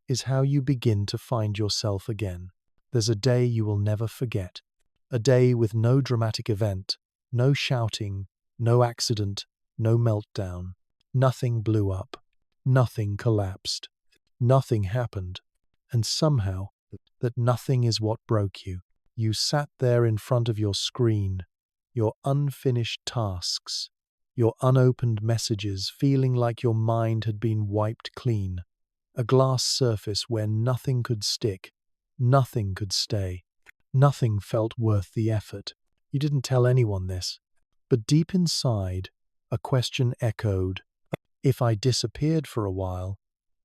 is how you begin to find yourself again. There's a day you will never forget. A day with no dramatic event, no shouting, no accident, no meltdown. Nothing blew up. Nothing collapsed. Nothing happened. And somehow, that nothing is what broke you. You sat there in front of your screen, your unfinished tasks, your unopened messages, feeling like your mind had been wiped clean. A glass surface where nothing could stick, nothing could stay, nothing felt worth the effort. You didn't tell anyone this, but deep inside, a question echoed. If I disappeared for a while,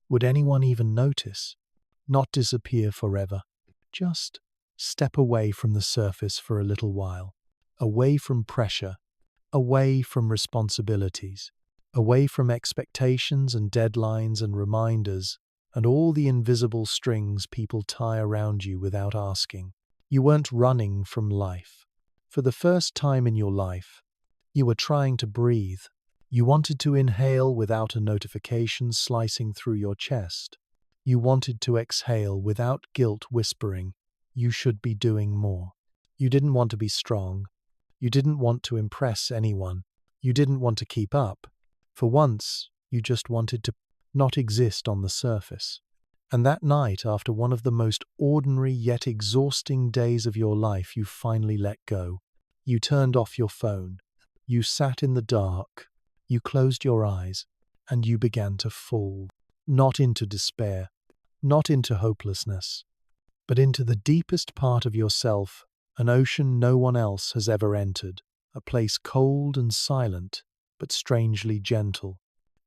would anyone even notice? Not disappear forever, just step away from the surface for a little while, away from pressure, away from responsibilities, away from expectations and deadlines and reminders and all the invisible strings people tie around you without asking. You weren't running from life. For the first time in your life, you were trying to breathe. You wanted to inhale without a notification slicing through your chest. You wanted to exhale without guilt whispering, you should be doing more. You didn't want to be strong. You didn't want to impress anyone. You didn't want to keep up. For once, you just wanted to not exist on the surface. And that night, after one of the most ordinary yet exhausting days of your life, you finally let go. You turned off your phone. You sat in the dark. You closed your eyes, and you began to fall. Not into despair, not into hopelessness, but into the deepest part of yourself, an ocean no one else has ever entered, a place cold and silent, but strangely gentle.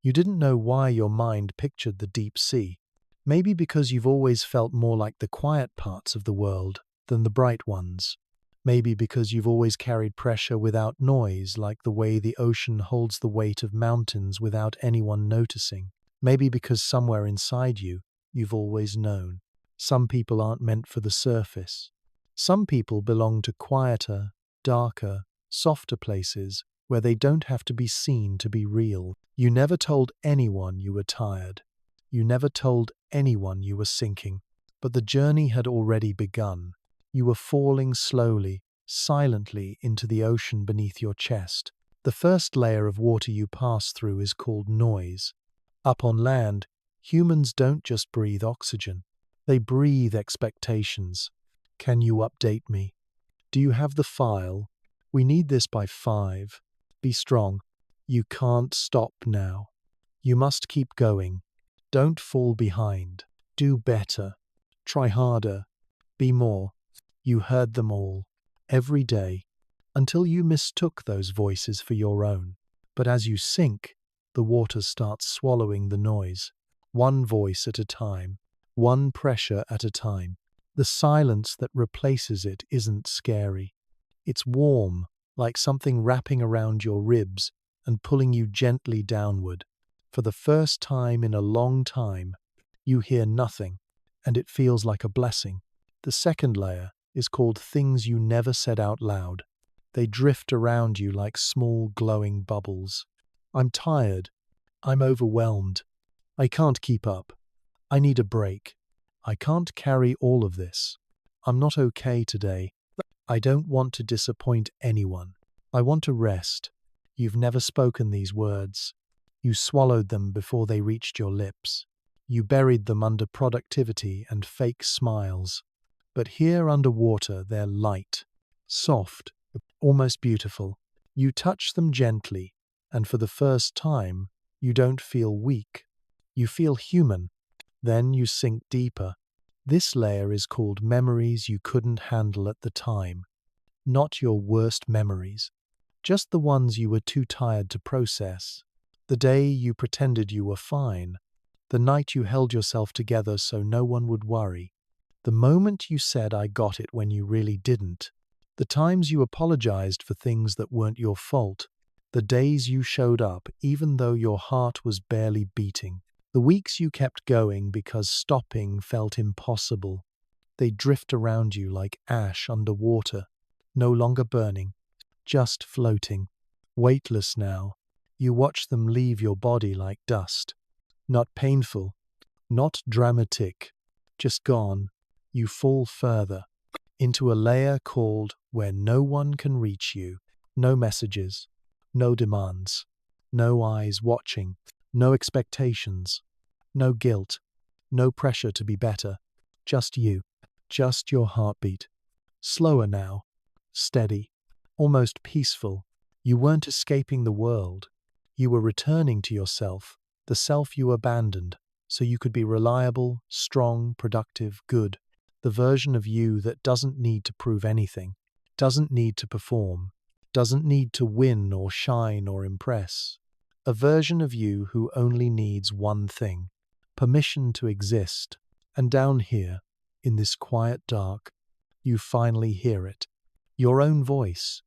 You didn't know why your mind pictured the deep sea. Maybe because you've always felt more like the quiet parts of the world than the bright ones. Maybe because you've always carried pressure without noise, like the way the ocean holds the weight of mountains without anyone noticing. Maybe because somewhere inside you, you've always known. Some people aren't meant for the surface. Some people belong to quieter, darker, softer places where they don't have to be seen to be real. You never told anyone you were tired. You never told anyone you were sinking. But the journey had already begun. You were falling slowly, silently into the ocean beneath your chest. The first layer of water you pass through is called noise. Up on land, humans don't just breathe oxygen. They breathe expectations. Can you update me? Do you have the file? We need this by 5. Be strong. You can't stop now. You must keep going. Don't fall behind. Do better. Try harder. Be more. You heard them all, every day, until you mistook those voices for your own. But as you sink, the water starts swallowing the noise, one voice at a time, one pressure at a time. The silence that replaces it isn't scary. It's warm, like something wrapping around your ribs and pulling you gently downward. For the first time in a long time, you hear nothing, and it feels like a blessing. The second layer is called things you never said out loud. They drift around you like small glowing bubbles. I'm tired. I'm overwhelmed. I can't keep up. I need a break. I can't carry all of this. I'm not okay today. I don't want to disappoint anyone. I want to rest. You've never spoken these words. You swallowed them before they reached your lips. You buried them under productivity and fake smiles. But here underwater they're light, soft, almost beautiful. You touch them gently, and for the first time, you don't feel weak. You feel human. Then you sink deeper. This layer is called memories you couldn't handle at the time. Not your worst memories, just the ones you were too tired to process. The day you pretended you were fine. The night you held yourself together so no one would worry. The moment you said I got it when you really didn't. The times you apologized for things that weren't your fault. The days you showed up even though your heart was barely beating. The weeks you kept going because stopping felt impossible. They drift around you like ash underwater, no longer burning, just floating. Weightless now, you watch them leave your body like dust. Not painful, Not dramatic, just gone. You fall further into a layer called where no one can reach you. No messages, no demands, no eyes watching, no expectations, no guilt, no pressure to be better. Just you, just your heartbeat. Slower now, steady, almost peaceful. You weren't escaping the world. You were returning to yourself, the self you abandoned, so you could be reliable, strong, productive, good. The version of you that doesn't need to prove anything, doesn't need to perform, doesn't need to win or shine or impress. A version of you who only needs one thing: permission to exist. And down here, in this quiet dark, you finally hear it. Your own voice,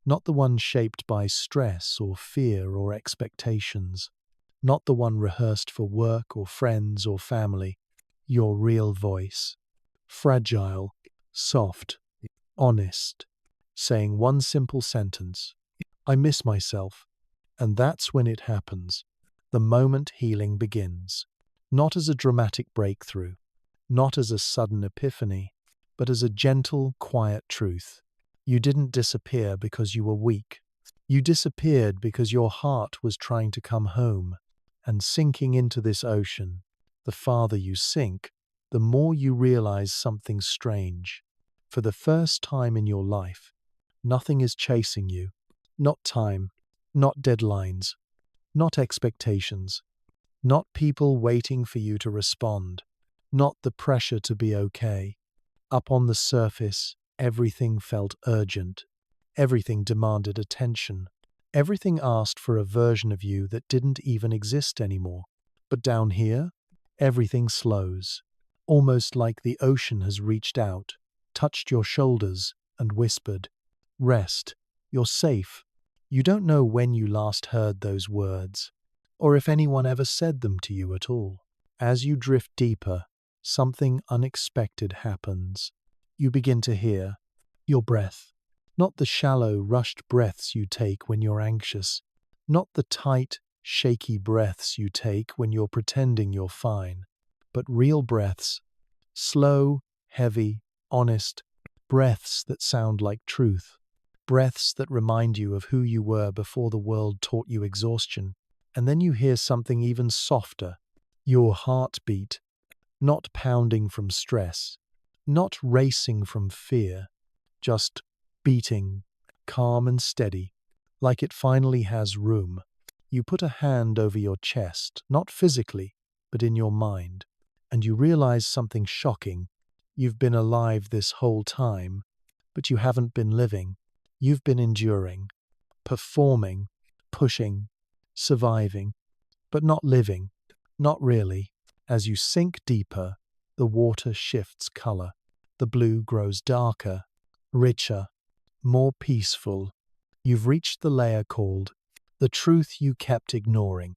not the one shaped by stress or fear or expectations, not the one rehearsed for work or friends or family. Your real voice. Fragile, soft, honest, saying one simple sentence: I miss myself. And that's when it happens, the moment healing begins. Not as a dramatic breakthrough, not as a sudden epiphany, but as a gentle, quiet truth. You didn't disappear because you were weak. You disappeared because your heart was trying to come home. And sinking into this ocean, the farther you sink, the more you realize something strange. For the first time in your life, nothing is chasing you. Not time, not deadlines, not expectations, not people waiting for you to respond, not the pressure to be okay. Up on the surface, everything felt urgent. Everything demanded attention. Everything asked for a version of you that didn't even exist anymore. But down here, everything slows. Almost like the ocean has reached out, touched your shoulders, and whispered, "Rest. You're safe." You don't know when you last heard those words, or if anyone ever said them to you at all. As you drift deeper, something unexpected happens. You begin to hear your breath. Not the shallow, rushed breaths you take when you're anxious. Not the tight, shaky breaths you take when you're pretending you're fine. But real breaths, slow, heavy, honest, breaths that sound like truth, breaths that remind you of who you were before the world taught you exhaustion. And then you hear something even softer, your heartbeat, not pounding from stress, not racing from fear, just beating, calm and steady, like it finally has room. You put a hand over your chest, not physically, but in your mind. And you realize something shocking. You've been alive this whole time, but you haven't been living. You've been enduring, performing, pushing, surviving, but not living. Not really. As you sink deeper, the water shifts color. The blue grows darker, richer, more peaceful. You've reached the layer called the truth you kept ignoring,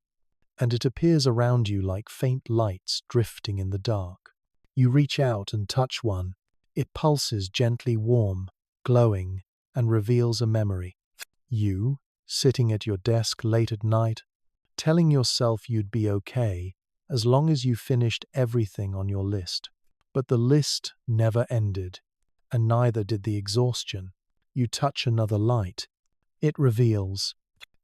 and it appears around you like faint lights drifting in the dark. You reach out and touch one. It pulses gently warm, glowing, and reveals a memory. You, sitting at your desk late at night, telling yourself you'd be okay as long as you finished everything on your list. But the list never ended, and neither did the exhaustion. You touch another light. It reveals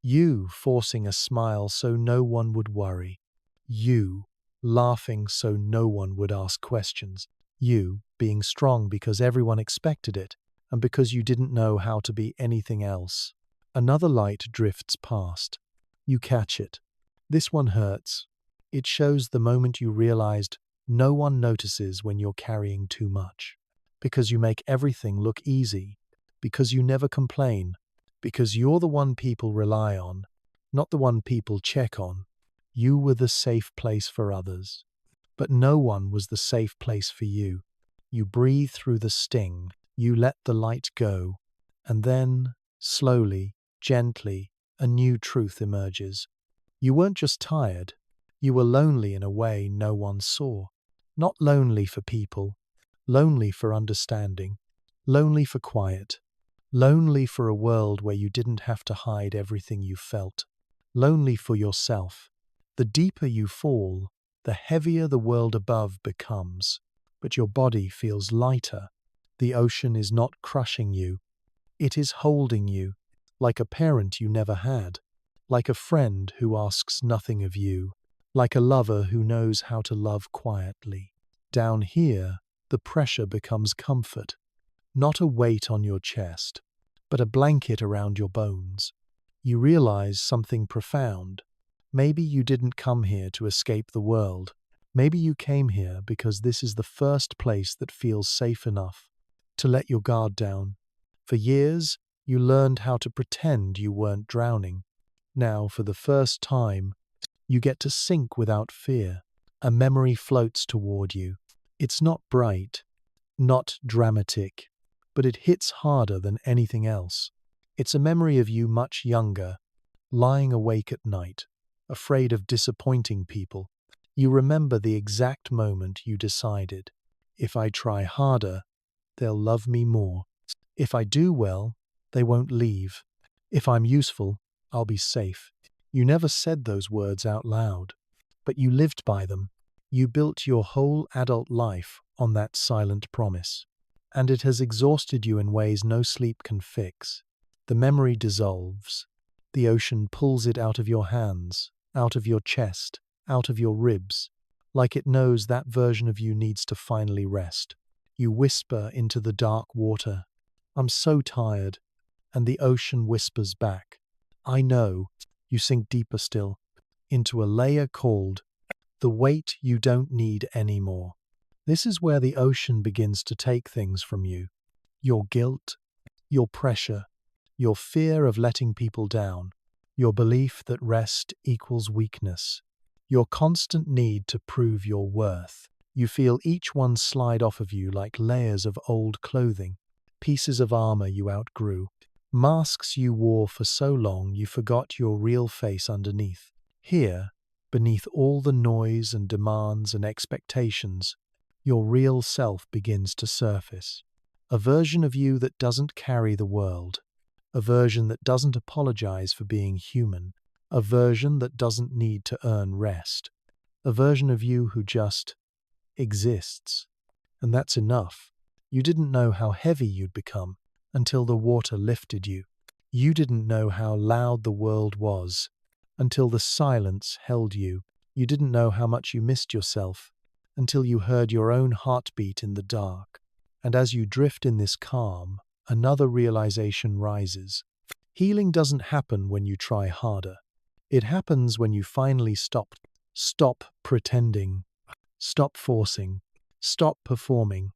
you forcing a smile so no one would worry. You laughing so no one would ask questions. You being strong because everyone expected it, and because you didn't know how to be anything else. Another light drifts past. You catch it. This one hurts. It shows the moment you realized no one notices when you're carrying too much. Because you make everything look easy. Because you never complain. Because you're the one people rely on, not the one people check on. You were the safe place for others. But no one was the safe place for you. You breathe through the sting. You let the light go. And then, slowly, gently, a new truth emerges. You weren't just tired. You were lonely in a way no one saw. Not lonely for people. Lonely for understanding. Lonely for quiet. Lonely for a world where you didn't have to hide everything you felt. Lonely for yourself. The deeper you fall, the heavier the world above becomes, but your body feels lighter. The ocean is not crushing you, it is holding you, like a parent you never had, like a friend who asks nothing of you, like a lover who knows how to love quietly. Down here, the pressure becomes comfort, not a weight on your chest, but a blanket around your bones. You realize something profound. Maybe you didn't come here to escape the world. Maybe you came here because this is the first place that feels safe enough to let your guard down. For years, you learned how to pretend you weren't drowning. Now, for the first time, you get to sink without fear. A memory floats toward you. It's not bright, not dramatic, but it hits harder than anything else. It's a memory of you much younger, lying awake at night, afraid of disappointing people. You remember the exact moment you decided, if I try harder, they'll love me more. If I do well, they won't leave. If I'm useful, I'll be safe. You never said those words out loud, but you lived by them. You built your whole adult life on that silent promise, and it has exhausted you in ways no sleep can fix. The memory dissolves. The ocean pulls it out of your hands, out of your chest, out of your ribs, like it knows that version of you needs to finally rest. You whisper into the dark water, I'm so tired, and the ocean whispers back, I know. You sink deeper still, into a layer called the weight you don't need anymore. This is where the ocean begins to take things from you. Your guilt, your pressure, your fear of letting people down, your belief that rest equals weakness, your constant need to prove your worth. You feel each one slide off of you like layers of old clothing, pieces of armor you outgrew, masks you wore for so long you forgot your real face underneath. Here, beneath all the noise and demands and expectations, your real self begins to surface. A version of you that doesn't carry the world, a version that doesn't apologize for being human, a version that doesn't need to earn rest, a version of you who just exists. And that's enough. You didn't know how heavy you'd become until the water lifted you. You didn't know how loud the world was until the silence held you. You didn't know how much you missed yourself until you heard your own heartbeat in the dark. And as you drift in this calm, another realization rises. Healing doesn't happen when you try harder. It happens when you finally stop. Stop pretending. Stop forcing. Stop performing.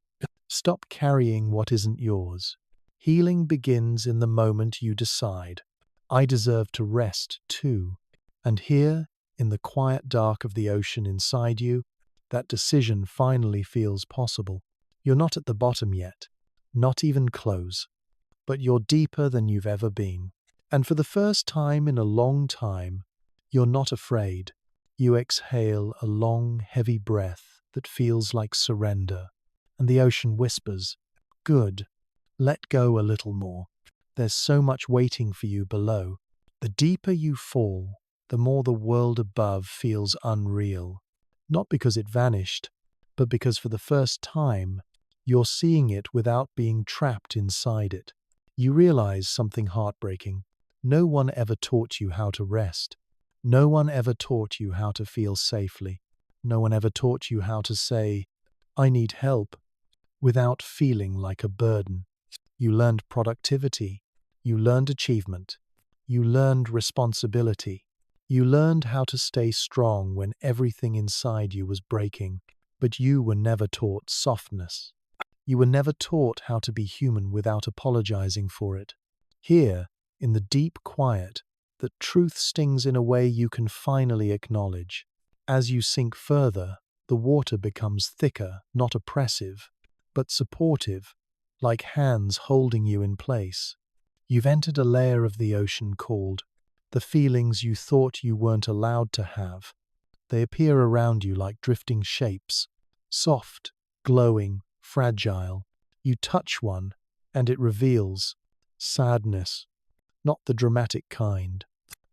Stop carrying what isn't yours. Healing begins in the moment you decide, I deserve to rest too. And here, in the quiet dark of the ocean inside you, that decision finally feels possible. You're not at the bottom yet, not even close, but you're deeper than you've ever been. And for the first time in a long time, you're not afraid. You exhale a long, heavy breath that feels like surrender. And the ocean whispers, good, let go a little more. There's so much waiting for you below. The deeper you fall, the more the world above feels unreal. Not because it vanished, but because for the first time, you're seeing it without being trapped inside it. You realize something heartbreaking. No one ever taught you how to rest. No one ever taught you how to feel safely. No one ever taught you how to say, I need help, without feeling like a burden. You learned productivity. You learned achievement. You learned responsibility. You learned how to stay strong when everything inside you was breaking. But you were never taught softness. You were never taught how to be human without apologizing for it. Here, in the deep quiet, that truth stings in a way you can finally acknowledge. As you sink further, the water becomes thicker, not oppressive, but supportive, like hands holding you in place. You've entered a layer of the ocean called the feelings you thought you weren't allowed to have. They appear around you like drifting shapes, soft, glowing, fragile. You touch one, and it reveals sadness, not the dramatic kind,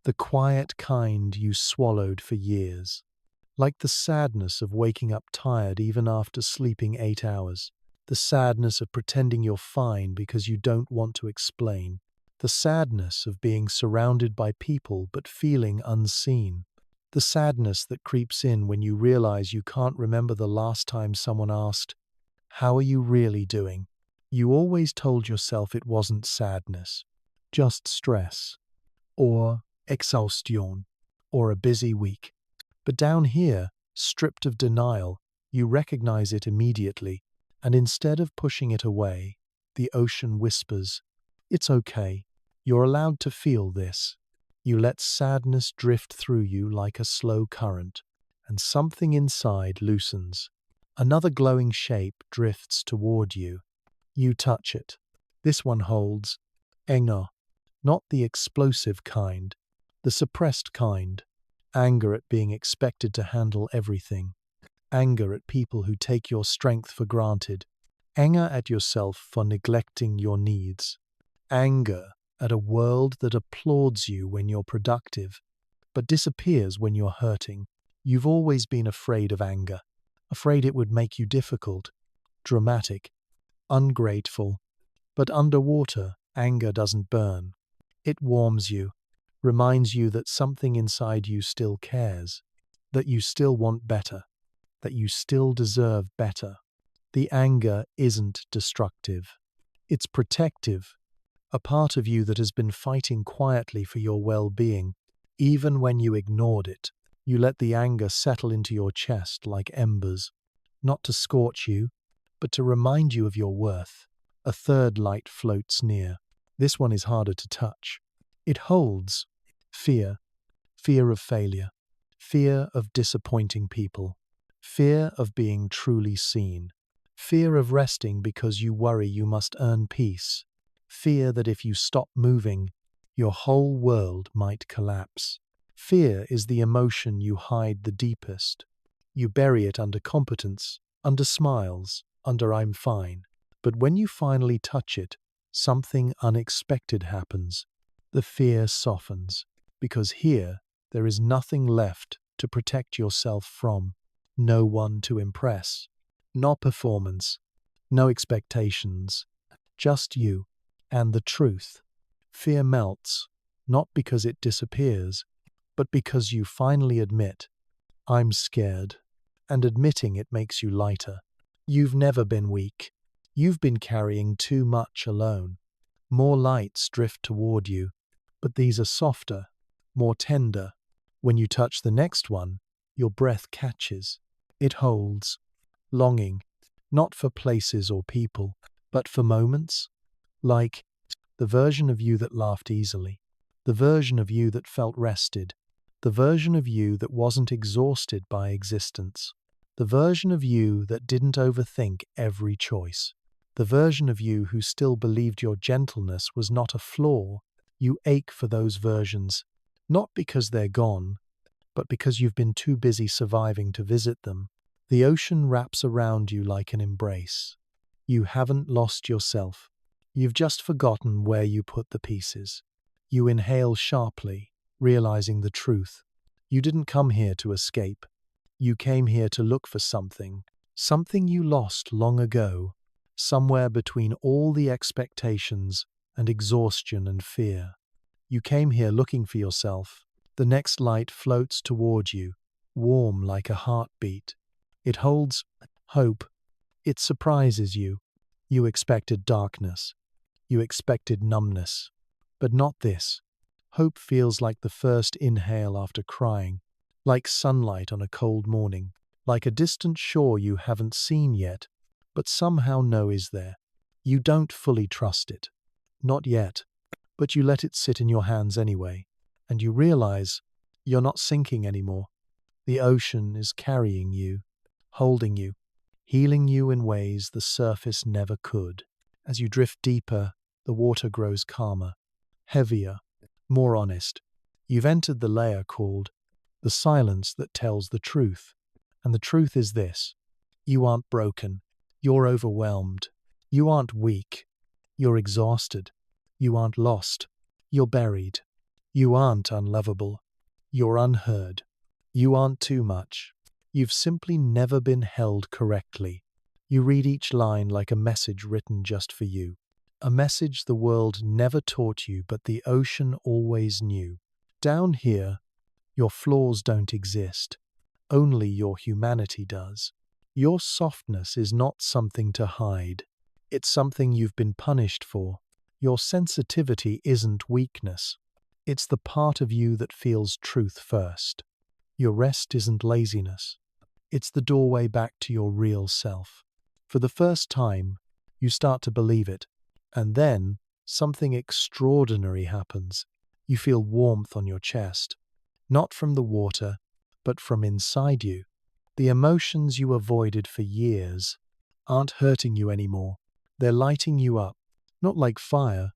the quiet kind you swallowed for years. like the sadness of waking up tired even after sleeping 8 hours, the sadness of pretending you're fine because you don't want to explain, the sadness of being surrounded by people but feeling unseen, the sadness that creeps in when you realize you can't remember the last time someone asked, "How are you really doing?" You always told yourself it wasn't sadness, just stress, or exhaustion, or a busy week. But down here, stripped of denial, you recognize it immediately, and instead of pushing it away, the ocean whispers, "It's okay. You're allowed to feel this." You let sadness drift through you like a slow current, and something inside loosens. Another glowing shape drifts toward you. You touch it. This one holds anger, not the explosive kind, the suppressed kind. Anger at being expected to handle everything. Anger at people who take your strength for granted. Anger at yourself for neglecting your needs. Anger at a world that applauds you when you're productive, but disappears when you're hurting. You've always been afraid of anger, afraid it would make you difficult, dramatic, ungrateful. But underwater, anger doesn't burn. It warms you, reminds you that something inside you still cares, that you still want better, that you still deserve better. The anger isn't destructive. It's protective, a part of you that has been fighting quietly for your well-being. Even when you ignored it, you let the anger settle into your chest like embers, not to scorch you, but to remind you of your worth. A third light floats near. This one is harder to touch. It holds fear, fear of failure, fear of disappointing people, fear of being truly seen, fear of resting because you worry you must earn peace, fear that if you stop moving, your whole world might collapse. Fear is the emotion you hide the deepest. You bury it under competence, under smiles, under "I'm fine." But when you finally touch it, something unexpected happens. The fear softens, because here there is nothing left to protect yourself from, no one to impress, no performance, no expectations, just you and the truth. Fear melts, not because it disappears, but because you finally admit, "I'm scared," and admitting it makes you lighter. You've never been weak. You've been carrying too much alone. More lights drift toward you, but these are softer, more tender. When you touch the next one, your breath catches. It holds, longing, not for places or people, but for moments, like the version of you that laughed easily, the version of you that felt rested, the version of you that wasn't exhausted by existence, the version of you that didn't overthink every choice. The version of you who still believed your gentleness was not a flaw. You ache for those versions, not because they're gone, but because you've been too busy surviving to visit them. The ocean wraps around you like an embrace. You haven't lost yourself. You've just forgotten where you put the pieces. You inhale sharply, realizing the truth. You didn't come here to escape. You came here to look for something, something you lost long ago, somewhere between all the expectations and exhaustion and fear. You came here looking for yourself. The next light floats toward you, warm like a heartbeat. It holds hope. It surprises you. You expected darkness. You expected numbness. But not this. Hope feels like the first inhale after crying, like sunlight on a cold morning, like a distant shore you haven't seen yet, but somehow know is there. You don't fully trust it. Not yet. But you let it sit in your hands anyway, and you realize you're not sinking anymore. The ocean is carrying you, holding you, healing you in ways the surface never could. As you drift deeper, the water grows calmer, heavier, more honest. You've entered the layer called the silence that tells the truth. And the truth is this: you aren't broken. You're overwhelmed. You aren't weak. You're exhausted. You aren't lost. You're buried. You aren't unlovable. You're unheard. You aren't too much. You've simply never been held correctly. You read each line like a message written just for you. A message the world never taught you, but the ocean always knew. Down here, your flaws don't exist. Only your humanity does. Your softness is not something to hide. It's something you've been punished for. Your sensitivity isn't weakness. It's the part of you that feels truth first. Your rest isn't laziness. It's the doorway back to your real self. For the first time, you start to believe it. And then, something extraordinary happens. You feel warmth on your chest. Not from the water, but from inside you. The emotions you avoided for years aren't hurting you anymore. They're lighting you up, not like fire,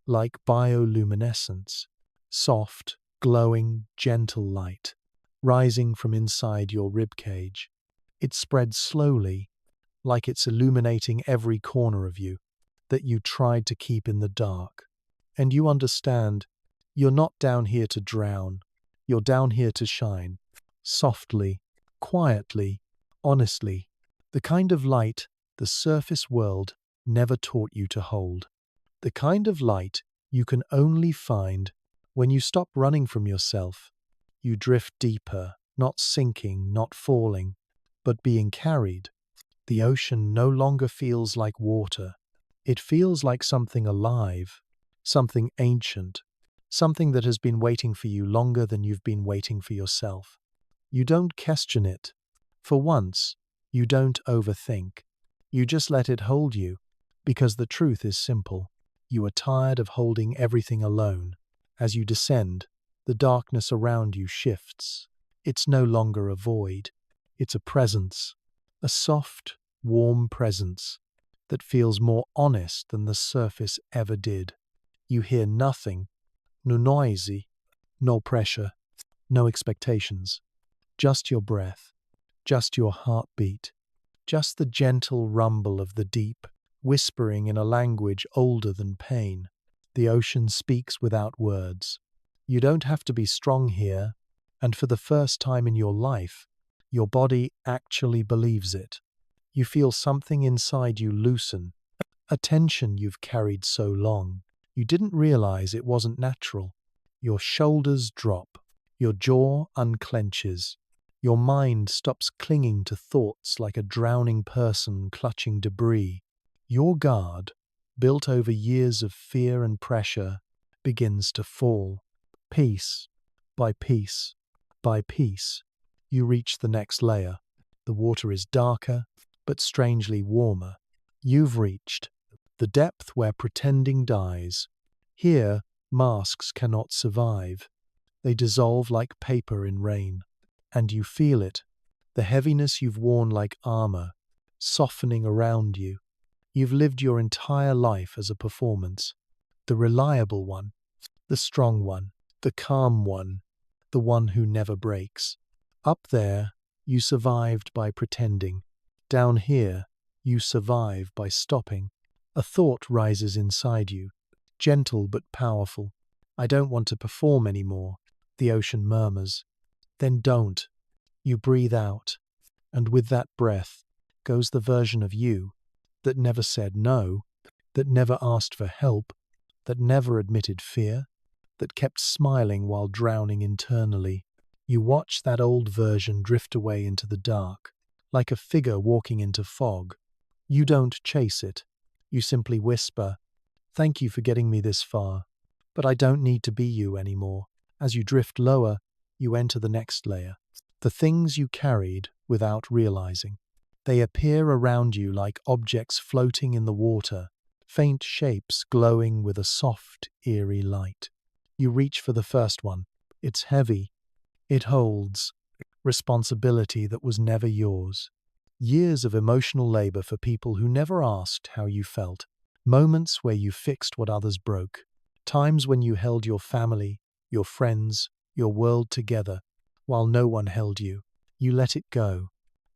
like bioluminescence. Soft, glowing, gentle light, rising from inside your ribcage. It spreads slowly, like it's illuminating every corner of you that you tried to keep in the dark. And you understand, you're not down here to drown. You're down here to shine. Softly, quietly, honestly. The kind of light the surface world never taught you to hold. The kind of light you can only find when you stop running from yourself. You drift deeper, not sinking, not falling, but being carried. The ocean no longer feels like water. It feels like something alive, something ancient, something that has been waiting for you longer than you've been waiting for yourself. You don't question it. For once, you don't overthink. You just let it hold you, because the truth is simple. You are tired of holding everything alone. As you descend, the darkness around you shifts. It's no longer a void. It's a presence, a soft, warm presence that feels more honest than the surface ever did. You hear nothing, no noisy, no pressure, no expectations. Just your breath, just your heartbeat, just the gentle rumble of the deep, whispering in a language older than pain. The ocean speaks without words. You don't have to be strong here, and for the first time in your life, your body actually believes it. You feel something inside you loosen, a tension you've carried so long. You didn't realize it wasn't natural. Your shoulders drop, your jaw unclenches. Your mind stops clinging to thoughts like a drowning person clutching debris. Your guard, built over years of fear and pressure, begins to fall. Piece by piece by piece, you reach the next layer. The water is darker, but strangely warmer. You've reached the depth where pretending dies. Here, masks cannot survive. They dissolve like paper in rain. And you feel it, the heaviness you've worn like armor, softening around you. You've lived your entire life as a performance. The reliable one, the strong one, the calm one, the one who never breaks. Up there, you survived by pretending. Down here, you survive by stopping. A thought rises inside you, gentle but powerful. I don't want to perform anymore, the ocean murmurs. Then don't. You breathe out, and with that breath goes the version of you that never said no, that never asked for help, that never admitted fear, that kept smiling while drowning internally. You watch that old version drift away into the dark, like a figure walking into fog. You don't chase it. You simply whisper, "Thank you for getting me this far, but I don't need to be you anymore." As you drift lower, you enter the next layer. The things you carried without realizing. They appear around you like objects floating in the water, faint shapes glowing with a soft, eerie light. You reach for the first one. It's heavy. It holds responsibility that was never yours. Years of emotional labor for people who never asked how you felt. Moments where you fixed what others broke. Times when you held your family, your friends, your world together, while no one held you. You let it go.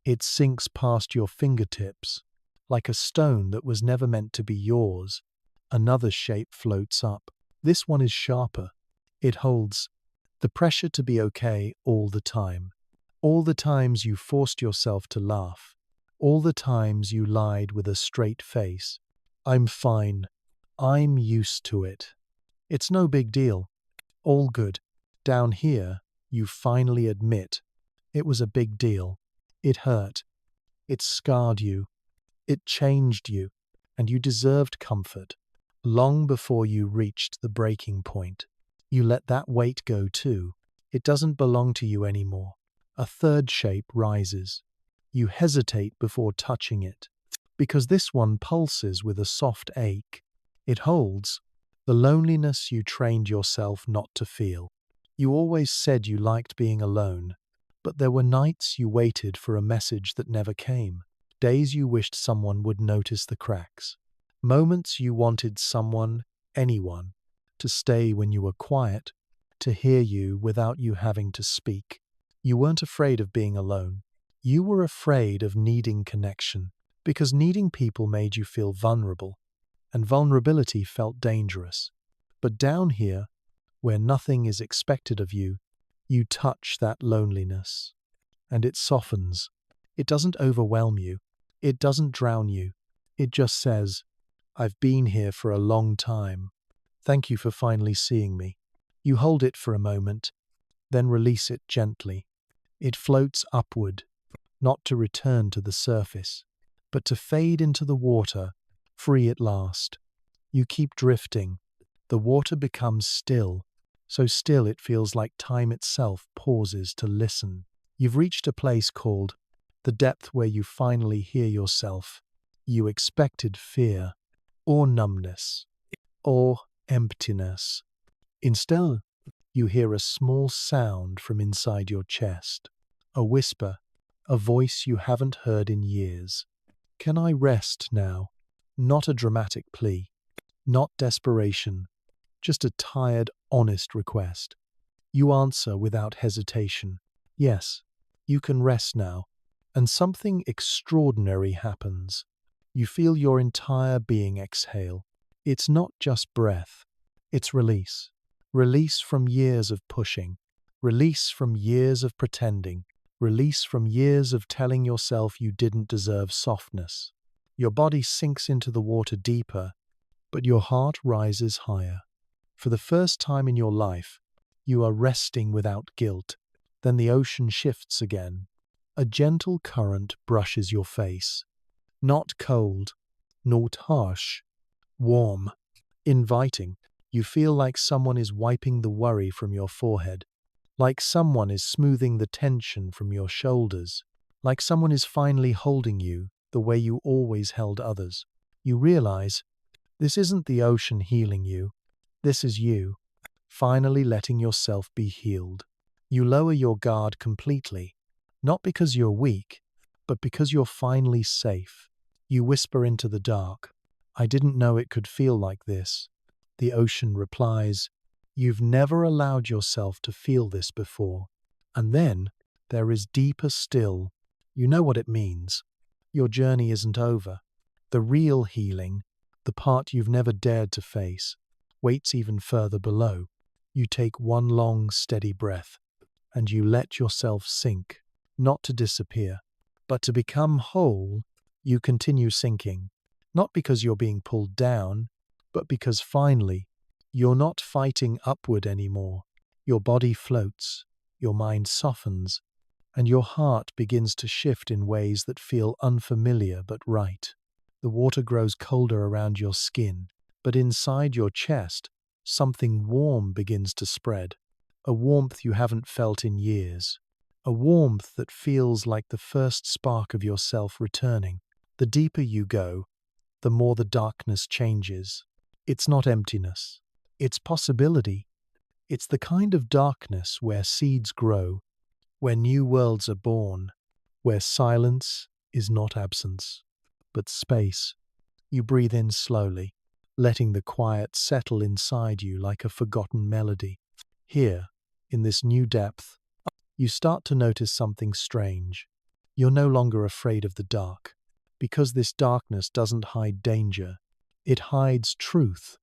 It sinks past your fingertips, like a stone that was never meant to be yours. Another shape floats up. This one is sharper. It holds the pressure to be okay all the time. All the times you forced yourself to laugh. All the times you lied with a straight face. I'm fine. I'm used to it. It's no big deal. All good. Down here, you finally admit it was a big deal. It hurt. It scarred you. It changed you. And you deserved comfort. Long before you reached the breaking point, you let that weight go too. It doesn't belong to you anymore. A third shape rises. You hesitate before touching it, because this one pulses with a soft ache. It holds the loneliness you trained yourself not to feel. You always said you liked being alone, but there were nights you waited for a message that never came, days you wished someone would notice the cracks, moments you wanted someone, anyone, to stay when you were quiet, to hear you without you having to speak. You weren't afraid of being alone. You were afraid of needing connection, because needing people made you feel vulnerable, and vulnerability felt dangerous. But down here, where nothing is expected of you, you touch that loneliness, and it softens. It doesn't overwhelm you. It doesn't drown you. It just says, I've been here for a long time. Thank you for finally seeing me. You hold it for a moment, then release it gently. It floats upward, not to return to the surface, but to fade into the water, free at last. You keep drifting. The water becomes still, so still it feels like time itself pauses to listen. You've reached a place called the depth where you finally hear yourself. You expected fear, or numbness, or emptiness. Instead, you hear a small sound from inside your chest, a whisper, a voice you haven't heard in years. Can I rest now? Not a dramatic plea, not desperation, just a tired, honest request. You answer without hesitation. Yes, you can rest now. And something extraordinary happens. You feel your entire being exhale. It's not just breath, it's release. Release from years of pushing. Release from years of pretending. Release from years of telling yourself you didn't deserve softness. Your body sinks into the water deeper, but your heart rises higher. For the first time in your life, you are resting without guilt. Then the ocean shifts again. A gentle current brushes your face. Not cold, not harsh, warm, inviting. You feel like someone is wiping the worry from your forehead, like someone is smoothing the tension from your shoulders, like someone is finally holding you the way you always held others. You realize this isn't the ocean healing you, this is you, finally letting yourself be healed. You lower your guard completely, not because you're weak, but because you're finally safe. You whisper into the dark, I didn't know it could feel like this. The ocean replies, you've never allowed yourself to feel this before. And then there is deeper still. You know what it means. Your journey isn't over. The real healing, the part you've never dared to face, waits even further below. You take one long, steady breath, and you let yourself sink, not to disappear, but to become whole. You continue sinking, not because you're being pulled down, but because finally, you're not fighting upward anymore. Your body floats, your mind softens, and your heart begins to shift in ways that feel unfamiliar but right. The water grows colder around your skin, but inside your chest, something warm begins to spread, a warmth you haven't felt in years, a warmth that feels like the first spark of yourself returning. The deeper you go, the more the darkness changes. It's not emptiness. It's possibility. It's the kind of darkness where seeds grow, where new worlds are born, where silence is not absence, but space. You breathe in slowly, letting the quiet settle inside you like a forgotten melody. Here, in this new depth, you start to notice something strange. You're no longer afraid of the dark, because this darkness doesn't hide danger. It hides truth.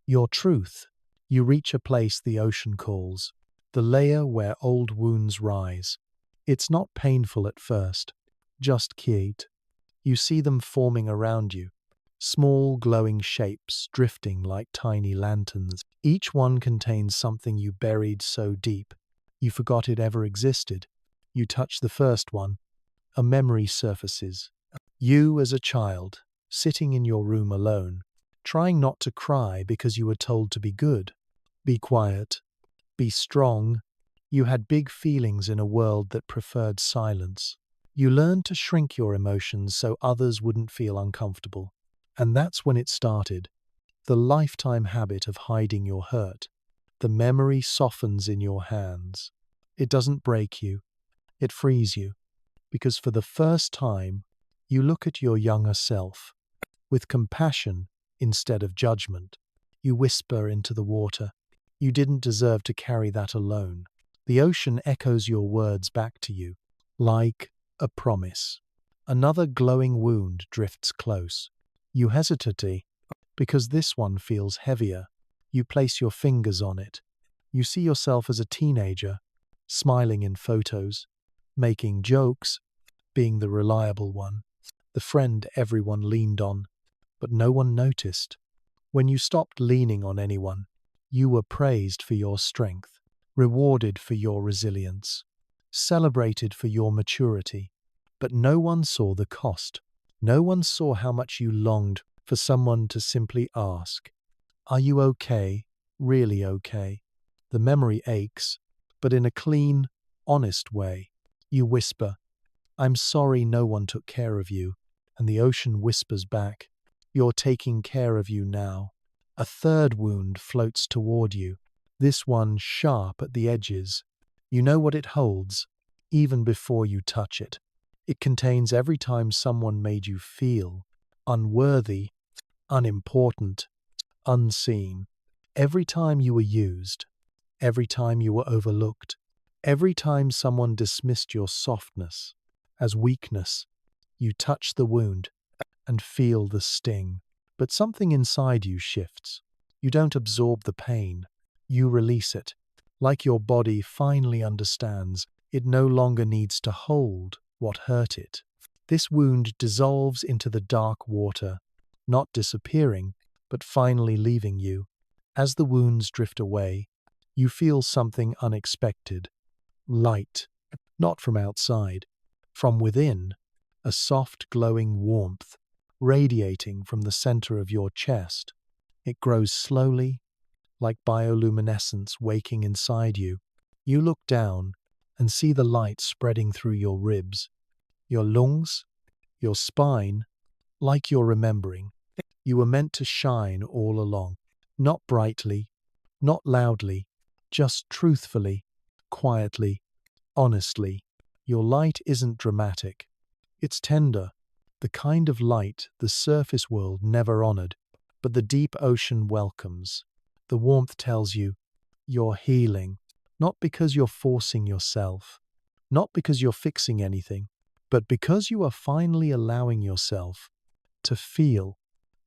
Your truth. You reach a place the ocean calls, the layer where old wounds rise, It's not painful at first, just cute. You see them forming around you, small glowing shapes drifting like tiny lanterns. Each one contains something you buried so deep you forgot it ever existed. You touch the first one, a memory surfaces. You as a child, sitting in your room alone, trying not to cry because you were told to be good, be quiet, be strong. You had big feelings in a world that preferred silence. You learned to shrink your emotions so others wouldn't feel uncomfortable. And that's when it started. The lifetime habit of hiding your hurt. The memory softens in your hands. It doesn't break you, it frees you. Because for the first time, you look at your younger self with compassion instead of judgment. You whisper into the water, "You didn't deserve to carry that alone." The ocean echoes your words back to you, like a promise. Another glowing wound drifts close. You hesitate because this one feels heavier. You place your fingers on it. You see yourself as a teenager, smiling in photos, making jokes, being the reliable one, the friend everyone leaned on, but no one noticed. When you stopped leaning on anyone, you were praised for your strength, rewarded for your resilience, celebrated for your maturity. But no one saw the cost. No one saw how much you longed for someone to simply ask, "Are you okay? Really okay?" The memory aches, but in a clean, honest way. You whisper, "I'm sorry no one took care of you." And the ocean whispers back, "You're taking care of you now." A third wound floats toward you, this one sharp at the edges. You know what it holds, even before you touch it. It contains every time someone made you feel unworthy, unimportant, unseen. Every time you were used, every time you were overlooked, every time someone dismissed your softness as weakness. You touch the wound and feel the sting. But something inside you shifts. You don't absorb the pain, you release it. Like your body finally understands, it no longer needs to hold what hurt it. This wound dissolves into the dark water, not disappearing, but finally leaving you. As the wounds drift away, you feel something unexpected. Light, not from outside, from within, a soft glowing warmth radiating from the center of your chest. It grows slowly, like bioluminescence waking inside you. You look down and see the light spreading through your ribs, your lungs, your spine, like you're remembering. You were meant to shine all along, not brightly, not loudly, just truthfully, quietly, honestly. Your light isn't dramatic. It's tender, the kind of light the surface world never honored, but the deep ocean welcomes. The warmth tells you you're healing, not because you're forcing yourself, not because you're fixing anything, but because you are finally allowing yourself to feel,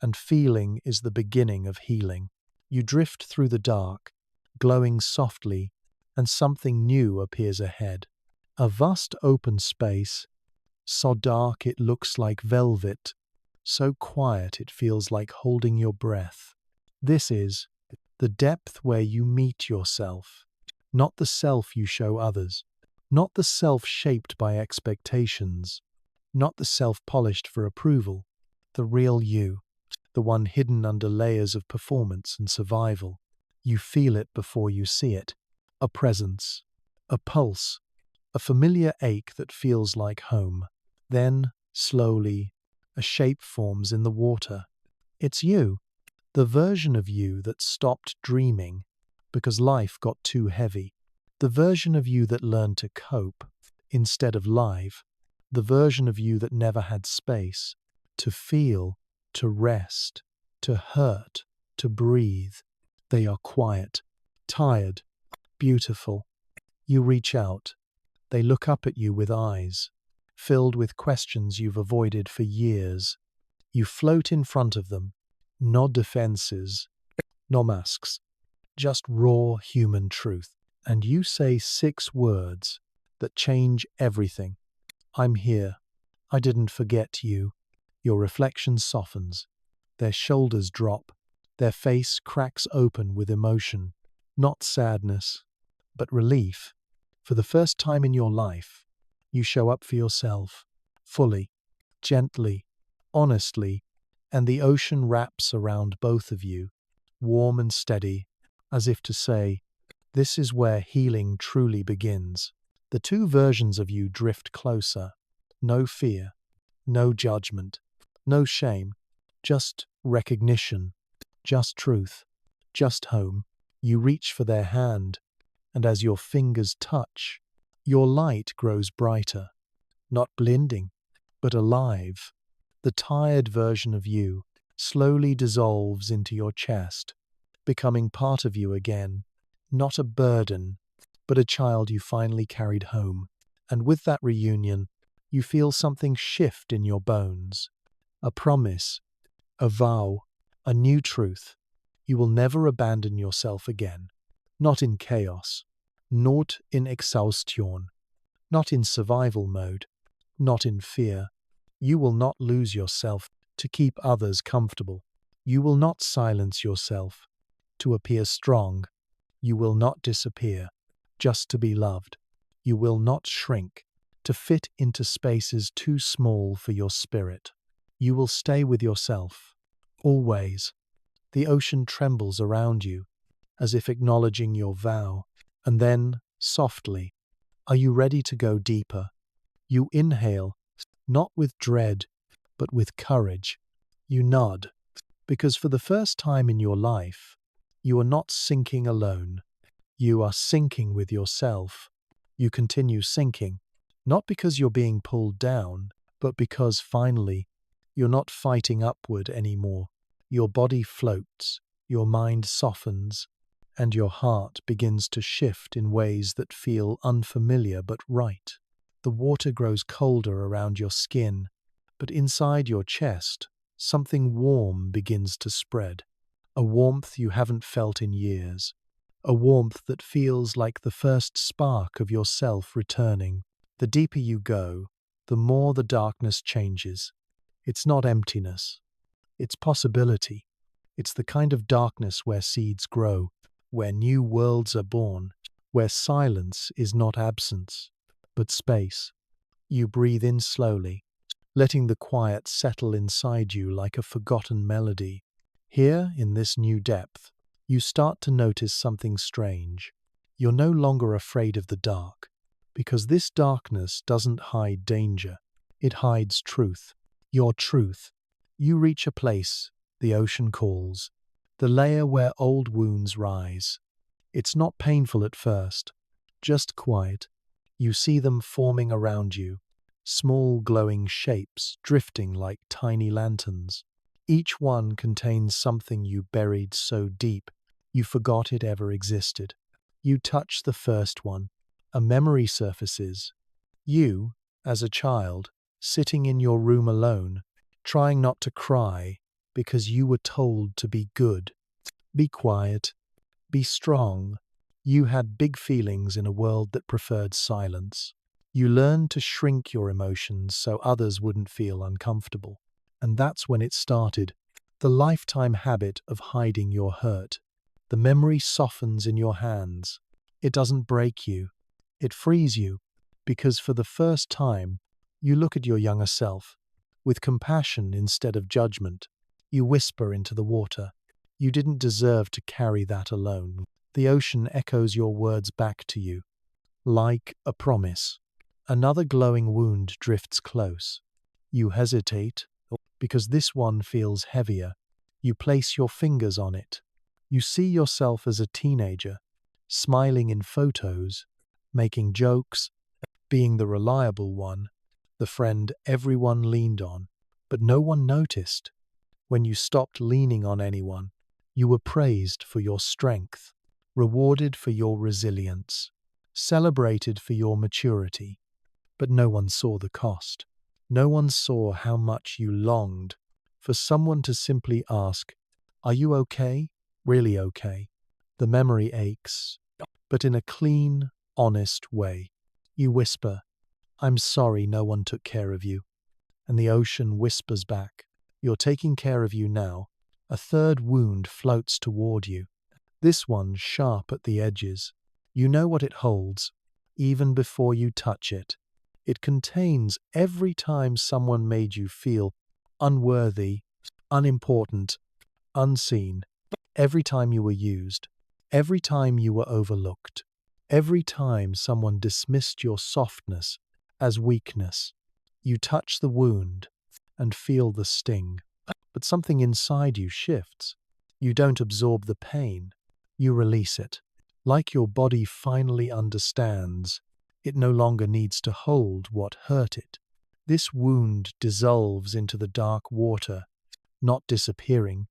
and feeling is the beginning of healing. You drift through the dark, glowing softly, and something new appears ahead. A vast open space, so dark it looks like velvet, so quiet it feels like holding your breath. This is the depth where you meet yourself, not the self you show others, not the self shaped by expectations, not the self polished for approval, the real you, the one hidden under layers of performance and survival. You feel it before you see it, a presence, a pulse, a familiar ache that feels like home. Then, slowly, a shape forms in the water. It's you, the version of you that stopped dreaming because life got too heavy, the version of you that learned to cope instead of live, the version of you that never had space to feel, to rest, to hurt, to breathe. They are quiet, tired, beautiful. You reach out. They look up at you with eyes filled with questions you've avoided for years. You float in front of them, no defenses, no masks, just raw human truth. And you say 6 words that change everything. I'm here. I didn't forget you. Your reflection softens. Their shoulders drop. Their face cracks open with emotion. Not sadness, but relief. For the first time in your life, you show up for yourself, fully, gently, honestly, and the ocean wraps around both of you, warm and steady, as if to say, this is where healing truly begins. The two versions of you drift closer. No fear, no judgment, no shame, just recognition, just truth, just home. You reach for their hand, and as your fingers touch, your light grows brighter, not blinding, but alive. The tired version of you slowly dissolves into your chest, becoming part of you again, not a burden, but a child you finally carried home. And with that reunion, you feel something shift in your bones. A promise, a vow, a new truth. You will never abandon yourself again. Not in chaos, not in exhaustion, not in survival mode, not in fear. You will not lose yourself to keep others comfortable. You will not silence yourself to appear strong. You will not disappear just to be loved. You will not shrink to fit into spaces too small for your spirit. You will stay with yourself, always. The ocean trembles around you, as if acknowledging your vow, and then, softly, are you ready to go deeper? You inhale, not with dread, but with courage. You nod, because for the first time in your life, you are not sinking alone. You are sinking with yourself. You continue sinking, not because you're being pulled down, but because finally, you're not fighting upward anymore. Your body floats, your mind softens, and your heart begins to shift in ways that feel unfamiliar but right. The water grows colder around your skin, but inside your chest, something warm begins to spread. A warmth you haven't felt in years. A warmth that feels like the first spark of yourself returning. The deeper you go, the more the darkness changes. It's not emptiness. It's possibility. It's the kind of darkness where seeds grow, where new worlds are born, where silence is not absence, but space. You breathe in slowly, letting the quiet settle inside you like a forgotten melody. Here, in this new depth, you start to notice something strange. You're no longer afraid of the dark, because this darkness doesn't hide danger. It hides truth. Your truth. You reach a place the ocean calls, the layer where old wounds rise. It's not painful at first, just quiet. You see them forming around you, small glowing shapes drifting like tiny lanterns. Each one contains something you buried so deep you forgot it ever existed. You touch the first one. A memory surfaces. You, as a child, sitting in your room alone, trying not to cry because you were told to be good, be quiet, be strong. You had big feelings in a world that preferred silence. You learned to shrink your emotions so others wouldn't feel uncomfortable. And that's when it started, the lifetime habit of hiding your hurt. The memory softens in your hands. It doesn't break you. It frees you, because for the first time, you look at your younger self with compassion instead of judgment. You whisper into the water, "You didn't deserve to carry that alone." The ocean echoes your words back to you, like a promise. Another glowing wound drifts close. You hesitate, because this one feels heavier. You place your fingers on it. You see yourself as a teenager, smiling in photos, making jokes, being the reliable one, the friend everyone leaned on, but no one noticed. When you stopped leaning on anyone, you were praised for your strength, rewarded for your resilience, celebrated for your maturity. But no one saw the cost. No one saw how much you longed for someone to simply ask, "Are you okay? Really okay?" The memory aches, but in a clean, honest way. You whisper, "I'm sorry no one took care of you." And the ocean whispers back, "You're taking care of you now." A third wound floats toward you, this one sharp at the edges. You know what it holds, even before you touch it. It contains every time someone made you feel unworthy, unimportant, unseen, every time you were used, every time you were overlooked, every time someone dismissed your softness as weakness. You touch the wound and feel the sting, but something inside you shifts. You don't absorb the pain, you release it. Like your body finally understands, it no longer needs to hold what hurt it. This wound dissolves into the dark water, not disappearing,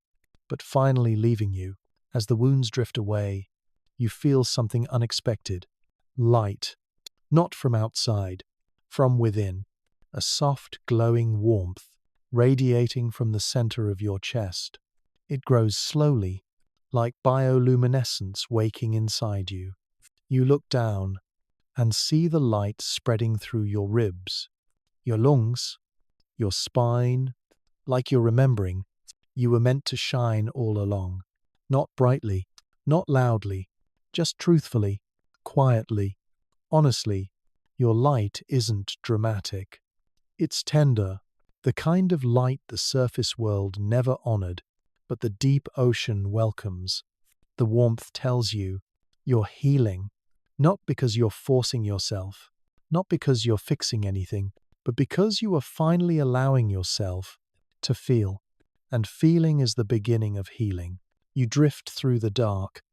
but finally leaving you. As the wounds drift away, you feel something unexpected. Light, not from outside, from within. A soft, glowing warmth radiating from the center of your chest. It grows slowly, like bioluminescence waking inside you. You look down and see the light spreading through your ribs, your lungs, your spine, like you're remembering you were meant to shine all along. Not brightly, not loudly, just truthfully, quietly, honestly. Your light isn't dramatic. It's tender, the kind of light the surface world never honored, but the deep ocean welcomes. The warmth tells you you're healing, not because you're forcing yourself, not because you're fixing anything, but because you are finally allowing yourself to feel. And feeling is the beginning of healing. You drift through the dark,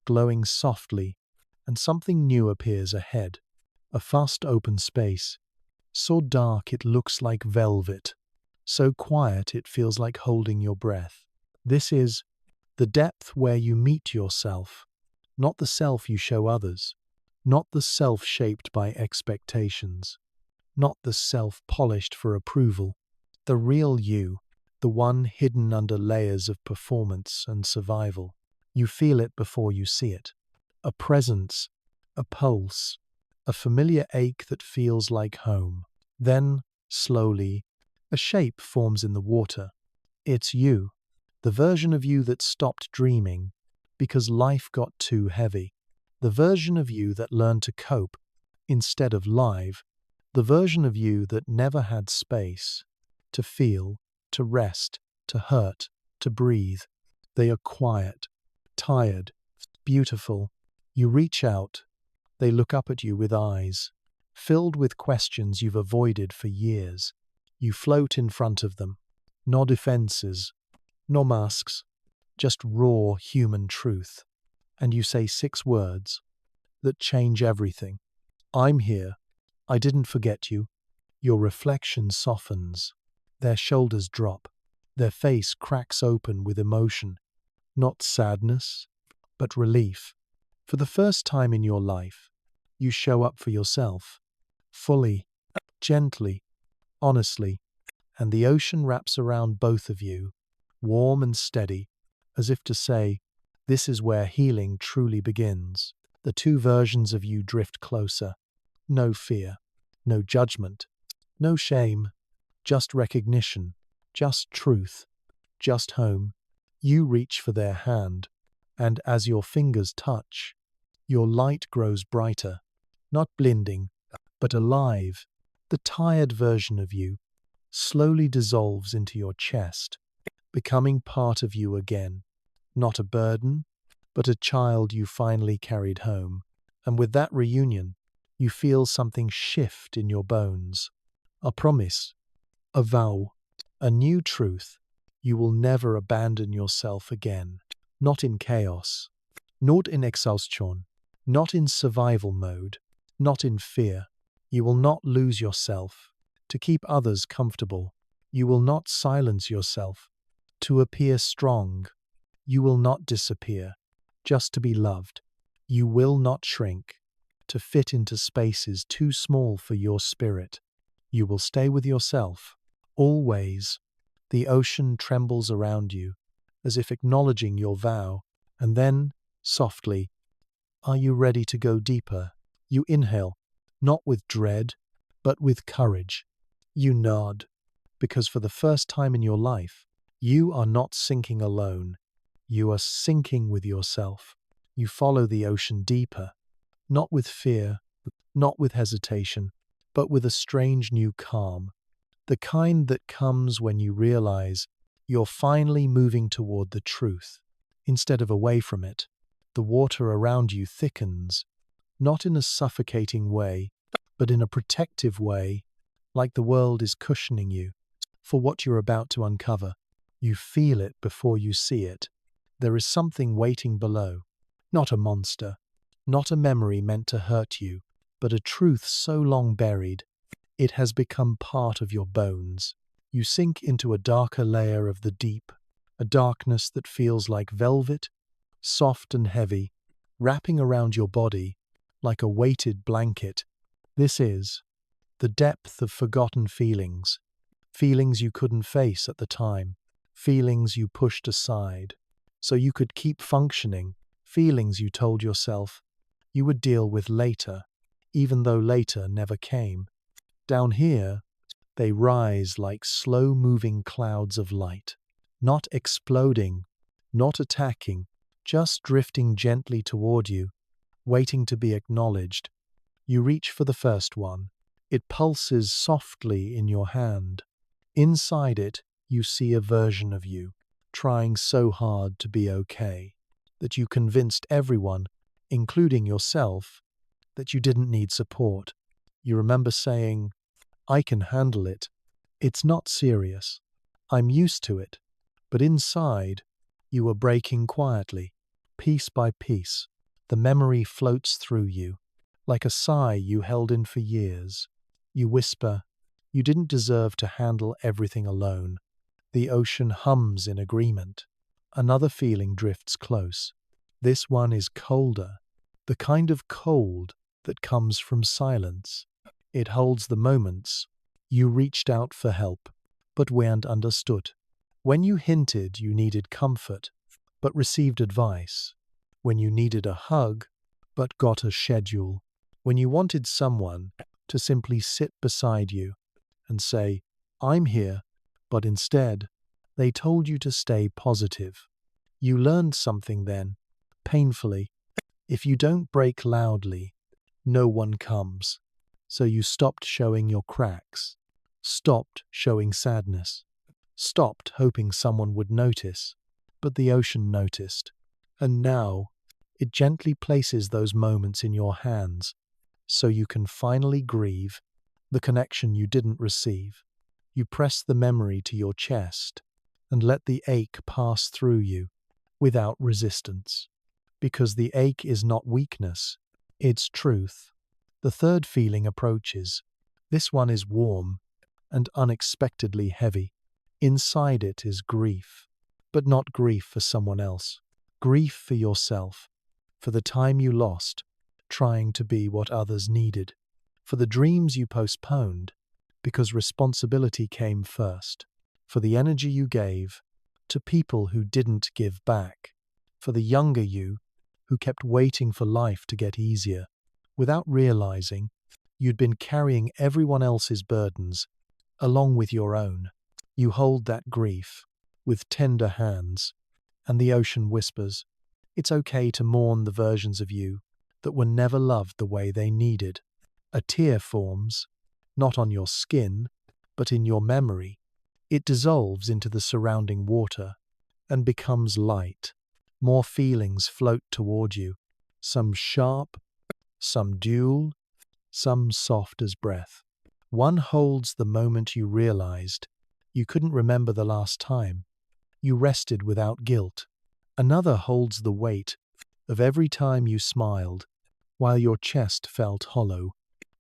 glowing softly, and something new appears ahead. A vast open space, so dark it looks like velvet, so quiet it feels like holding your breath. This is the depth where you meet yourself, not the self you show others, not the self shaped by expectations, not the self polished for approval, the real you, the one hidden under layers of performance and survival. You feel it before you see it. A presence, a pulse, a familiar ache that feels like home. Then, slowly, a shape forms in the water. It's you, the version of you that stopped dreaming because life got too heavy, the version of you that learned to cope instead of live, the version of you that never had space to feel, to rest, to hurt, to breathe. They are quiet, tired, beautiful. You reach out, they look up at you with eyes filled with questions you've avoided for years. You float in front of them. No defenses, no masks, just raw human truth. And you say 6 words that change everything. I'm here. I didn't forget you. Your reflection softens. Their shoulders drop. Their face cracks open with emotion. Not sadness, but relief. For the first time in your life, you show up for yourself. Fully, gently, honestly, and the ocean wraps around both of you, warm and steady, as if to say, this is where healing truly begins. The 2 versions of you drift closer. No fear, no judgment, no shame, just recognition, just truth, just home. You reach for their hand, and as your fingers touch, your light grows brighter, not blinding, but alive. The tired version of you slowly dissolves into your chest, becoming part of you again. Not a burden, but a child you finally carried home. And with that reunion, you feel something shift in your bones. A promise, a vow, a new truth. You will never abandon yourself again. Not in chaos, not in exhaustion, not in survival mode, not in fear. You will not lose yourself to keep others comfortable. You will not silence yourself to appear strong. You will not disappear just to be loved. You will not shrink to fit into spaces too small for your spirit. You will stay with yourself, always. The ocean trembles around you, as if acknowledging your vow, and then, softly, are you ready to go deeper? You inhale, not with dread, but with courage. You nod, because for the first time in your life, you are not sinking alone. You are sinking with yourself. You follow the ocean deeper, not with fear, not with hesitation, but with a strange new calm, the kind that comes when you realize you're finally moving toward the truth, instead of away from it. The water around you thickens, not in a suffocating way, but in a protective way, like the world is cushioning you for what you're about to uncover. You feel it before you see it. There is something waiting below, not a monster, not a memory meant to hurt you, but a truth so long buried, it has become part of your bones. You sink into a darker layer of the deep, a darkness that feels like velvet, soft and heavy, wrapping around your body like a weighted blanket. This is the depth of forgotten feelings, feelings you couldn't face at the time, feelings you pushed aside so you could keep functioning, feelings you told yourself you would deal with later, even though later never came. Down here, they rise like slow-moving clouds of light, not exploding, not attacking, just drifting gently toward you, waiting to be acknowledged. You reach for the first one. It pulses softly in your hand. Inside it, you see a version of you, trying so hard to be okay, that you convinced everyone, including yourself, that you didn't need support. You remember saying, "I can handle it. It's not serious. I'm used to it." But inside, you were breaking quietly, piece by piece. The memory floats through you, like a sigh you held in for years. You whisper, "You didn't deserve to handle everything alone." The ocean hums in agreement. Another feeling drifts close. This one is colder, the kind of cold that comes from silence. It holds the moments you reached out for help, but weren't understood. When you hinted you needed comfort, but received advice. When you needed a hug, but got a schedule. When you wanted someone to simply sit beside you and say, "I'm here," but instead, they told you to stay positive. You learned something then, painfully. If you don't break loudly, no one comes. So you stopped showing your cracks, stopped showing sadness, stopped hoping someone would notice. But the ocean noticed. And now, it gently places those moments in your hands, so you can finally grieve the connection you didn't receive. You press the memory to your chest and let the ache pass through you without resistance. Because the ache is not weakness, it's truth. The third feeling approaches. This one is warm and unexpectedly heavy. Inside it is grief, but not grief for someone else. Grief for yourself, for the time you lost, trying to be what others needed, for the dreams you postponed, because responsibility came first, for the energy you gave to people who didn't give back, for the younger you who kept waiting for life to get easier, without realizing you'd been carrying everyone else's burdens along with your own. You hold that grief with tender hands, and the ocean whispers, "It's okay to mourn the versions of you that were never loved the way they needed." A tear forms, not on your skin, but in your memory. It dissolves into the surrounding water and becomes light. More feelings float toward you, some sharp, some dual, some soft as breath. One holds the moment you realized you couldn't remember the last time you rested without guilt. Another holds the weight of every time you smiled while your chest felt hollow.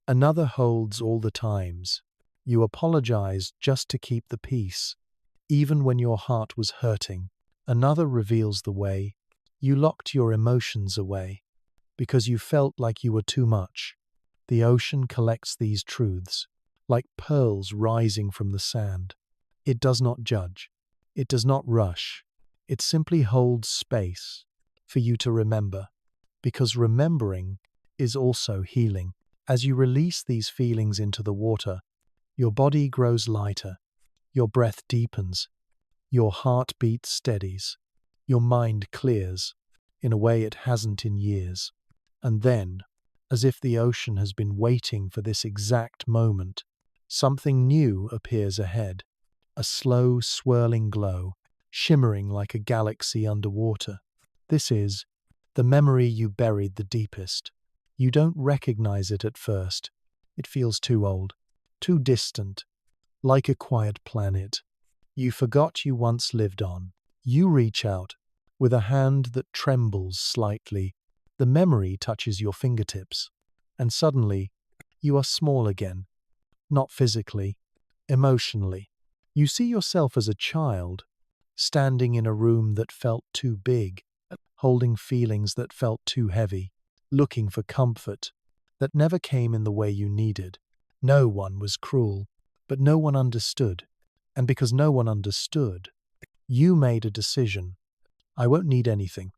Another holds all the times you apologized just to keep the peace, even when your heart was hurting. Another reveals the way you locked your emotions away because you felt like you were too much. The ocean collects these truths like pearls rising from the sand. It does not judge. It does not rush. It simply holds space for you to remember, because remembering is also healing. As you release these feelings into the water, your body grows lighter, your breath deepens, your heartbeat steadies, your mind clears in a way it hasn't in years. And then, as if the ocean has been waiting for this exact moment, something new appears ahead, a slow, swirling glow, shimmering like a galaxy underwater. This is the memory you buried the deepest. You don't recognize it at first. It feels too old, too distant, like a quiet planet you forgot you once lived on. You reach out with a hand that trembles slightly. The memory touches your fingertips, and suddenly you are small again, not physically, emotionally. You see yourself as a child, standing in a room that felt too big, holding feelings that felt too heavy, looking for comfort that never came in the way you needed. No one was cruel, but no one understood. And because no one understood, you made a decision. I won't need anything.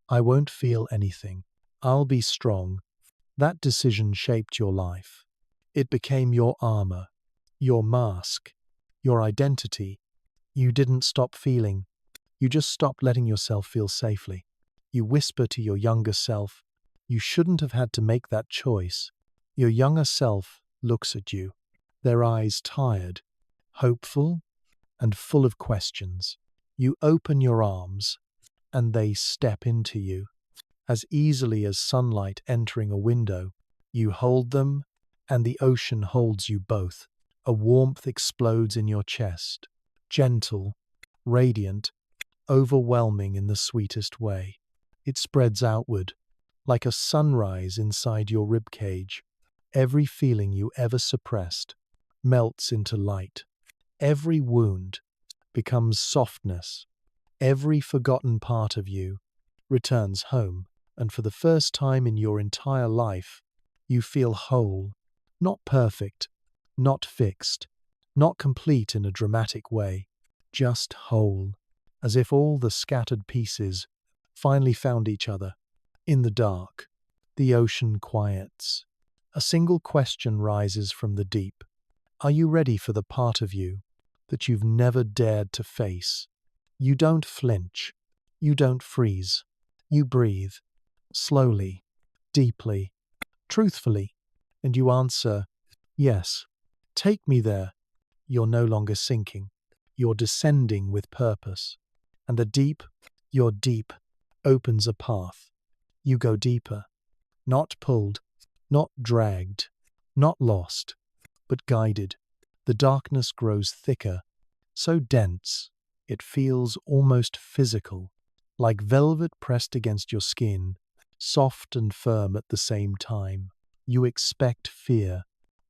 I won't feel anything. I'll be strong. That decision shaped your life. It became your armor, your mask, your identity. You didn't stop feeling. You just stopped letting yourself feel safely. You whisper to your younger self, you shouldn't have had to make that choice. Your younger self looks at you, their eyes tired, hopeful, and full of questions. You open your arms, and they step into you. As easily as sunlight entering a window, you hold them, and the ocean holds you both. A warmth explodes in your chest, gentle, radiant, overwhelming in the sweetest way. It spreads outward, like a sunrise inside your ribcage. Every feeling you ever suppressed melts into light. Every wound becomes softness. Every forgotten part of you returns home, and for the first time in your entire life, you feel whole, not perfect, not fixed, not complete in a dramatic way, just whole, as if all the scattered pieces finally found each other. In the dark, the ocean quiets. A single question rises from the deep. Are you ready for the part of you that you've never dared to face? You don't flinch. You don't freeze. You breathe, slowly, deeply, truthfully, and you answer, yes. Take me there. You're no longer sinking. You're descending with purpose. And the deep, your deep, opens a path. You go deeper, not pulled, not dragged, not lost, but guided. The darkness grows thicker, so dense, it feels almost physical, like velvet pressed against your skin, soft and firm at the same time. You expect fear.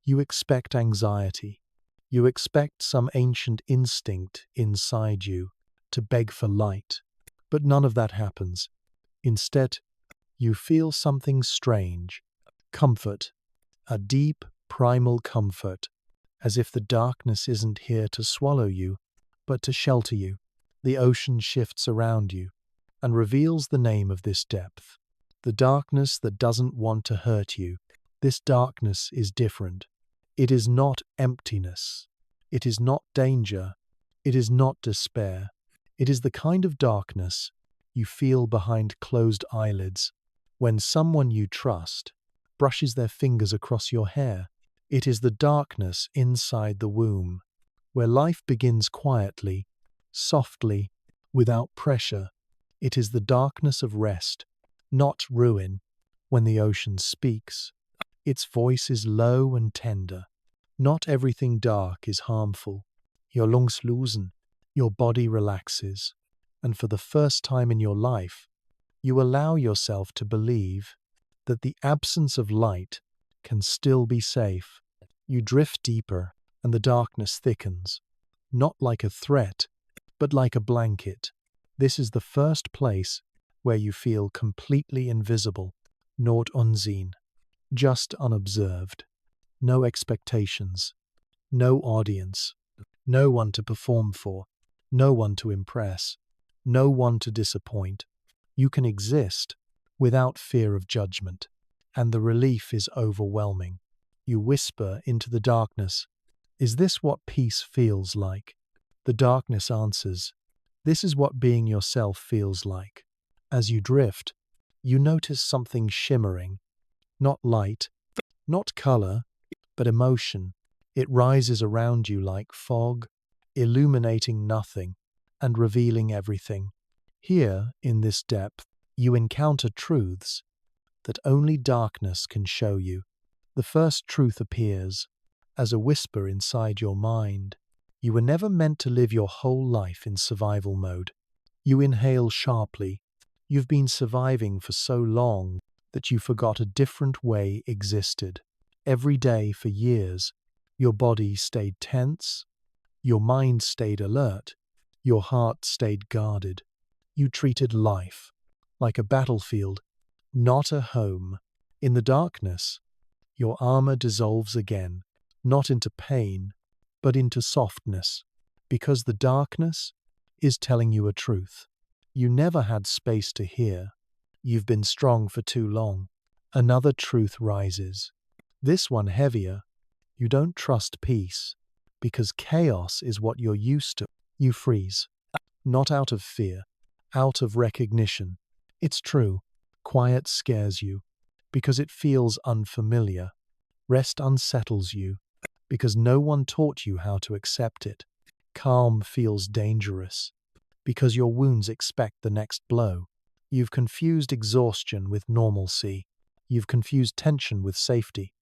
You expect anxiety. You expect some ancient instinct inside you to beg for light. But none of that happens. Instead, you feel something strange. Comfort. A deep, primal comfort. As if the darkness isn't here to swallow you, but to shelter you. The ocean shifts around you and reveals the name of this depth. The darkness that doesn't want to hurt you. This darkness is different. It is not emptiness. It is not danger. It is not despair. It is the kind of darkness you feel behind closed eyelids when someone you trust brushes their fingers across your hair. It is the darkness inside the womb, where life begins quietly, softly, without pressure. It is the darkness of rest, not ruin. When the ocean speaks, its voice is low and tender. Not everything dark is harmful. Your lungs loosen, your body relaxes, and for the first time in your life, you allow yourself to believe that the absence of light can still be safe. You drift deeper, and the darkness thickens, not like a threat, but like a blanket. This is the first place where you feel completely invisible, not unseen, just unobserved. No expectations, no audience, no one to perform for, no one to impress, no one to disappoint. You can exist without fear of judgment. and the relief is overwhelming. You whisper into the darkness, "Is this what peace feels like?" The darkness answers, "This is what being yourself feels like." As you drift, you notice something shimmering, not light, not color, but emotion. It rises around you like fog, illuminating nothing and revealing everything. Here, in this depth, you encounter truths that only darkness can show you. The first truth appears as a whisper inside your mind. You were never meant to live your whole life in survival mode. You inhale sharply. You've been surviving for so long that you forgot a different way existed. Every day for years, your body stayed tense, your mind stayed alert, your heart stayed guarded. You treated life like a battlefield, not a home. In the darkness, your armor dissolves again, not into pain, but into softness, because the darkness is telling you a truth you never had space to hear. You've been strong for too long. Another truth rises. This one heavier. You don't trust peace, because chaos is what you're used to. You freeze, not out of fear, out of recognition. It's true. Quiet scares you, because it feels unfamiliar. Rest unsettles you, because no one taught you how to accept it. Calm feels dangerous, because your wounds expect the next blow. You've confused exhaustion with normalcy. You've confused tension with safety.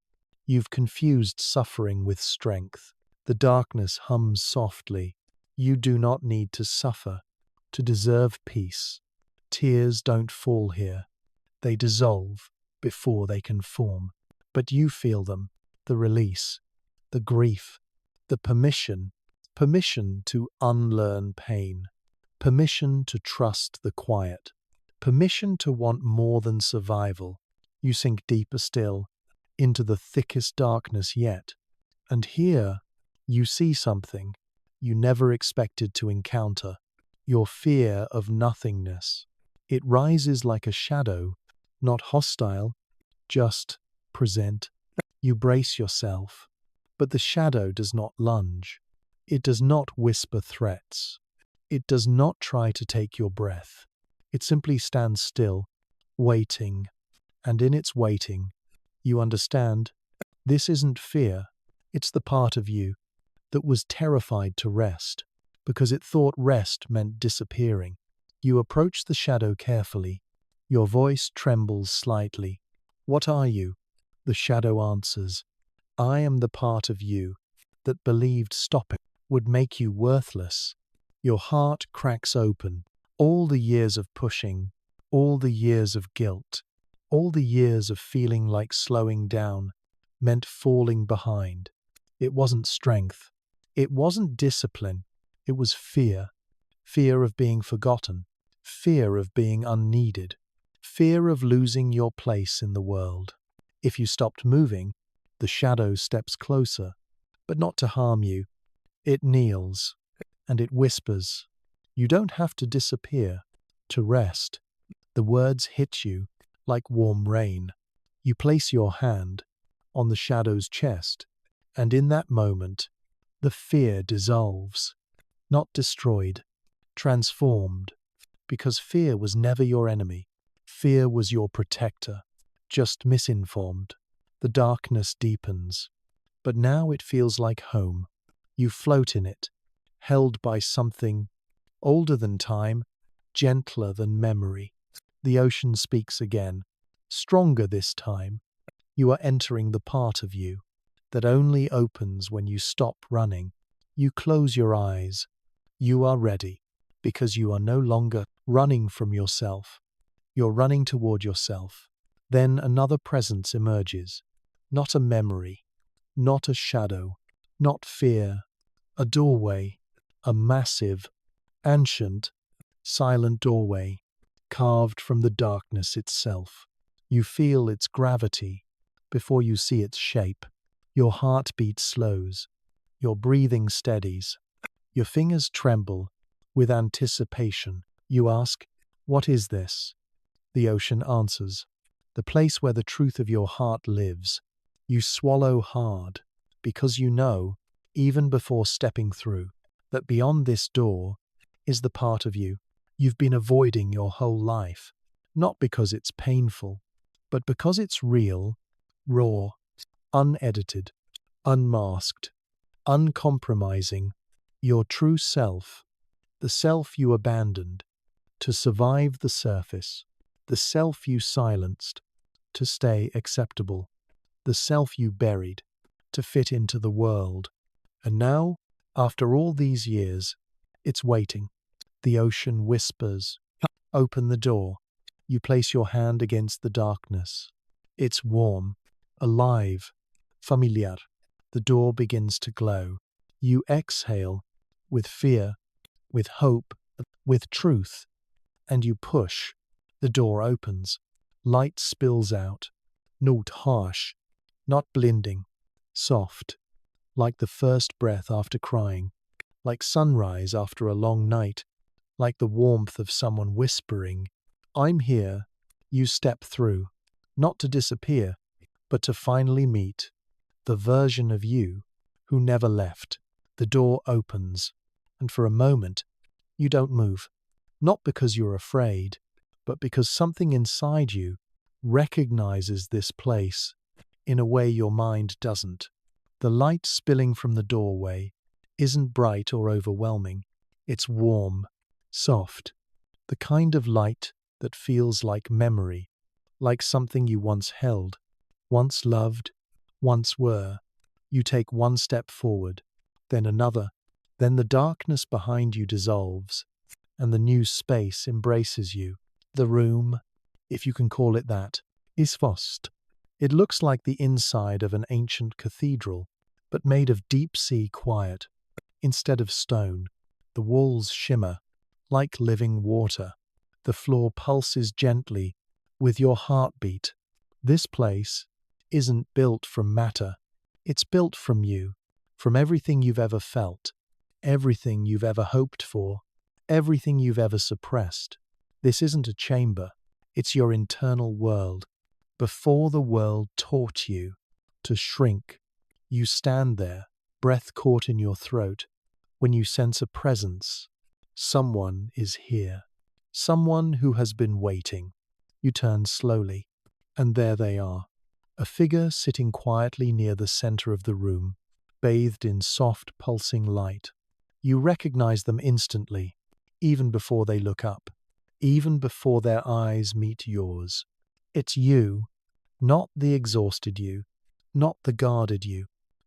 You've confused suffering with strength. The darkness hums softly. You do not need to suffer to deserve peace. Tears don't fall here. They dissolve before they can form. But you feel them, the release, the grief, the permission to unlearn pain, permission to trust the quiet, permission to want more than survival. You sink deeper still, into the thickest darkness yet, and here you see something you never expected to encounter, your fear of nothingness. It rises like a shadow, not hostile, just present. You brace yourself, but the shadow does not lunge. It does not whisper threats. It does not try to take your breath. It simply stands still, waiting, and in its waiting, you understand this isn't fear, it's the part of you that was terrified to rest, because it thought rest meant disappearing. You approach the shadow carefully. Your voice trembles slightly. "What are you?" The shadow answers, "I am the part of you that believed stopping would make you worthless." Your heart cracks open. All the years of pushing, all the years of guilt, all the years of feeling like slowing down meant falling behind. It wasn't strength. It wasn't discipline. It was fear. Fear of being forgotten. Fear of being unneeded. Fear of losing your place in the world. If you stopped moving, the shadow steps closer, but not to harm you. It kneels, and it whispers, "You don't have to disappear to rest." The words hit you like warm rain. You place your hand on the shadow's chest, and in that moment, the fear dissolves, not destroyed, transformed, because fear was never your enemy. Fear was your protector, just misinformed. The darkness deepens, but now it feels like home. You float in it, held by something older than time, gentler than memory. The ocean speaks again, stronger this time. You are entering the part of you that only opens when you stop running. You close your eyes. You are ready, because you are no longer running from yourself. You're running toward yourself. Then another presence emerges. Not a memory, not a shadow, not fear. A doorway, a massive, ancient, silent doorway, carved from the darkness itself. You feel its gravity before you see its shape. Your heartbeat slows. Your breathing steadies. Your fingers tremble with anticipation. You ask, "What is this?" The ocean answers, the place where the truth of your heart lives. You swallow hard because you know, even before stepping through, that beyond this door is the part of you you've been avoiding your whole life, not because it's painful, but because it's real, raw, unedited, unmasked, uncompromising, your true self, the self you abandoned to survive the surface, the self you silenced to stay acceptable, the self you buried to fit into the world. And now, after all these years, it's waiting. The ocean whispers, "Open the door." You place your hand against the darkness. It's warm, alive, familiar. The door begins to glow. You exhale with fear, with hope, with truth, and you push. The door opens. Light spills out. Not harsh, not blinding, soft, like the first breath after crying, like sunrise after a long night, like the warmth of someone whispering, "I'm here." You step through, not to disappear, but to finally meet the version of you who never left. The door opens, and for a moment, you don't move. Not because you're afraid, but because something inside you recognizes this place in a way your mind doesn't. The light spilling from the doorway isn't bright or overwhelming. It's warm, soft, the kind of light that feels like memory, like something you once held, once loved, once were. You take one step forward, then another, then the darkness behind you dissolves, and the new space embraces you. The room, if you can call it that, is vast. It looks like the inside of an ancient cathedral, but made of deep-sea quiet. Instead of stone, the walls shimmer like living water. The floor pulses gently with your heartbeat. This place isn't built from matter. It's built from you, from everything you've ever felt, everything you've ever hoped for, everything you've ever suppressed. This isn't a chamber. It's your internal world. Before the world taught you to shrink, you stand there, breath caught in your throat, when you sense a presence. Someone is here. Someone who has been waiting. You turn slowly, and there they are. A figure sitting quietly near the center of the room, bathed in soft, pulsing light. You recognize them instantly, even before they look up, even before their eyes meet yours. It's you, not the exhausted you, not the guarded you,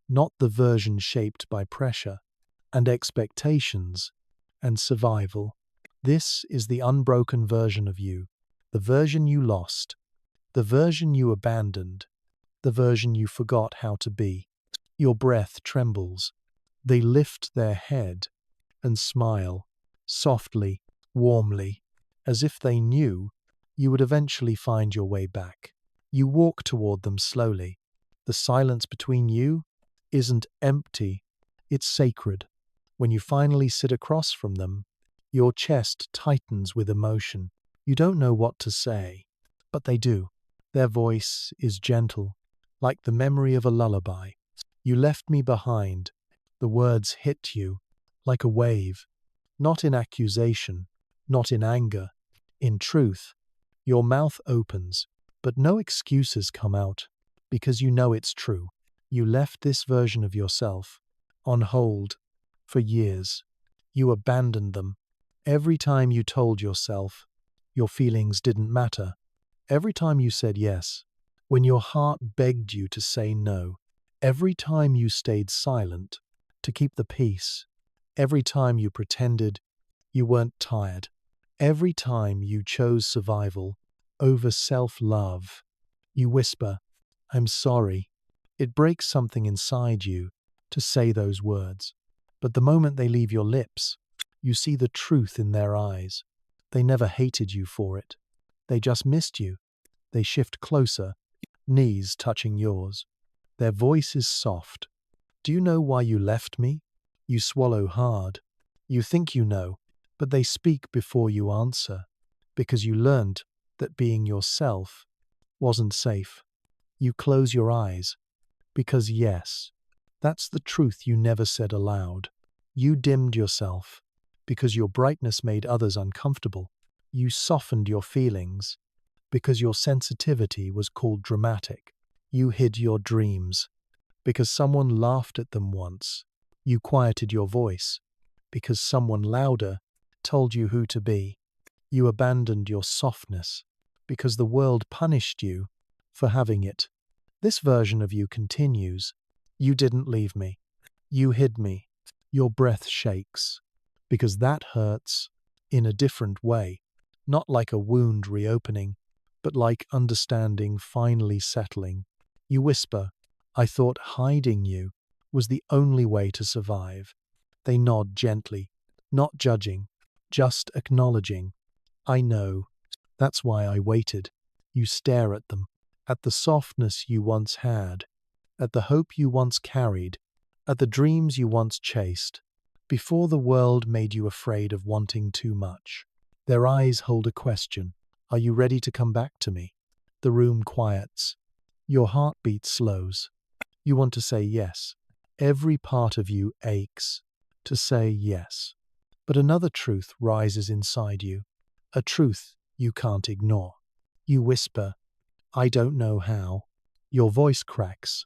not the version shaped by pressure and expectations and survival. This is the unbroken version of you, the version you lost, the version you abandoned, the version you forgot how to be. Your breath trembles. They lift their head and smile, softly, warmly, as if they knew you would eventually find your way back. You walk toward them slowly. The silence between you isn't empty, it's sacred. When you finally sit across from them, your chest tightens with emotion. You don't know what to say, but they do. Their voice is gentle, like the memory of a lullaby. "You left me behind." The words hit you like a wave, not in accusation, not in anger, in truth. Your mouth opens, but no excuses come out, because you know it's true. You left this version of yourself on hold for years. You abandoned them. Every time you told yourself your feelings didn't matter, every time you said yes, when your heart begged you to say no, every time you stayed silent to keep the peace, every time you pretended you weren't tired, every time you chose survival over self-love, you whisper, "I'm sorry." It breaks something inside you to say those words. But the moment they leave your lips, you see the truth in their eyes. They never hated you for it. They just missed you. They shift closer, knees touching yours. Their voice is soft. "Do you know why you left me?" You swallow hard. You think you know, but they speak before you answer, because you learned that being yourself wasn't safe. You close your eyes because, yes, that's the truth you never said aloud. You dimmed yourself because your brightness made others uncomfortable. You softened your feelings because your sensitivity was called dramatic. You hid your dreams because someone laughed at them once. You quieted your voice because someone louder told you who to be. You abandoned your softness because the world punished you for having it. This version of you continues. You didn't leave me. You hid me. Your breath shakes because that hurts in a different way, not like a wound reopening, but like understanding finally settling. You whisper, I thought hiding you was the only way to survive. They nod gently, not judging, just acknowledging. I know. That's why I waited. You stare at them, at the softness you once had, at the hope you once carried, at the dreams you once chased, before the world made you afraid of wanting too much. Their eyes hold a question. Are you ready to come back to me? The room quiets. Your heartbeat slows. You want to say yes. Every part of you aches to say yes. But another truth rises inside you, a truth you can't ignore. You whisper, I don't know how. Your voice cracks,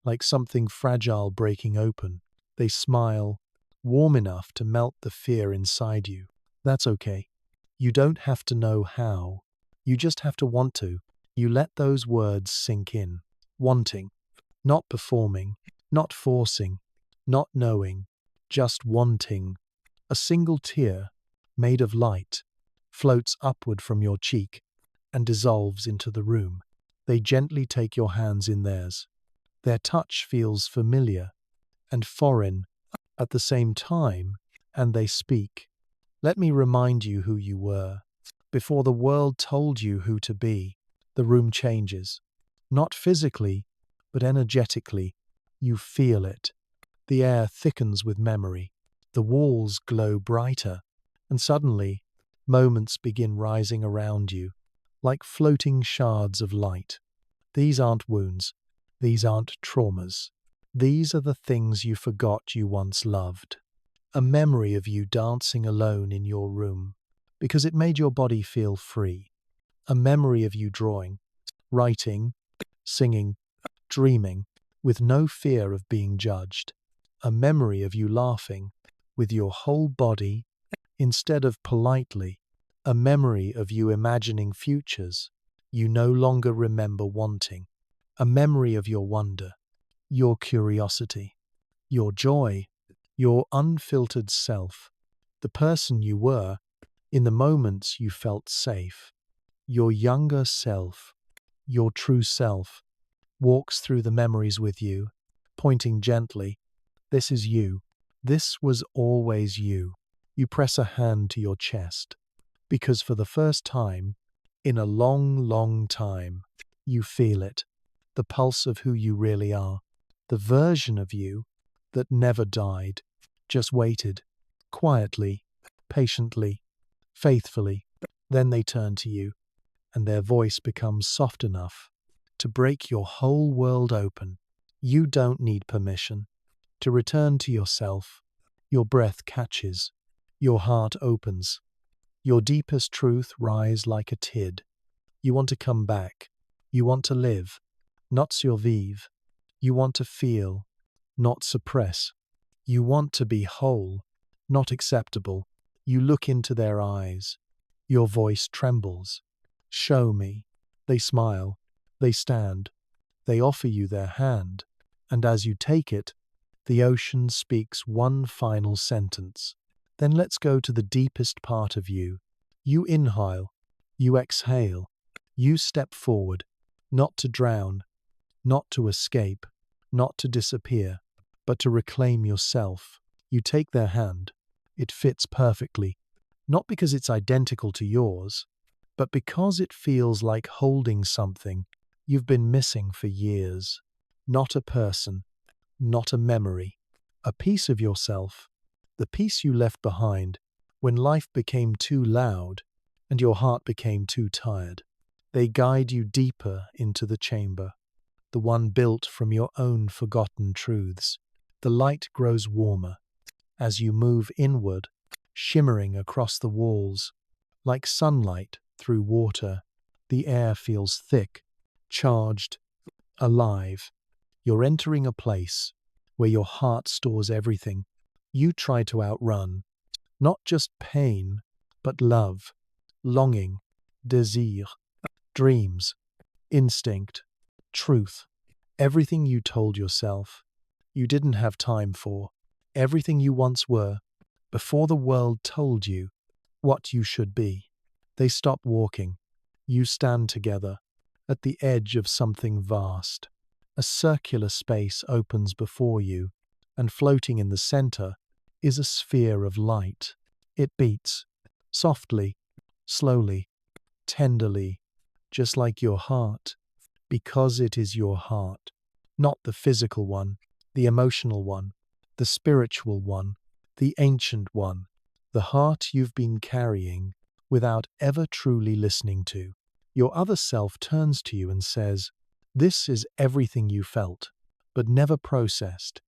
like something fragile breaking open. They smile, warm enough to melt the fear inside you. That's okay. You don't have to know how. You just have to want to. You let those words sink in. Wanting, not performing, not forcing, not knowing, just wanting. A single tear, made of light, floats upward from your cheek and dissolves into the room. They gently take your hands in theirs. Their touch feels familiar and foreign at the same time, and they speak. Let me remind you who you were. Before the world told you who to be, the room changes. Not physically, but energetically. You feel it. The air thickens with memory. The walls glow brighter, and suddenly, moments begin rising around you, like floating shards of light. These aren't wounds. These aren't traumas. These are the things you forgot you once loved. A memory of you dancing alone in your room, because it made your body feel free. A memory of you drawing, writing, singing, dreaming, with no fear of being judged. A memory of you laughing with your whole body instead of politely. A memory of you imagining futures you no longer remember wanting. A memory of your wonder, your curiosity, your joy, your unfiltered self, the person you were in the moments you felt safe. Your younger self, your true self, walks through the memories with you, pointing gently. This is you. This was always you. You press a hand to your chest, because for the first time, in a long, long time, you feel it, the pulse of who you really are, the version of you that never died, just waited, quietly, patiently, faithfully. Then they turn to you, and their voice becomes soft enough to break your whole world open. You don't need permission to return to yourself. Your breath catches, your heart opens, your deepest truth rise like a tid. You want to come back. You want to live, not survive. You want to feel, not suppress. You want to be whole, not acceptable. You look into their eyes. Your voice trembles. Show me. They smile. They stand. They offer you their hand. And as you take it, the ocean speaks one final sentence. Then let's go to the deepest part of you. You inhale. You exhale. You step forward, not to drown, not to escape, not to disappear, but to reclaim yourself. You take their hand. It fits perfectly, not because it's identical to yours, but because it feels like holding something you've been missing for years. Not a person, not a memory, a piece of yourself, the piece you left behind when life became too loud and your heart became too tired. They guide you deeper into the chamber, the one built from your own forgotten truths. The light grows warmer as you move inward, shimmering across the walls. Like sunlight through water, the air feels thick, charged, alive. You're entering a place where your heart stores everything you try to outrun, not just pain, but love, longing, désir, dreams, instinct, truth. Everything you told yourself you didn't have time for, everything you once were, before the world told you what you should be. They stop walking. You stand together at the edge of something vast. A circular space opens before you, and floating in the center is a sphere of light. It beats, softly, slowly, tenderly, just like your heart, because it is your heart, not the physical one, the emotional one, the spiritual one, the ancient one, the heart you've been carrying without ever truly listening to. Your other self turns to you and says, "This is everything you felt, but never processed."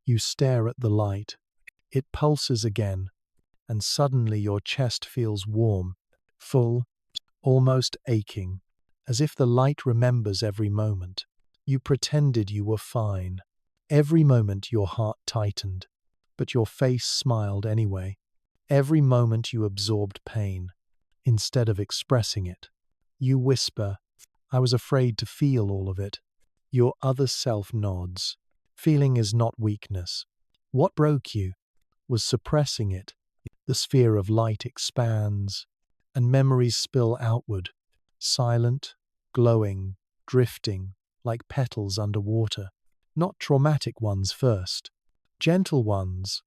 You stare at the light. It pulses again, and suddenly your chest feels warm, full, almost aching, as if the light remembers every moment. You pretended you were fine. Every moment your heart tightened, but your face smiled anyway. Every moment you absorbed pain, instead of expressing it. You whisper, "I was afraid to feel all of it." Your other self nods. Feeling is not weakness. What broke you was suppressing it. The sphere of light expands, and memories spill outward, silent, glowing, drifting, like petals underwater. Not traumatic ones first, gentle ones,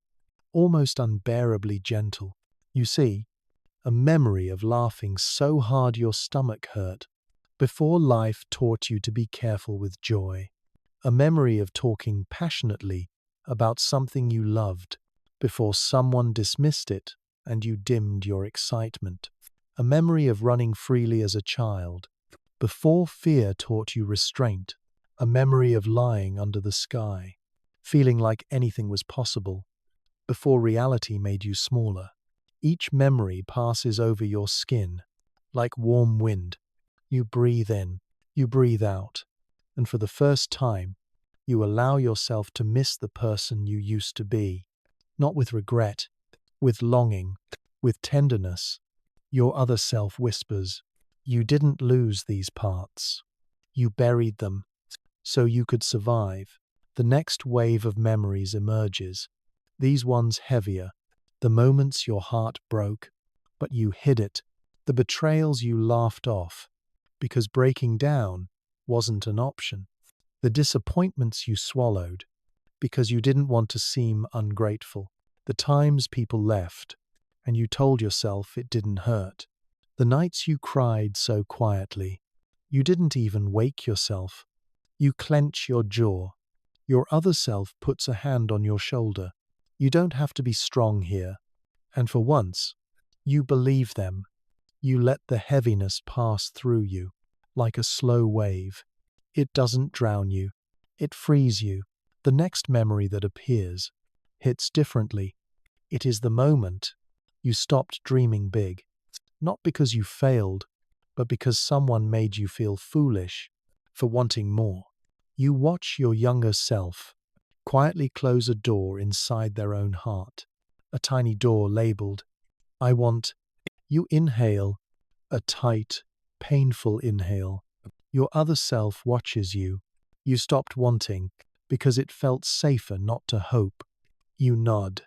almost unbearably gentle. You see, a memory of laughing so hard your stomach hurt before life taught you to be careful with joy. A memory of talking passionately about something you loved before someone dismissed it and you dimmed your excitement. A memory of running freely as a child before fear taught you restraint. A memory of lying under the sky, feeling like anything was possible before reality made you smaller. Each memory passes over your skin like warm wind. You breathe in, you breathe out, and for the first time, you allow yourself to miss the person you used to be, not with regret, with longing, with tenderness. Your other self whispers, "You didn't lose these parts. You buried them so you could survive." The next wave of memories emerges, these ones heavier, the moments your heart broke, but you hid it, the betrayals you laughed off, because breaking down wasn't an option, the disappointments you swallowed, because you didn't want to seem ungrateful, the times people left, and you told yourself it didn't hurt, the nights you cried so quietly, you didn't even wake yourself. You clench your jaw. Your other self puts a hand on your shoulder. You don't have to be strong here. And for once, you believe them. You let the heaviness pass through you, like a slow wave. It doesn't drown you. It frees you. The next memory that appears hits differently. It is the moment you stopped dreaming big. Not because you failed, but because someone made you feel foolish for wanting more. You watch your younger self quietly close a door inside their own heart, a tiny door labeled, "I want." You inhale, a tight, painful inhale. Your other self watches you. You stopped wanting because it felt safer not to hope. You nod.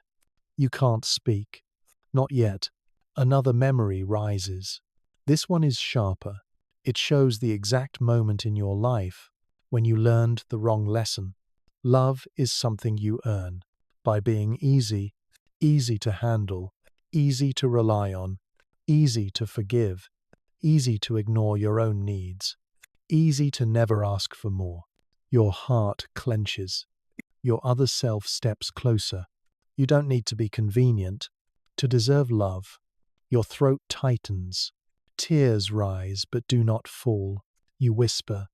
You can't speak. Not yet. Another memory rises. This one is sharper. It shows the exact moment in your life when you learned the wrong lesson. Love is something you earn by being easy, easy to handle, easy to rely on, easy to forgive, easy to ignore your own needs, easy to never ask for more. Your heart clenches. Your other self steps closer. You don't need to be convenient to deserve love. Your throat tightens. tears rise but do not fall. You whisper,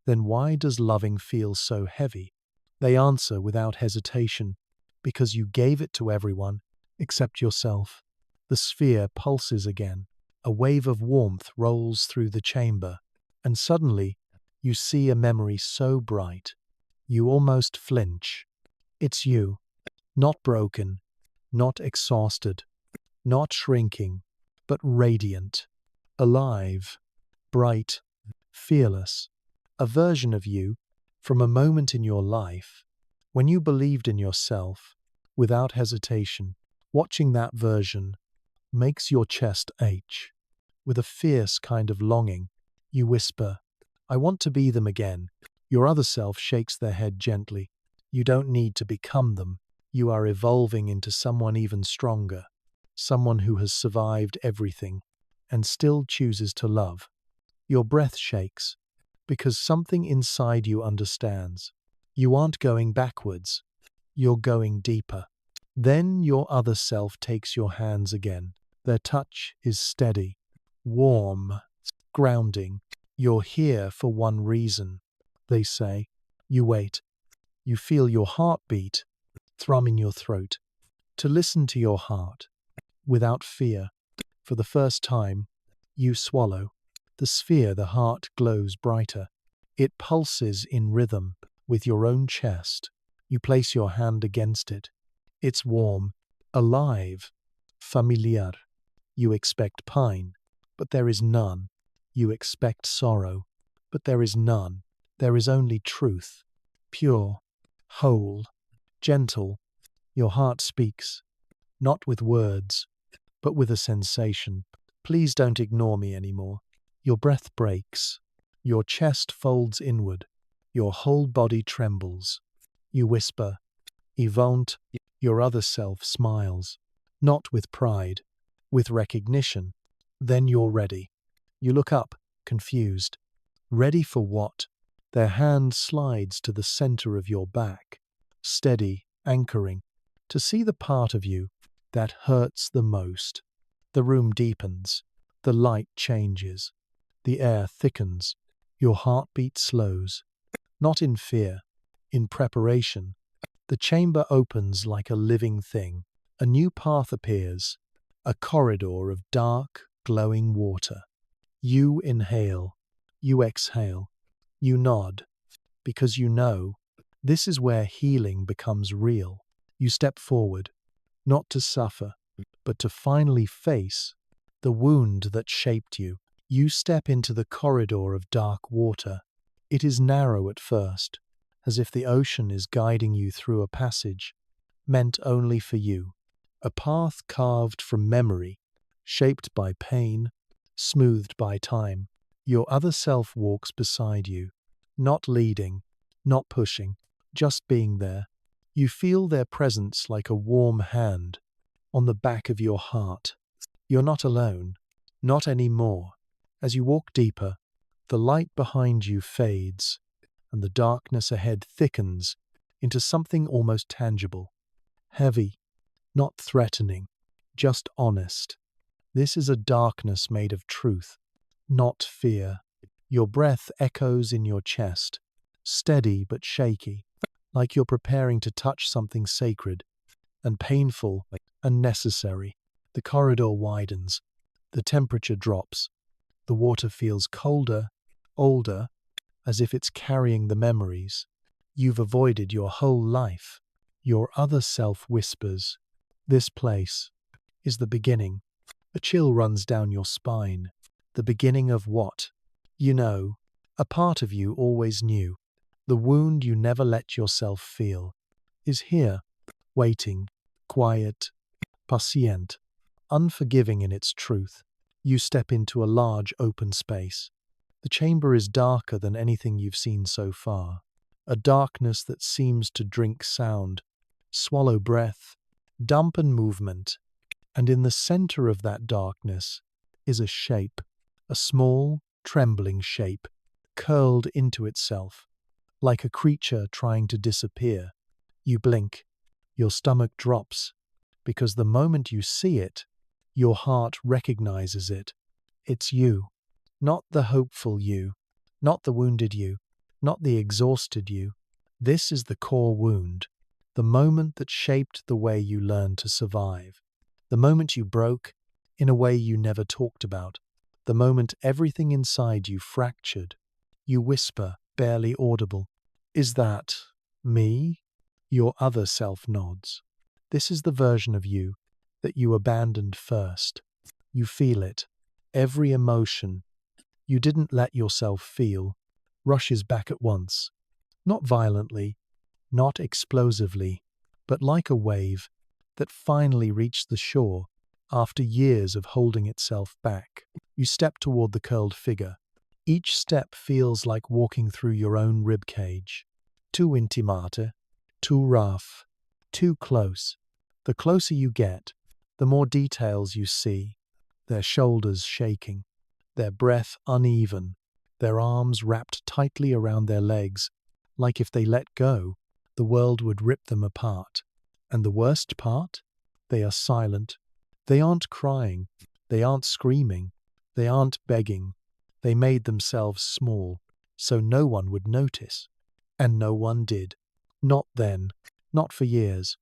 "Then why does loving feel so heavy?" They answer without hesitation, "Because you gave it to everyone except yourself." The sphere pulses again. A wave of warmth rolls through the chamber, and suddenly you see a memory so bright, you almost flinch. It's you, not broken, not exhausted, not shrinking, but radiant, alive, bright, fearless. A version of you from a moment in your life when you believed in yourself without hesitation. Watching that version makes your chest ache. With a fierce kind of longing, you whisper, "I want to be them again." Your other self shakes their head gently. You don't need to become them. You are evolving into someone even stronger, someone who has survived everything and still chooses to love. Your breath shakes because something inside you understands. You aren't going backwards, you're going deeper. Then your other self takes your hands again. Their touch is steady, warm, grounding. "You're here for one reason," they say. You wait. You feel your heartbeat thrum in your throat. To listen to your heart without fear. For the first time, you swallow. The sphere, the heart, glows brighter. It pulses in rhythm with your own chest. You place your hand against it. It's warm, alive, familiar. You expect pine, but there is none. You expect sorrow, but there is none. There is only truth, pure, whole, gentle. Your heart speaks, not with words, but with a sensation. "Please don't ignore me anymore." Your breath breaks. Your chest folds inward. Your whole body trembles. You whisper, "Yvonne." Your other self smiles, not with pride, with recognition. Then you're ready. You look up, confused. Ready for what? Their hand slides to the center of your back, steady, anchoring, to see the part of you that hurts the most. The room deepens. The light changes. The air thickens. Your heartbeat slows. Not in fear, in preparation. The chamber opens like a living thing. A new path appears, a corridor of dark, glowing water. You inhale. You exhale. You nod, because you know this is where healing becomes real. You step forward, not to suffer, but to finally face the wound that shaped you. You step into the corridor of dark water. It is narrow at first, as if the ocean is guiding you through a passage meant only for you, a path carved from memory, shaped by pain, smoothed by time. Your other self walks beside you, not leading, not pushing, just being there. You feel their presence like a warm hand on the back of your heart. You're not alone, not anymore. As you walk deeper, the light behind you fades, and the darkness ahead thickens into something almost tangible. Heavy, not threatening, just honest. This is a darkness made of truth, not fear. Your breath echoes in your chest, steady but shaky, like you're preparing to touch something sacred and painful and necessary. The corridor widens. The temperature drops. The water feels colder, older, as if it's carrying the memories you've avoided your whole life. Your other self whispers, "This place is the beginning." A chill runs down your spine. The beginning of what? You know, a part of you always knew. The wound you never let yourself feel is here, waiting, quiet, patient, unforgiving in its truth. You step into a large open space. The chamber is darker than anything you've seen so far, a darkness that seems to drink sound, swallow breath, dampen movement, and in the center of that darkness is a shape, a small, trembling shape, curled into itself, like a creature trying to disappear. You blink, your stomach drops, because the moment you see it, your heart recognizes it. It's you. Not the hopeful you, not the wounded you, not the exhausted you. This is the core wound, the moment that shaped the way you learned to survive, the moment you broke in a way you never talked about, the moment everything inside you fractured. You whisper, barely audible, "Is that me?" Your other self nods. This is the version of you that you abandoned first. You feel it. Every emotion you didn't let yourself feel rushes back at once. Not violently, not explosively, but like a wave that finally reached the shore after years of holding itself back. You step toward the curled figure. Each step feels like walking through your own ribcage. Too intimate, too rough, too close. The closer you get, the more details you see. Their shoulders shaking, their breath uneven, their arms wrapped tightly around their legs, like if they let go, the world would rip them apart. And the worst part? They are silent. They aren't crying. They aren't screaming. They aren't begging. They made themselves small, so no one would notice. And no one did. Not then. Not for years.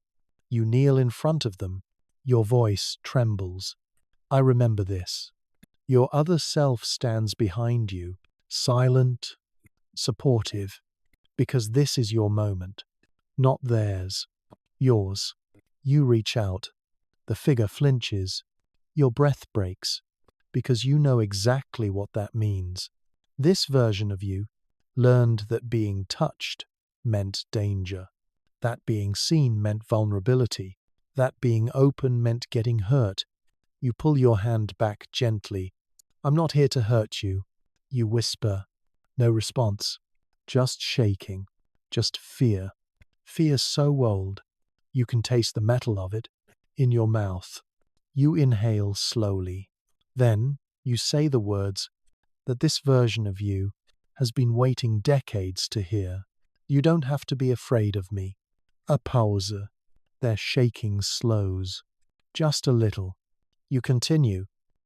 You kneel in front of them. Your voice trembles. I remember this. Your other self stands behind you, silent, supportive, because this is your moment, not theirs, yours. You reach out. The figure flinches. Your breath breaks, because you know exactly what that means. This version of you learned that being touched meant danger, that being seen meant vulnerability, that being open meant getting hurt. You pull your hand back gently. "I'm not here to hurt you," you whisper. No response. Just shaking. Just fear. Fear so old, you can taste the metal of it in your mouth. You inhale slowly. Then you say the words that this version of you has been waiting decades to hear. "You don't have to be afraid of me." A pause. Their shaking slows. Just a little. You continue,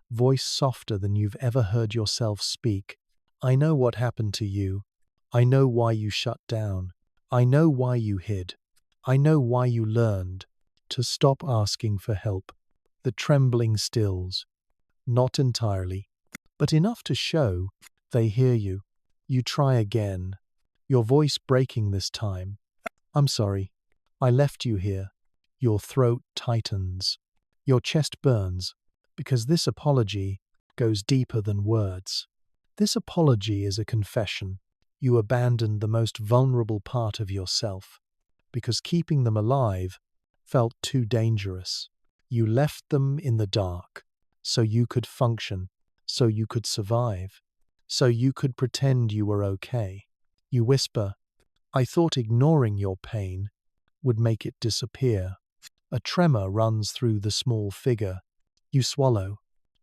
voice softer than you've ever heard yourself speak. "I know what happened to you. I know why you shut down. I know why you hid. I know why you learned to stop asking for help." The trembling stills. Not entirely, but enough to show they hear you. You try again, your voice breaking this time. "I'm sorry. I left you here." Your throat tightens. Your chest burns, because this apology goes deeper than words. This apology is a confession. You abandoned the most vulnerable part of yourself, because keeping them alive felt too dangerous. You left them in the dark, so you could function, so you could survive, so you could pretend you were okay. You whisper, "I thought ignoring your pain would make it disappear." A tremor runs through the small figure. You swallow.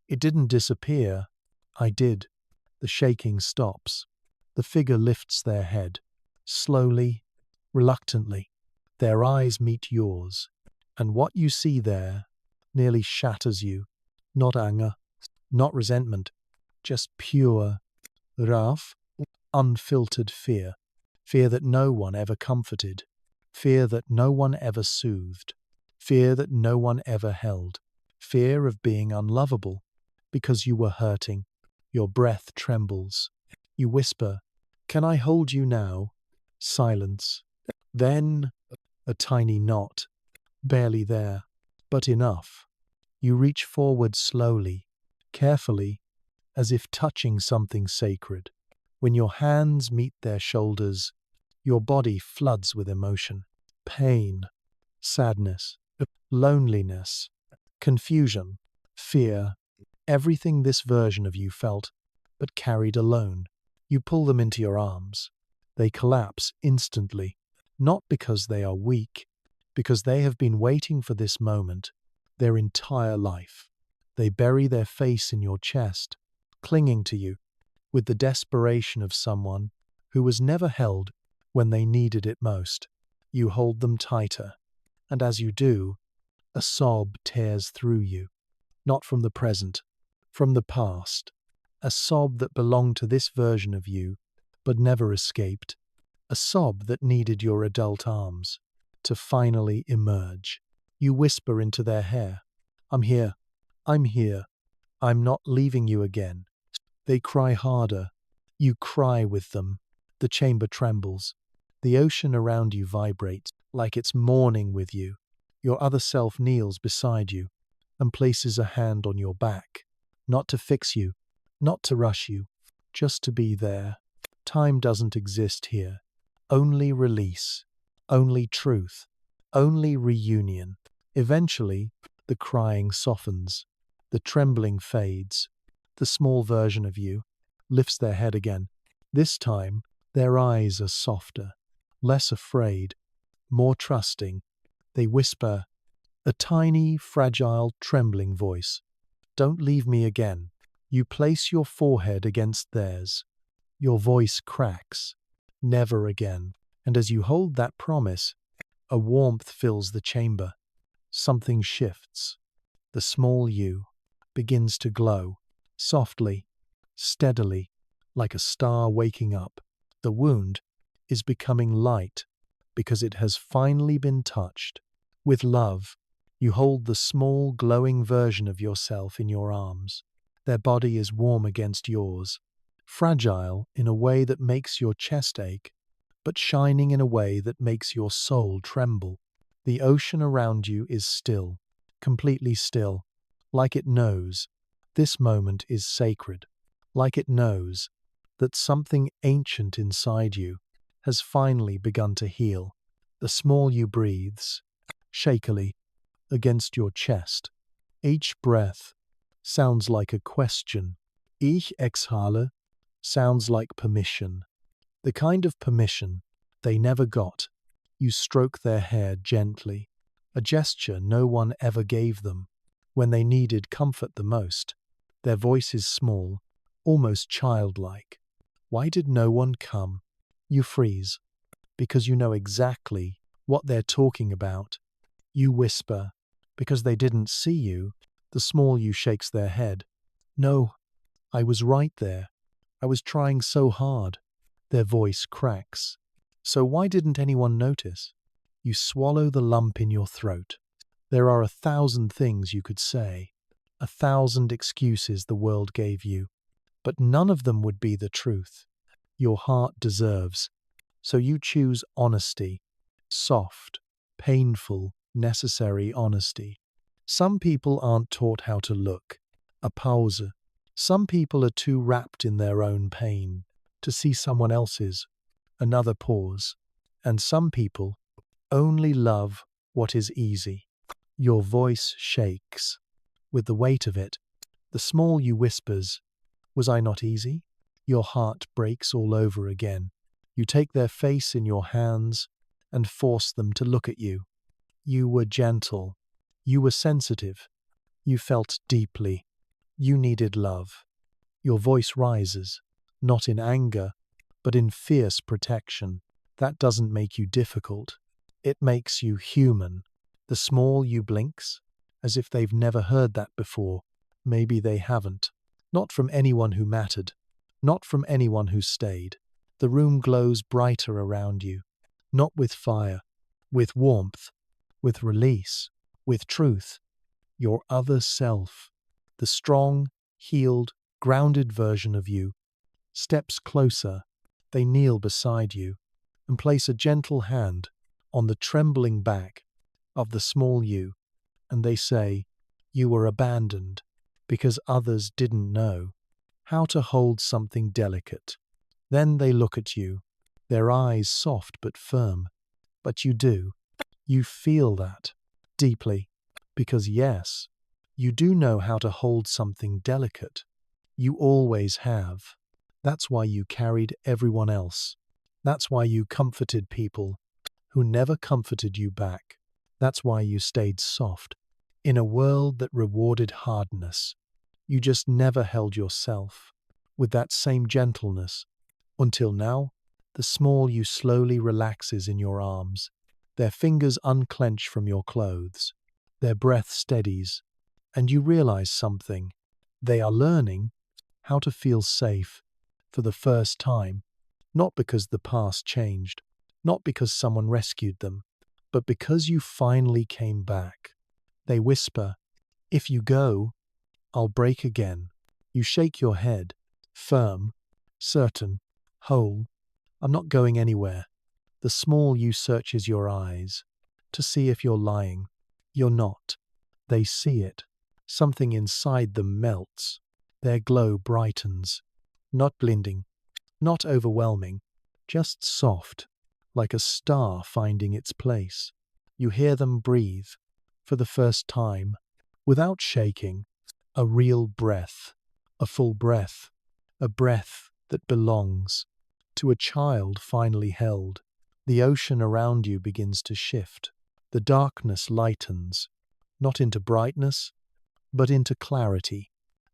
"It didn't disappear. I did." The shaking stops. The figure lifts their head. Slowly, reluctantly. Their eyes meet yours. And what you see there nearly shatters you. Not anger, not resentment, just pure, rough, unfiltered fear. Fear that no one ever comforted. Fear that no one ever soothed. Fear that no one ever held. Fear of being unlovable because you were hurting. Your breath trembles. You whisper, "Can I hold you now?" Silence. Then a tiny knot. Barely there, but enough. You reach forward slowly, carefully, as if touching something sacred. When your hands meet their shoulders, your body floods with emotion. Pain, sadness, loneliness, confusion, fear, everything this version of you felt, but carried alone. You pull them into your arms. They collapse instantly, not because they are weak, because they have been waiting for this moment their entire life. They bury their face in your chest, clinging to you with the desperation of someone who was never held when they needed it most. You hold them tighter, and as you do, a sob tears through you, not from the present, from the past. a sob that belonged to this version of you, but never escaped, a sob that needed your adult arms to finally emerge. You whisper into their hair, I'm here, I'm here, I'm not leaving you again. They cry harder. You cry with them. The chamber trembles. The ocean around you vibrates like it's mourning with you. Your other self kneels beside you and places a hand on your back, not to fix you, not to rush you, just to be there. Time doesn't exist here. Only release, only truth, only reunion. Eventually, the crying softens, the trembling fades. The small version of you lifts their head again. This time, their eyes are softer, less afraid, more trusting. They whisper, a tiny, fragile, trembling voice. Don't leave me again. You place your forehead against theirs. Your voice cracks. Never again. And as you hold that promise, a warmth fills the chamber. Something shifts. The small you begins to glow, softly, steadily, like a star waking up. The wound is becoming light because it has finally been touched. With love, you hold the small, glowing version of yourself in your arms. Their body is warm against yours, fragile in a way that makes your chest ache, but shining in a way that makes your soul tremble. The ocean around you is still, completely still, like it knows this moment is sacred, like it knows that something ancient inside you has finally begun to heal. The small you breathes, shakily, against your chest. Each breath sounds like a question. Ich exhale sounds like permission. The kind of permission they never got. You stroke their hair gently, a gesture no one ever gave them when they needed comfort the most. Their voice is small, almost childlike. Why did no one come? You freeze, because you know exactly what they're talking about. You whisper, because they didn't see you. The small you shakes their head. No, I was right there. I was trying so hard. Their voice cracks. So why didn't anyone notice? You swallow the lump in your throat. There are 1,000 things you could say, 1,000 excuses the world gave you, but none of them would be the truth your heart deserves. So you choose honesty, soft, painful, necessary honesty. Some people aren't taught how to look, a pause. Some people are too wrapped in their own pain to see someone else's, another pause. And some people only love what is easy. Your voice shakes. With the weight of it, the small you whispers, was I not easy? Your heart breaks all over again. You take their face in your hands and force them to look at you. You were gentle. You were sensitive. You felt deeply. You needed love. Your voice rises, not in anger, but in fierce protection. That doesn't make you difficult. It makes you human. The small you blinks, as if they've never heard that before. Maybe they haven't. Not from anyone who mattered. Not from anyone who stayed. The room glows brighter around you. Not with fire, with warmth, with release, with truth. Your other self, the strong, healed, grounded version of you, steps closer. They kneel beside you and place a gentle hand on the trembling back of the small you, and they say, you were abandoned because others didn't know how to hold something delicate. Then they look at you, their eyes soft but firm. But you do. You feel that deeply, because yes, you do know how to hold something delicate. You always have. That's why you carried everyone else. That's why you comforted people who never comforted you back. That's why you stayed soft. In a world that rewarded hardness, you just never held yourself with that same gentleness. Until now, the small you slowly relaxes in your arms. Their fingers unclench from your clothes. Their breath steadies. And you realize something. They are learning how to feel safe for the first time, not because the past changed, not because someone rescued them, but because you finally came back. They whisper, "If you go, I'll break again." You shake your head, firm, certain, whole. "I'm not going anywhere." The small you searches your eyes to see if you're lying. You're not. They see it. Something inside them melts. Their glow brightens. Not blinding, not overwhelming, just soft, like a star finding its place. You hear them breathe, for the first time, without shaking, a real breath, a full breath, a breath that belongs to a child finally held. The ocean around you begins to shift. The darkness lightens, not into brightness, but into clarity,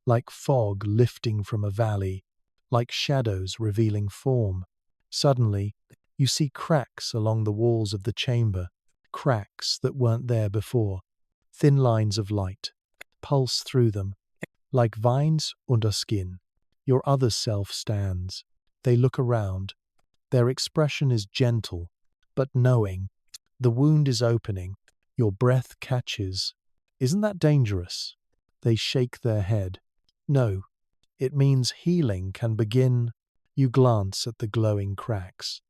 like fog lifting from a valley, like shadows revealing form. Suddenly, you see cracks along the walls of the chamber, cracks that weren't there before. Thin lines of light pulse through them, like vines under skin. Your other self stands. They look around. Their expression is gentle, but knowing. The wound is opening. Your breath catches. "Isn't that dangerous?" They shake their head. "No, it means healing can begin." You glance at the glowing cracks.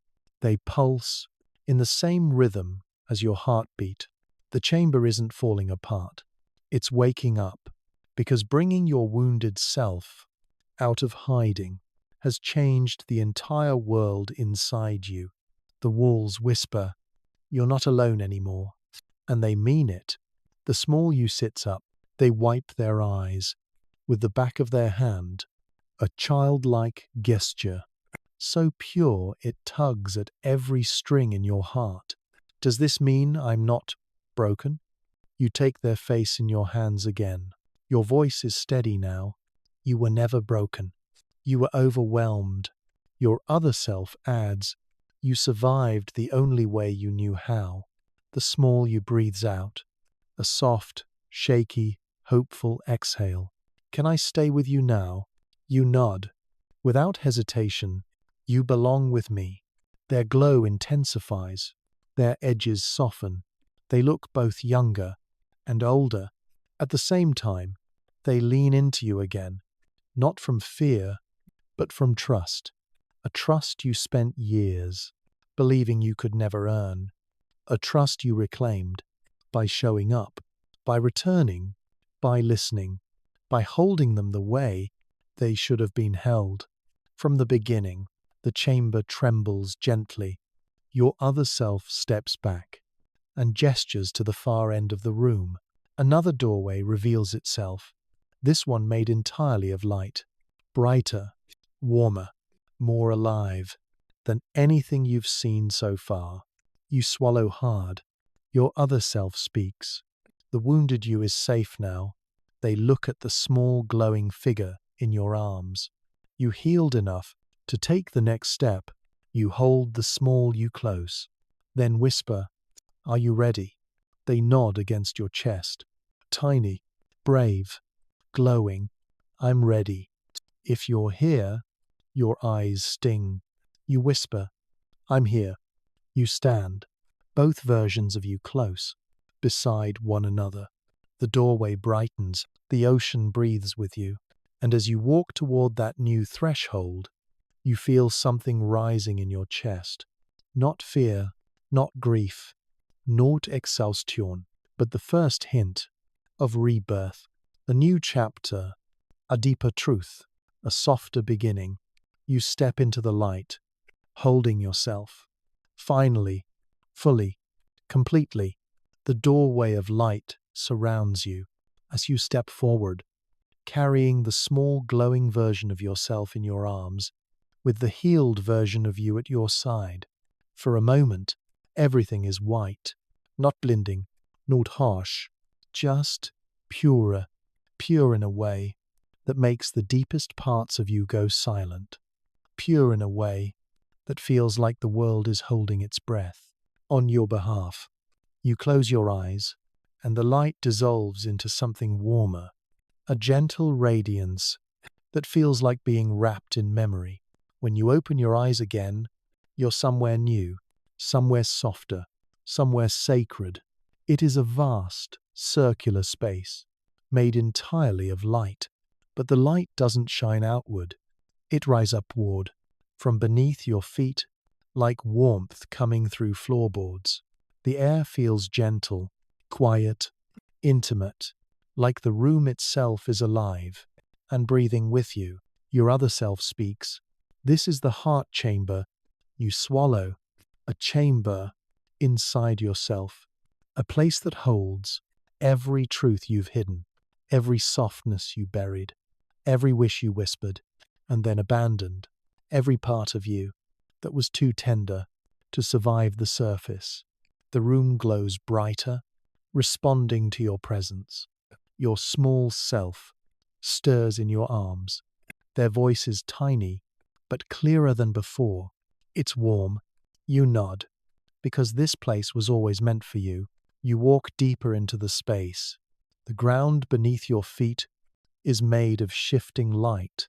They pulse in the same rhythm as your heartbeat. The chamber isn't falling apart. It's waking up, because bringing your wounded self out of hiding has changed the entire world inside you. The walls whisper, "You're not alone anymore." And they mean it. The small you sits up. They wipe their eyes with the back of their hand, a childlike gesture, so pure it tugs at every string in your heart. "Does this mean I'm not broken?" You take their face in your hands again. Your voice is steady now. "You were never broken. You were overwhelmed." Your other self adds, "You survived the only way you knew how." The small you breathes out, a soft, shaky, hopeful exhale. "Can I stay with you now?" You nod. Without hesitation, you belong with me. Their glow intensifies. Their edges soften. They look both younger and older. At the same time, they lean into you again, not from fear, but from trust. A trust you spent years believing you could never earn. A trust you reclaimed by showing up, by returning, by listening, by holding them the way they should have been held. From the beginning, the chamber trembles gently. Your other self steps back and gestures to the far end of the room. Another doorway reveals itself, this one made entirely of light, brighter, warmer, more alive than anything you've seen so far. You swallow hard. Your other self speaks. The wounded you is safe now. They look at the small glowing figure in your arms. You healed enough to take the next step. You hold the small you close. Then whisper, "Are you ready?" They nod against your chest. Tiny, brave, glowing. "I'm ready." If you're here, your eyes sting. You whisper, "I'm here." You stand, both versions of you close, beside one another. The doorway brightens, the ocean breathes with you, and as you walk toward that new threshold, you feel something rising in your chest. Not fear, not grief, not exhaustion, but the first hint of rebirth, a new chapter, a deeper truth, a softer beginning. You step into the light, holding yourself. Finally, fully, completely, the doorway of light surrounds you as you step forward, carrying the small glowing version of yourself in your arms, with the healed version of you at your side. For a moment, everything is white, not blinding, not harsh, just purer, pure in a way that makes the deepest parts of you go silent, pure in a way that feels like the world is holding its breath on your behalf. You close your eyes, and the light dissolves into something warmer, a gentle radiance that feels like being wrapped in memory. When you open your eyes again, you're somewhere new, somewhere softer, somewhere sacred. It is a vast, circular space, made entirely of light. But the light doesn't shine outward. It rises upward, from beneath your feet, like warmth coming through floorboards. The air feels gentle, quiet, intimate, like the room itself is alive and breathing with you. Your other self speaks. This is the heart chamber you swallow, a chamber inside yourself, a place that holds every truth you've hidden, every softness you buried, every wish you whispered and then abandoned, every part of you that was too tender to survive the surface. The room glows brighter, responding to your presence. Your small self stirs in your arms. Their voice is tiny, but clearer than before. It's warm. You nod, because this place was always meant for you. You walk deeper into the space. The ground beneath your feet is made of shifting light,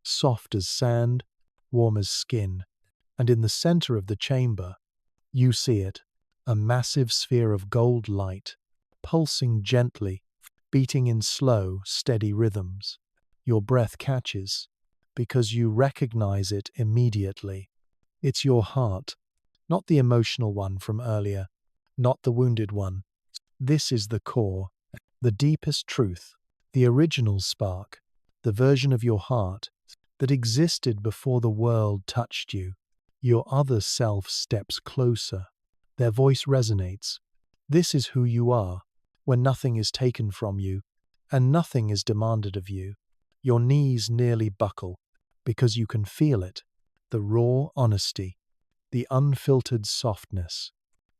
soft as sand, warm as skin. And in the center of the chamber, you see it, a massive sphere of gold light, pulsing gently, beating in slow, steady rhythms. Your breath catches, because you recognize it immediately. It's your heart, not the emotional one from earlier, not the wounded one. This is the core, the deepest truth, the original spark, the version of your heart that existed before the world touched you. Your other self steps closer. Their voice resonates. This is who you are, when nothing is taken from you and nothing is demanded of you. Your knees nearly buckle because you can feel it, the raw honesty, the unfiltered softness,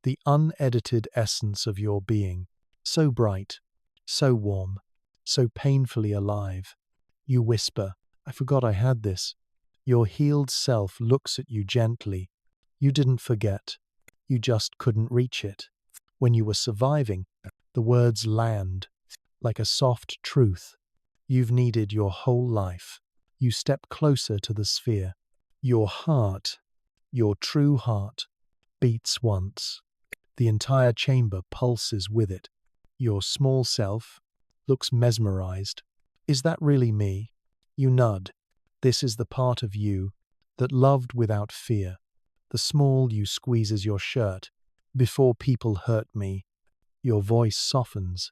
the unedited essence of your being, so bright, so warm, so painfully alive. You whisper, "I forgot I had this." Your healed self looks at you gently. You didn't forget. You just couldn't reach it. When you were surviving, the words land like a soft truth you've needed your whole life. You step closer to the sphere. Your heart, your true heart, beats once. The entire chamber pulses with it. Your small self looks mesmerized. Is that really me? You nod. This is the part of you that loved without fear. The small you squeezes your shirt. Before people hurt me, your voice softens.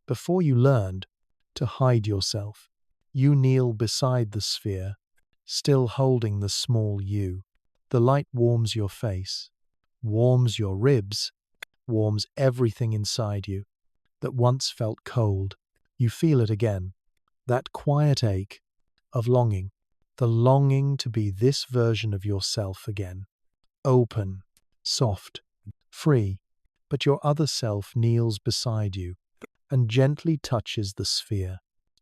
Before you learned to hide yourself, you kneel beside the sphere, still holding the small you. The light warms your face, warms your ribs, warms everything inside you that once felt cold. You feel it again, that quiet ache of longing, the longing to be this version of yourself again. Open, soft, free, but your other self kneels beside you and gently touches the sphere.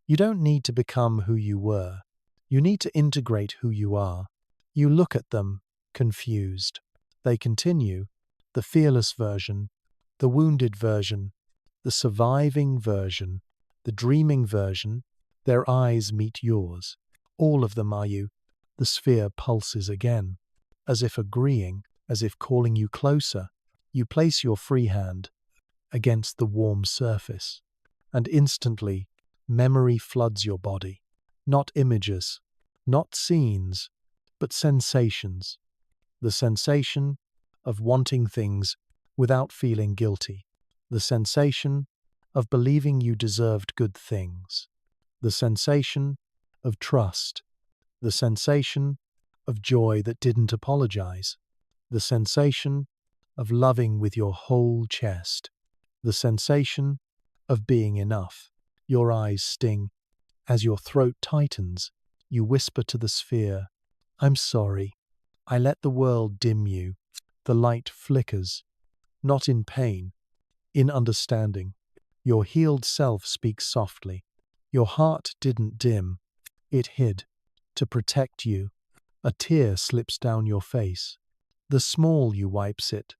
You don't need to become who you were. You need to integrate who you are. You look at them, confused. They continue, the fearless version, the wounded version, the surviving version, the dreaming version. Their eyes meet yours. All of them are you. The sphere pulses again, as if agreeing, as if calling you closer. You place your free hand against the warm surface, and instantly memory floods your body. Not images, not scenes, but sensations. The sensation of wanting things without feeling guilty. The sensation of believing you deserved good things. The sensation of trust. The sensation of joy that didn't apologize. The sensation of loving with your whole chest. The sensation of being enough. Your eyes sting. As your throat tightens, you whisper to the sphere, "I'm sorry. I let the world dim you." The light flickers, not in pain, in understanding. Your healed self speaks softly. Your heart didn't dim. It hid, to protect you. A tear slips down your face. The small you wipes it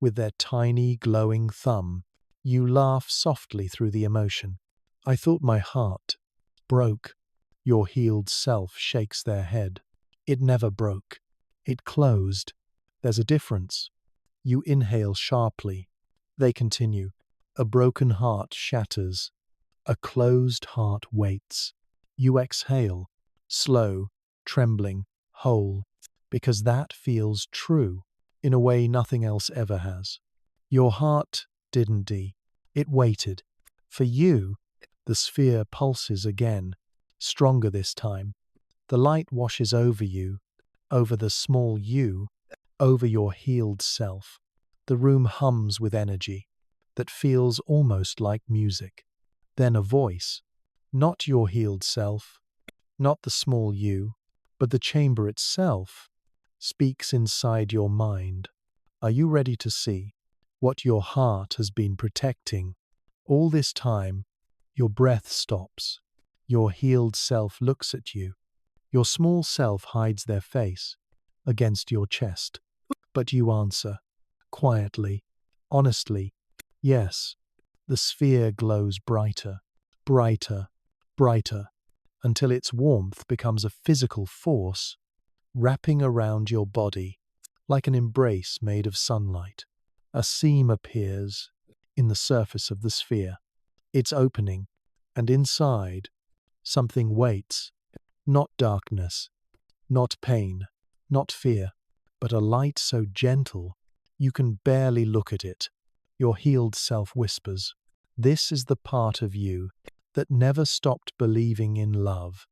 with their tiny, glowing thumb. You laugh softly through the emotion. "I thought my heart broke." Your healed self shakes their head. It never broke. It closed. There's a difference. You inhale sharply. They continue. A broken heart shatters. A closed heart waits. You exhale, slow, trembling, whole, because that feels true in a way nothing else ever has. Your heart didn't die. It waited. For you, the sphere pulses again, stronger this time. The light washes over you, over the small you, over your healed self. The room hums with energy that feels almost like music. Then a voice, not your healed self, not the small you, but the chamber itself, speaks inside your mind. Are you ready to see what your heart has been protecting? All this time, your breath stops. Your healed self looks at you. Your small self hides their face against your chest. But you answer, quietly, honestly, yes. The sphere glows brighter, brighter, brighter, until its warmth becomes a physical force wrapping around your body like an embrace made of sunlight. A seam appears in the surface of the sphere. It's opening, and inside, something waits. Not darkness, not pain, not fear, but a light so gentle you can barely look at it. Your healed self whispers, "This is the part of you that never stopped believing in love."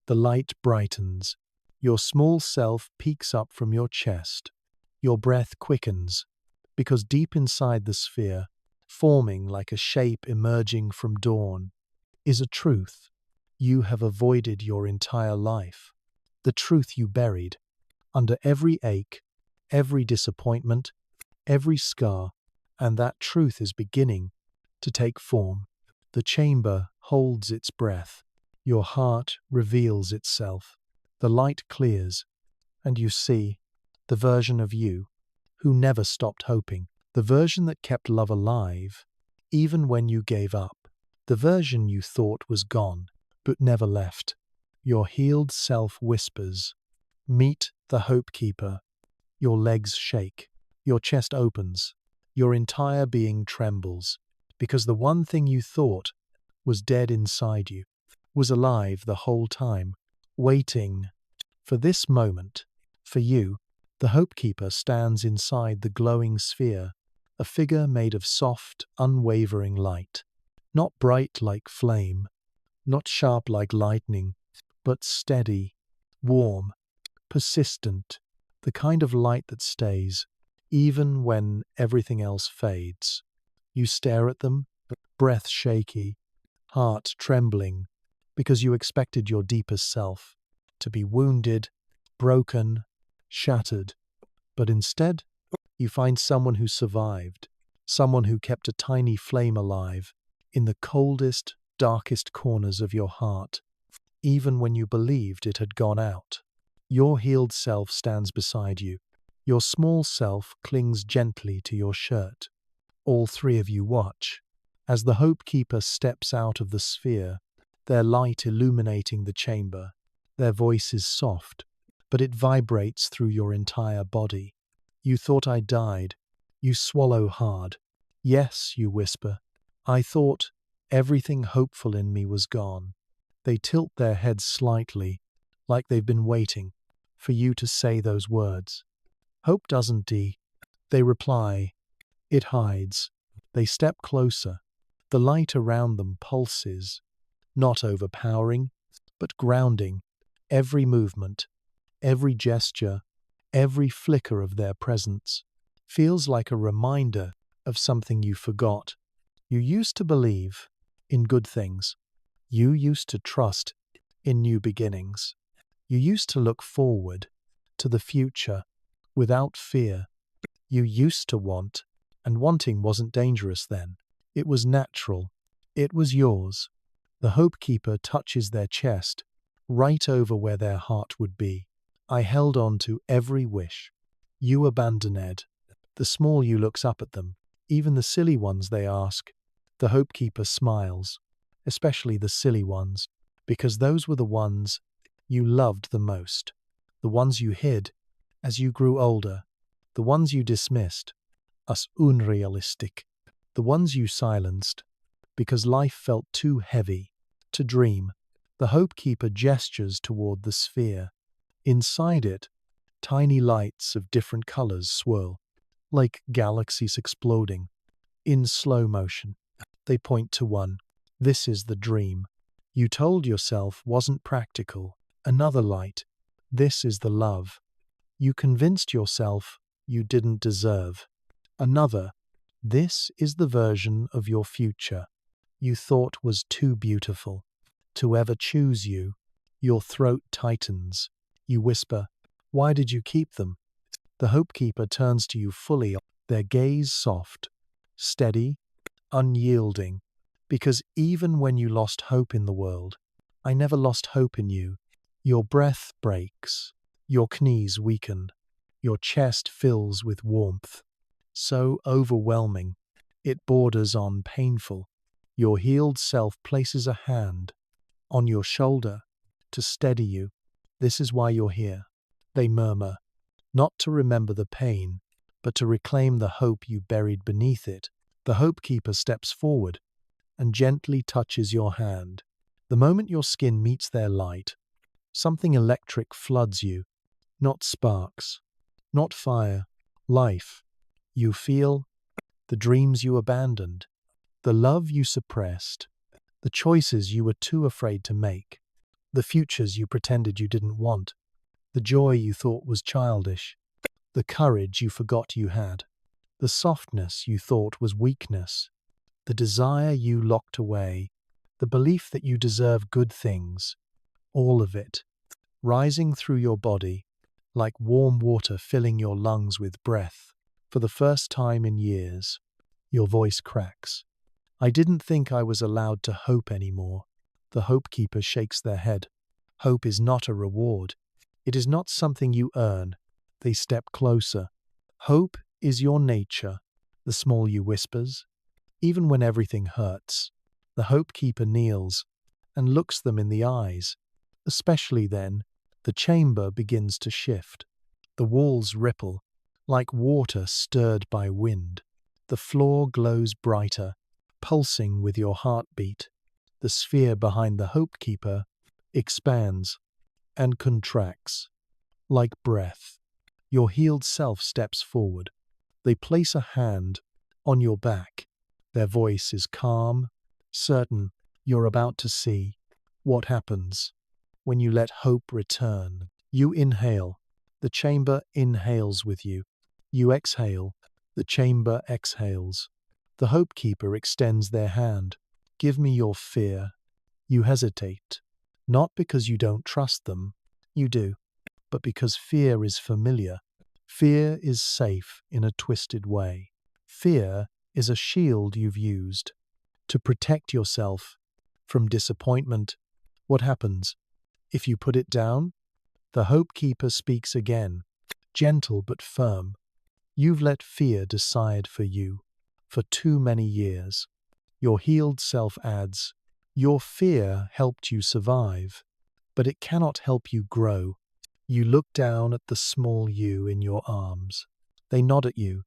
The light brightens. Your small self peeks up from your chest. Your breath quickens, because deep inside the sphere, forming like a shape emerging from dawn, is a truth you have avoided your entire life. The truth you buried under every ache, every disappointment, every scar, and that truth is beginning to take form. The chamber holds its breath. Your heart reveals itself. The light clears, and you see the version of you who never stopped hoping, the version that kept love alive even when you gave up, the version you thought was gone but never left. Your healed self whispers, "Meet the Hope Keeper." Your legs shake, your chest opens, your entire being trembles, because the one thing you thought was dead inside you was alive the whole time, waiting for this moment. For you, the Hope Keeper stands inside the glowing sphere, a figure made of soft, unwavering light, not bright like flame, not sharp like lightning, but steady, warm, persistent, the kind of light that stays, even when everything else fades. You stare at them, breath shaky, heart trembling, because you expected your deepest self to be wounded, broken, shattered. But instead, you find someone who survived, someone who kept a tiny flame alive in the coldest, darkest corners of your heart, even when you believed it had gone out. Your healed self stands beside you. Your small self clings gently to your shirt. All three of you watch as the Hope Keeper steps out of the sphere, their light illuminating the chamber. Their voice is soft, but it vibrates through your entire body. "You thought I died." You swallow hard. "Yes," you whisper. "I thought everything hopeful in me was gone." They tilt their heads slightly, like they've been waiting for you to say those words. "Hope doesn't die." They reply. "It hides." They step closer. The light around them pulses, not overpowering, but grounding. Every movement, every gesture, every flicker of their presence feels like a reminder of something you forgot. You used to believe in good things. You used to trust in new beginnings. You used to look forward to the future without fear. You used to want, and wanting wasn't dangerous then. It was natural. It was yours. The Hope Keeper touches their chest, right over where their heart would be. "I held on to every wish. You abandoned." The small you looks up at them, even the silly ones they ask. The Hope Keeper smiles, especially the silly ones. because those were the ones you loved the most, the ones you hid as you grew older, the ones you dismissed as unrealistic, the ones you silenced because life felt too heavy to dream. The Hope Keeper gestures toward the sphere. Inside it, tiny lights of different colors swirl, like galaxies exploding. In slow motion, they point to one. This is the dream you told yourself wasn't practical. Another light. This is the love you convinced yourself you didn't deserve. Another. This is the version of your future you thought was too beautiful to ever choose you. Your throat tightens. You whisper, "Why did you keep them?" The Hope Keeper turns to you fully, their gaze soft, steady, unyielding. Because even when you lost hope in the world, I never lost hope in you. Your breath breaks, your knees weaken, your chest fills with warmth. So overwhelming, it borders on painful. Your healed self places a hand on your shoulder to steady you. This is why you're here, they murmur, not to remember the pain, but to reclaim the hope you buried beneath it. The Hope Keeper steps forward and gently touches your hand. The moment your skin meets their light, something electric floods you, not sparks, not fire, life. You feel the dreams you abandoned, the love you suppressed, the choices you were too afraid to make, the futures you pretended you didn't want, the joy you thought was childish, the courage you forgot you had, the softness you thought was weakness, the desire you locked away, the belief that you deserve good things, all of it, rising through your body like warm water filling your lungs with breath. For the first time in years, your voice cracks. I didn't think I was allowed to hope anymore. The Hope Keeper shakes their head. Hope is not a reward. It is not something you earn. They step closer. Hope is your nature, the small you whispers. Even when everything hurts, the Hope Keeper kneels and looks them in the eyes. Especially then, the chamber begins to shift. The walls ripple, like water stirred by wind. The floor glows brighter, pulsing with your heartbeat. The sphere behind the Hope Keeper expands and contracts, like breath. Your healed self steps forward. They place a hand on your back. Their voice is calm, certain you're about to see what happens when you let hope return. You inhale, the chamber inhales with you. You exhale, the chamber exhales. The Hope Keeper extends their hand. Give me your fear. You hesitate, not because you don't trust them, you do, but because fear is familiar. Fear is safe in a twisted way. Fear is a shield you've used to protect yourself from disappointment. What happens if you put it down? The Hope Keeper speaks again, gentle but firm. You've let fear decide for you for too many years. Your healed self adds, your fear helped you survive, but it cannot help you grow. You look down at the small you in your arms. They nod at you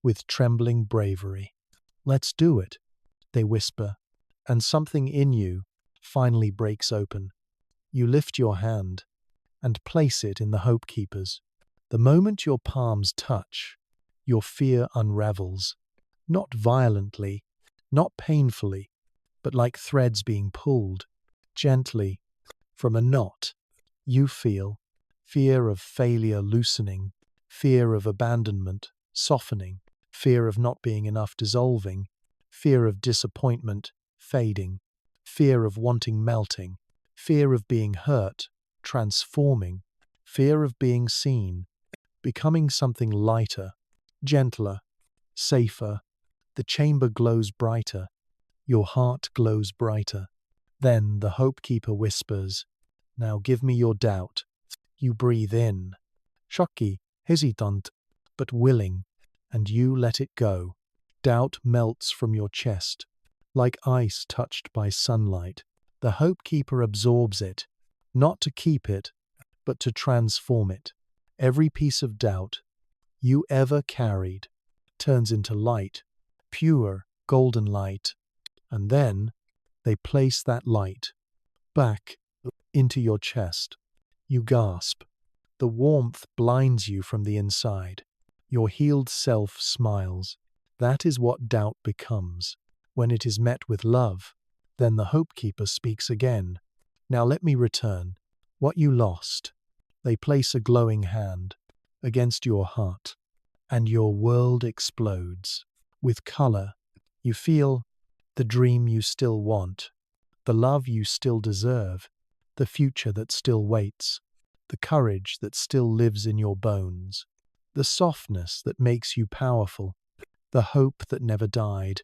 with trembling bravery. Let's do it, they whisper, and something in you finally breaks open. You lift your hand and place it in the Hope Keeper's. The moment your palms touch, your fear unravels, not violently, not painfully, but like threads being pulled, gently, from a knot. You feel fear of failure loosening, fear of abandonment softening, fear of not being enough dissolving, fear of disappointment fading, fear of wanting melting, fear of being hurt transforming, fear of being seen becoming something lighter, gentler, safer. The chamber glows brighter. Your heart glows brighter. Then the Hope Keeper whispers, "Now give me your doubt." You breathe in, shocky, hesitant, but willing, and you let it go. Doubt melts from your chest, like ice touched by sunlight. The Hope Keeper absorbs it, not to keep it, but to transform it. Every piece of doubt you ever carried turns into light, pure golden light, and then they place that light back into your chest. You gasp. The warmth blinds you from the inside. Your healed self smiles. That is what doubt becomes. When it is met with love, then the Hope Keeper speaks again. Now let me return what you lost. They place a glowing hand against your heart, and your world explodes. With color, you feel the dream you still want, the love you still deserve, the future that still waits, the courage that still lives in your bones, the softness that makes you powerful, the hope that never died,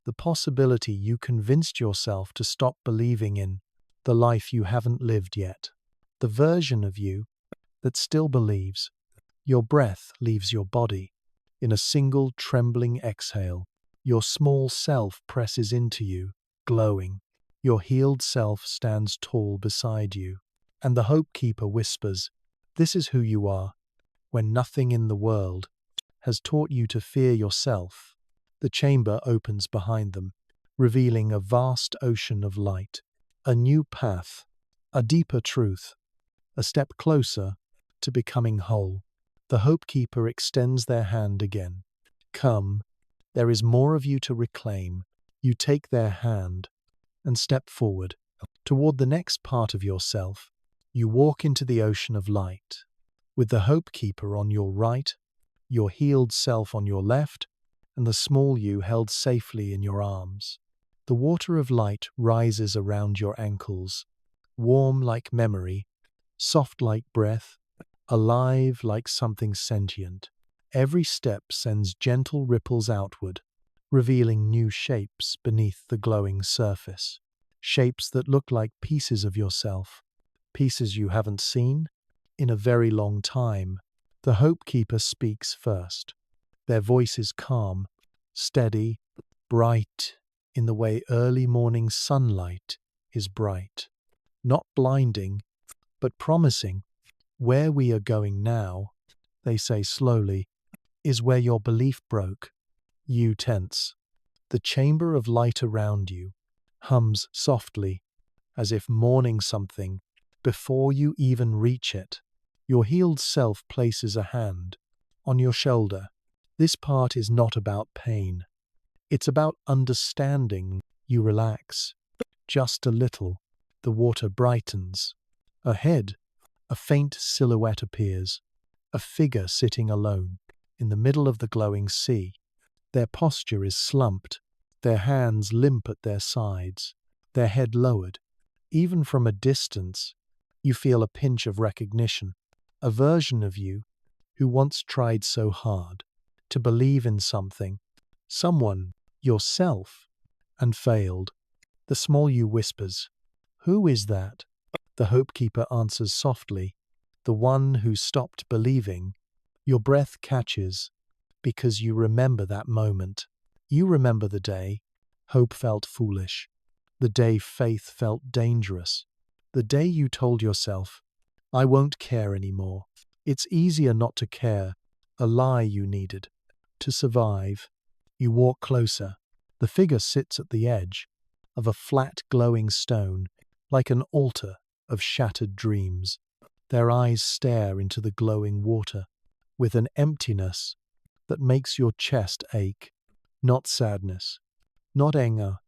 the possibility you convinced yourself to stop believing in, the life you haven't lived yet, the version of you that still believes. Your breath leaves your body. In a single trembling exhale, your small self presses into you, glowing. Your healed self stands tall beside you, and the Hope Keeper whispers, "This is who you are." When nothing in the world has taught you to fear yourself, the chamber opens behind them, revealing a vast ocean of light, a new path, a deeper truth, a step closer to becoming whole. The Hope Keeper extends their hand again. Come, there is more of you to reclaim. You take their hand and step forward toward the next part of yourself. You walk into the ocean of light, with the Hope Keeper on your right, your healed self on your left, and the small you held safely in your arms. The water of light rises around your ankles, warm like memory, soft like breath, alive like something sentient. Every step sends gentle ripples outward, revealing new shapes beneath the glowing surface. Shapes that look like pieces of yourself, pieces you haven't seen in a very long time. The Hope Keeper speaks first. Their voice is calm, steady, bright in the way early morning sunlight is bright. Not blinding, but promising. Where we are going now, they say slowly, is where your belief broke. You tense. The chamber of light around you hums softly, as if mourning something, before you even reach it. Your healed self places a hand on your shoulder. This part is not about pain. It's about understanding. You relax. Just a little. The water brightens. Ahead, a faint silhouette appears, a figure sitting alone in the middle of the glowing sea. Their posture is slumped, their hands limp at their sides, their head lowered. Even from a distance, you feel a pinch of recognition, a version of you who once tried so hard to believe in something, someone, yourself, and failed. The small you whispers, "Who is that?" The Hope Keeper answers softly, "The one who stopped believing." Your breath catches because you remember that moment. You remember the day hope felt foolish, the day faith felt dangerous, the day you told yourself, "I won't care anymore." It's easier not to care, a lie you needed to survive. You walk closer. The figure sits at the edge of a flat glowing stone, like an altar of shattered dreams. Their eyes stare into the glowing water with an emptiness that makes your chest ache. Not sadness, not anger,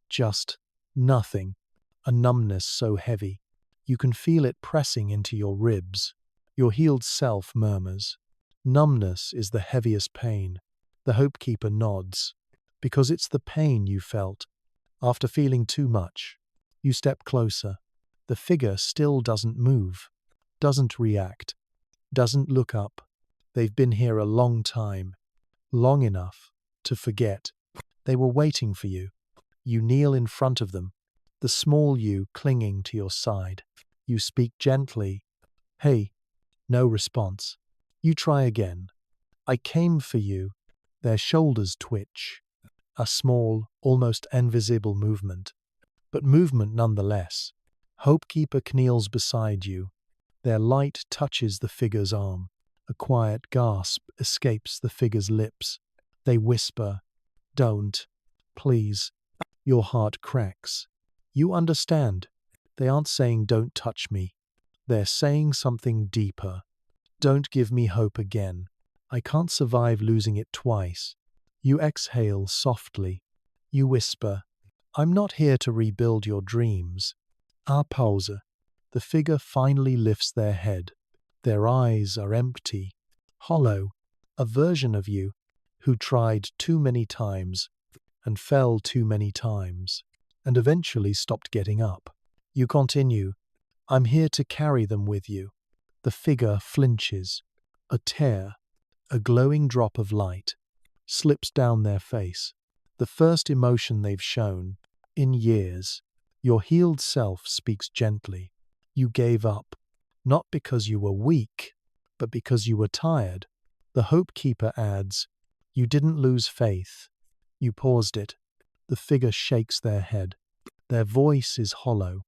just nothing. A numbness so heavy you can feel it pressing into your ribs. Your healed self murmurs, "Numbness is the heaviest pain." The Hope Keeper nods, because it's the pain you felt after feeling too much. You step closer. The figure still doesn't move, doesn't react, doesn't look up. They've been here a long time, long enough to forget. They were waiting for you. You kneel in front of them, the small you clinging to your side. You speak gently. "Hey." No response. You try again. "I came for you." Their shoulders twitch, a small, almost invisible movement. but movement nonetheless. Hopekeeper kneels beside you. Their light touches the figure's arm. A quiet gasp escapes the figure's lips. They whisper, "Don't. Please." Your heart cracks. You understand. They aren't saying, "Don't touch me." They're saying something deeper. "Don't give me hope again. I can't survive losing it twice." You exhale softly. You whisper, "I'm not here to rebuild your dreams." Pause. The figure finally lifts their head. Their eyes are empty, hollow, a version of you who tried too many times and fell too many times and eventually stopped getting up. You continue, "I'm here to carry them with you." The figure flinches. A tear, a glowing drop of light, slips down their face. The first emotion they've shown in years. Your healed self speaks gently. You gave up, not because you were weak, but because you were tired. The Hopekeeper adds, "You didn't lose faith. You paused it." The figure shakes their head. Their voice is hollow.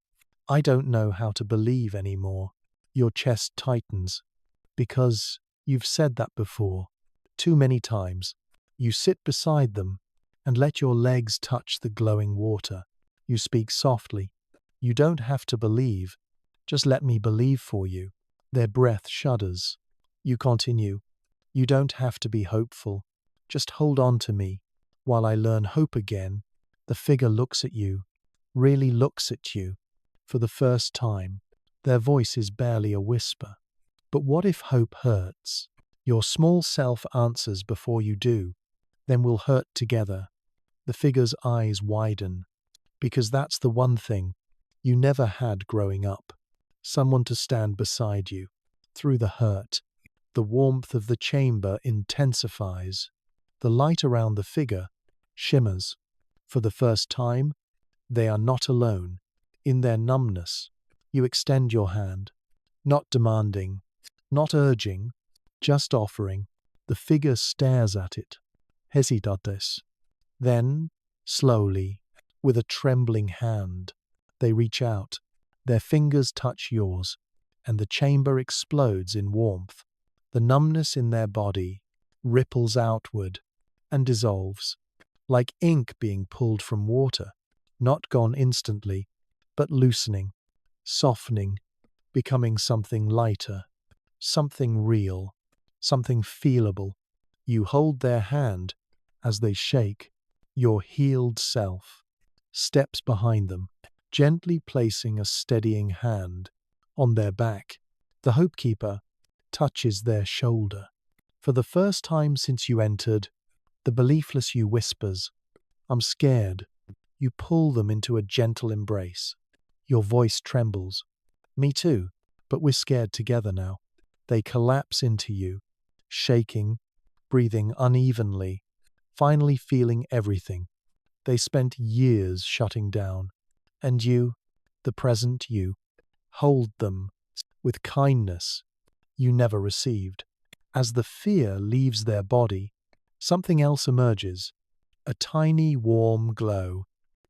"I don't know how to believe anymore." Your chest tightens. Because you've said that before, too many times. You sit beside them and let your legs touch the glowing water. You speak softly. "You don't have to believe. Just let me believe for you." Their breath shudders. You continue, "You don't have to be hopeful. Just hold on to me while I learn hope again." The figure looks at you, really looks at you, for the first time. Their voice is barely a whisper. "But what if hope hurts?" Your small self answers before you do. "Then we'll hurt together." The figure's eyes widen. "Because that's the one thing you never had growing up. Someone to stand beside you through the hurt." The warmth of the chamber intensifies. The light around the figure shimmers. For the first time, they are not alone. In their numbness, you extend your hand, not demanding, not urging, just offering. The figure stares at it, hesitates. Then, slowly, with a trembling hand, they reach out. Their fingers touch yours, and the chamber explodes in warmth. The numbness in their body ripples outward and dissolves, like ink being pulled from water, not gone instantly, but loosening, softening, becoming something lighter, something real, something feelable. You hold their hand as they shake. Your healed self steps behind them, gently placing a steadying hand on their back. The Hopekeeper touches their shoulder. For the first time since you entered, the beliefless you whispers, "I'm scared." You pull them into a gentle embrace. Your voice trembles. "Me too, but we're scared together now." They collapse into you, shaking, breathing unevenly, finally feeling everything. They spent years shutting down, and you, the present you, hold them with kindness you never received. As the fear leaves their body, something else emerges, a tiny warm glow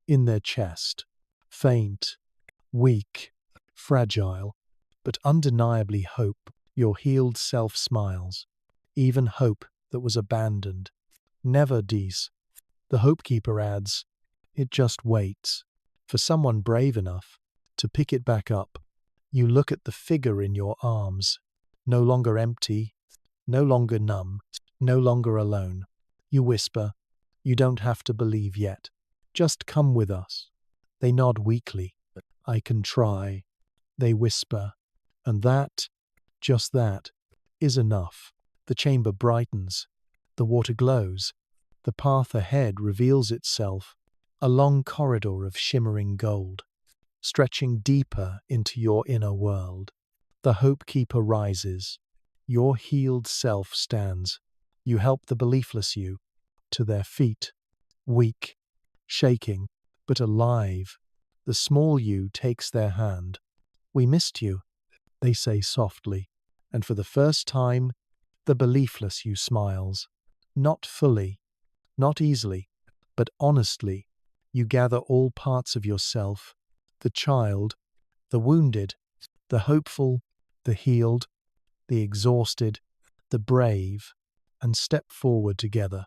in their chest, faint, weak, fragile, but undeniably hope. Your healed self smiles, even hope that was abandoned. "Never, Dees." The Hopekeeper adds, "It just waits for someone brave enough to pick it back up." You look at the figure in your arms, no longer empty, no longer numb, no longer alone. You whisper, "You don't have to believe yet. Just come with us." They nod weakly. "I can try." They whisper, and that, just that, is enough. The chamber brightens. The water glows. The path ahead reveals itself, a long corridor of shimmering gold, stretching deeper into your inner world. The Hopekeeper rises. Your healed self stands. You help the beliefless you to their feet, weak, shaking, but alive. The small you takes their hand. "We missed you," they say softly, and for the first time, the beliefless you smiles. Not fully, not easily, but honestly. You gather all parts of yourself, the child, the wounded, the hopeful, the healed, the exhausted, the brave, and step forward together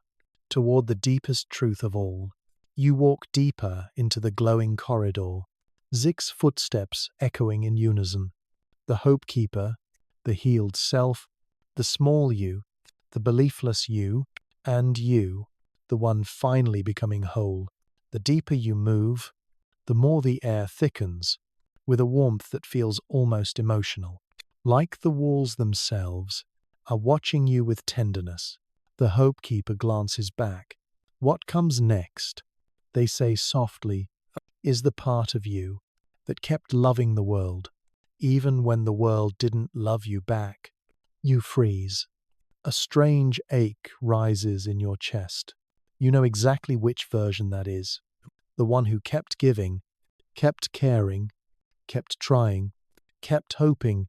toward the deepest truth of all. You walk deeper into the glowing corridor, Zig's footsteps echoing in unison. The hope keeper, the healed self, the small you, the beliefless you, and you, the one finally becoming whole. The deeper you move, the more the air thickens, with a warmth that feels almost emotional. Like the walls themselves are watching you with tenderness. The hope keeper glances back. What comes next, they say softly, is the part of you that kept loving the world, even when the world didn't love you back. You freeze. A strange ache rises in your chest. You know exactly which version that is. The one who kept giving, kept caring, kept trying, kept hoping,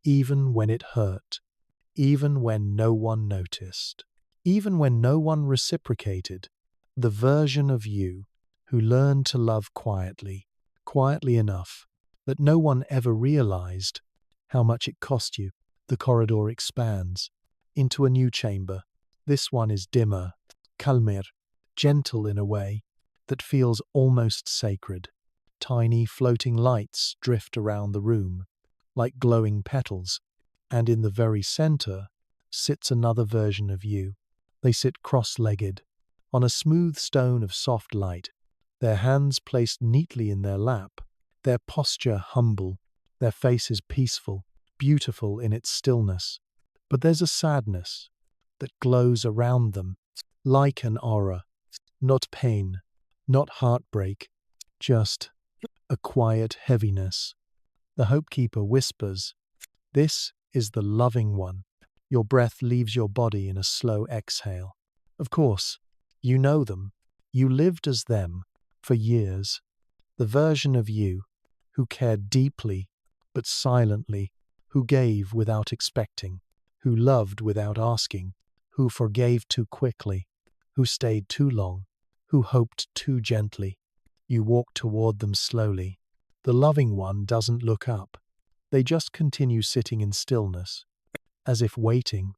even when it hurt, even when no one noticed, even when no one reciprocated. The version of you who learned to love quietly, quietly enough that no one ever realized how much it cost you. The corridor expands into a new chamber. This one is dimmer, calmer, gentle in a way that feels almost sacred. Tiny floating lights drift around the room, like glowing petals, and in the very center sits another version of you. They sit cross-legged, on a smooth stone of soft light, their hands placed neatly in their lap, their posture humble, their faces peaceful, beautiful in its stillness. But there's a sadness that glows around them, like an aura. Not pain, not heartbreak, just a quiet heaviness. The Hope Keeper whispers, "This is the loving one." Your breath leaves your body in a slow exhale. Of course, you know them. You lived as them for years. The version of you who cared deeply but silently, who gave without expecting, who loved without asking, who forgave too quickly, who stayed too long, who hoped too gently. You walk toward them slowly. The loving one doesn't look up. They just continue sitting in stillness, as if waiting,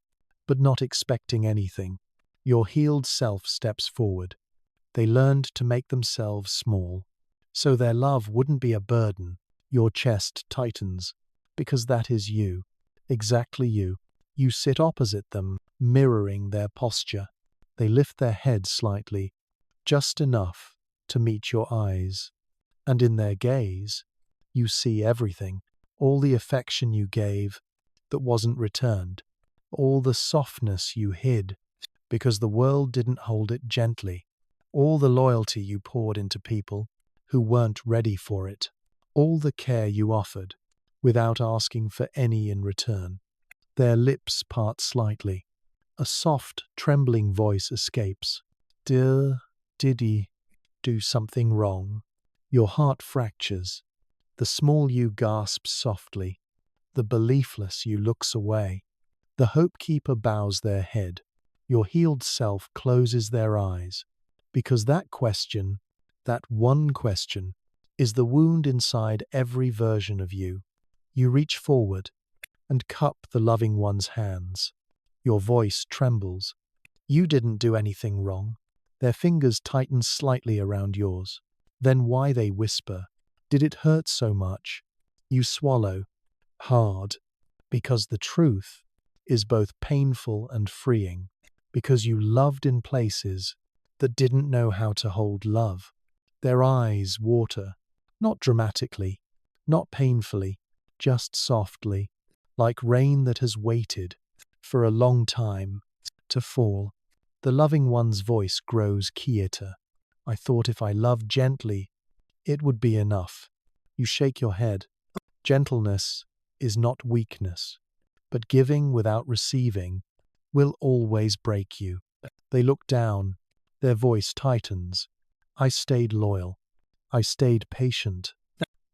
but not expecting anything. Your healed self steps forward. They learned to make themselves small, so their love wouldn't be a burden. Your chest tightens, because that is you, exactly you. You sit opposite them, mirroring their posture. They lift their heads slightly, just enough to meet your eyes. And in their gaze, you see everything, all the affection you gave that wasn't returned, all the softness you hid because the world didn't hold it gently, all the loyalty you poured into people who weren't ready for it, all the care you offered without asking for any in return. Their lips part slightly. A soft, trembling voice escapes. Did he do something wrong? Your heart fractures. The small you gasps softly. The beliefless you looks away. The Hope Keeper bows their head. Your healed self closes their eyes. Because that question, that one question, is the wound inside every version of you. You reach forward and cup the loving one's hands. Your voice trembles. You didn't do anything wrong. Their fingers tighten slightly around yours. Then why, they whisper, did it hurt so much? You swallow, hard, because the truth is both painful and freeing, because you loved in places that didn't know how to hold love. Their eyes water, not dramatically, not painfully, just softly, like rain that has waited for a long time to fall. The loving one's voice grows quieter. I thought if I loved gently, it would be enough. You shake your head. Gentleness is not weakness, but giving without receiving will always break you. They look down. Their voice tightens. I stayed loyal. I stayed patient.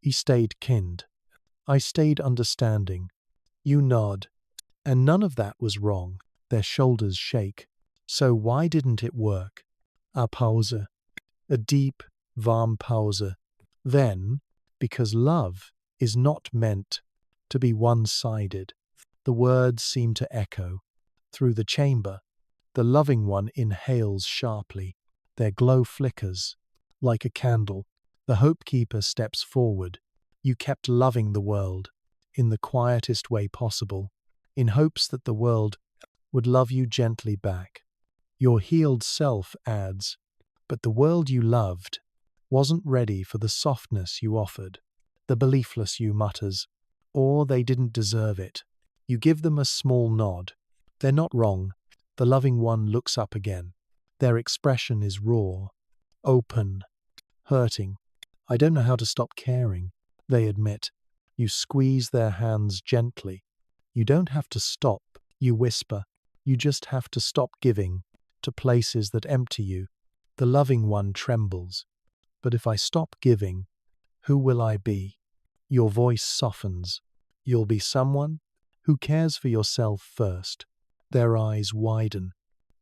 He stayed kind. I stayed understanding. You nod. And none of that was wrong. Their shoulders shake. So why didn't it work? A pause. A deep, warm Pause. Then, because love is not meant to be one-sided, the words seem to echo through the chamber. The loving one inhales sharply. Their glow flickers like a candle. The hope keeper steps forward. You kept loving the world in the quietest way possible, in hopes that the world would love you gently back. Your healed self adds, but the world you loved wasn't ready for the softness you offered. The beliefless you mutters, or they didn't deserve it. You give them a small nod. They're not wrong. The loving one looks up again. Their expression is raw, open, hurting. I don't know how to stop caring, they admit. You squeeze their hands gently. You don't have to stop, you whisper. You just have to stop giving to places that empty you. The loving one trembles. But if I stop giving, who will I be? Your voice softens. You'll be someone who cares for yourself first. Their eyes widen,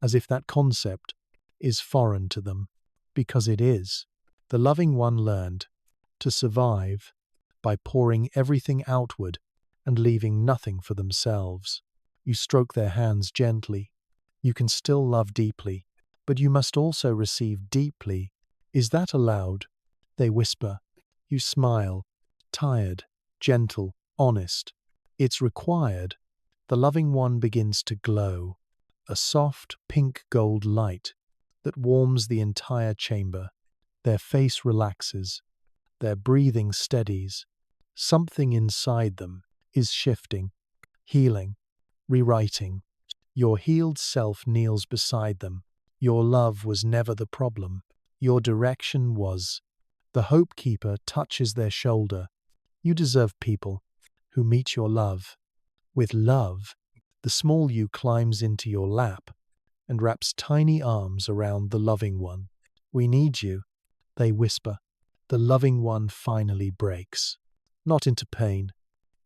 as if that concept is foreign to them, because it is. The loving one learned to survive by pouring everything outward and leaving nothing for themselves. You stroke their hands gently. You can still love deeply, but you must also receive deeply. Is that allowed? They whisper. You smile, tired, gentle, honest. It's required. The loving one begins to glow, a soft pink gold light that warms the entire chamber. Their face relaxes, their breathing steadies. Something inside them is shifting, healing, rewriting. Your healed self kneels beside them. Your love was never the problem. Your direction was. The hope keeper touches their shoulder. You deserve people who meet your love. With love, the small you climbs into your lap and wraps tiny arms around the loving one. We need you, they whisper. The loving one finally breaks. Not into pain,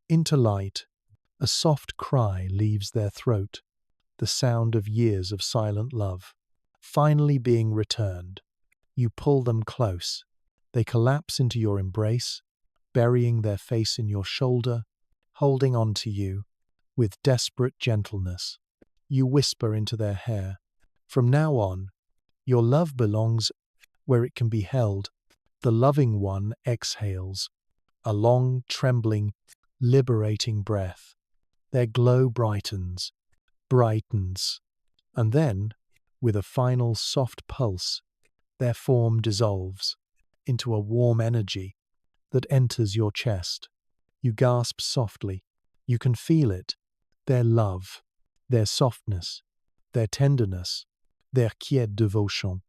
into light. A soft cry leaves their throat, the sound of years of silent love, finally being returned. You pull them close. They collapse into your embrace, burying their face in your shoulder, holding on to you with desperate gentleness. You whisper into their hair, from now on, your love belongs where it can be held. The loving one exhales, a long, trembling, liberating breath. Their glow brightens, and then, with a final soft pulse, their form dissolves into a warm energy that enters your chest. You gasp softly. You can feel it. Their love, their softness, their tenderness, their quiet devotion,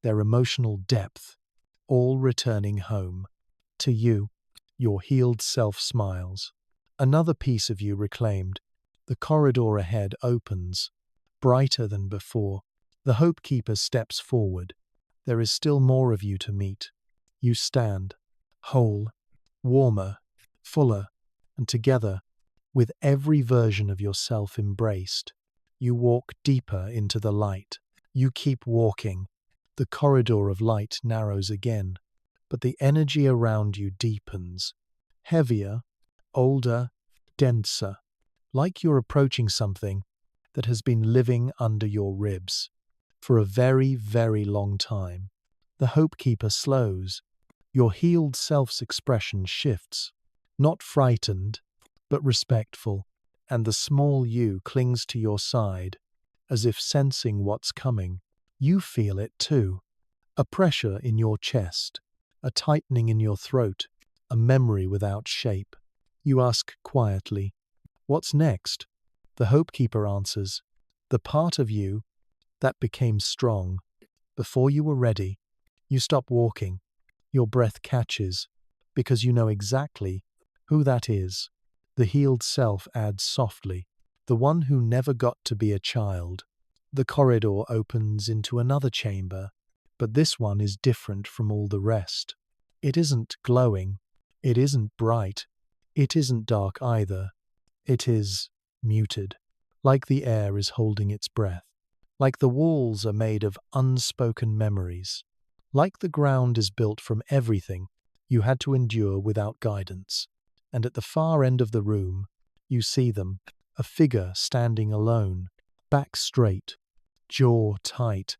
their emotional depth, all returning home. To you, your healed self smiles. Another piece of you reclaimed. The corridor ahead opens, brighter than before. The hope keeper steps forward. There is still more of you to meet. You stand, whole, warmer, fuller, and together, with every version of yourself embraced, you walk deeper into the light. You keep walking. The corridor of light narrows again, but the energy around you deepens, heavier, older, denser, like you're approaching something that has been living under your ribs for a very, very long time. The hope keeper slows. Your healed self's expression shifts, not frightened, but respectful, and the small you clings to your side, as if sensing what's coming. You feel it too. A pressure in your chest, a tightening in your throat, a memory without shape. You ask quietly, "What's next?" The hope keeper answers, "The part of you that became strong before you were ready." You stop walking. Your breath catches, because you know exactly who that is. The healed self adds softly, "The one who never got to be a child." The corridor opens into another chamber, but this one is different from all the rest. It isn't glowing. It isn't bright. It isn't dark either. It is muted, like the air is holding its breath, like the walls are made of unspoken memories, Like the ground is built from everything you had to endure without guidance. And at the far end of the room, you see them, a figure standing alone, back straight, jaw tight,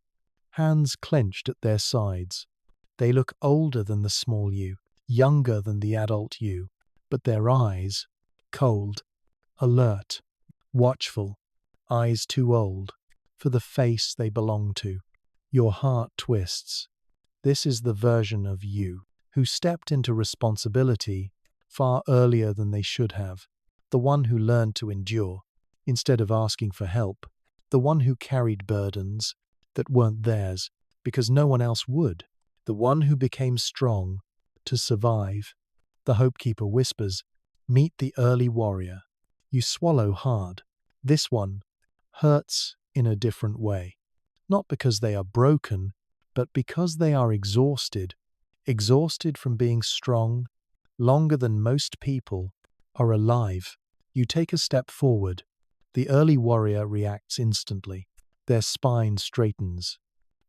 hands clenched at their sides. They look older than the small you, younger than the adult you, but their eyes, cold, alert, watchful, eyes too old for the face they belong to. Your heart twists. This is the version of you who stepped into responsibility far earlier than they should have, the one who learned to endure instead of asking for help, the one who carried burdens that weren't theirs because no one else would, the one who became strong to survive. The Hope Keeper whispers, "Meet the early warrior." You swallow hard. This one hurts in a different way, not because they are broken, but because they are exhausted, exhausted from being strong longer than most people are alive. You take a step forward. The early warrior reacts instantly. Their spine straightens.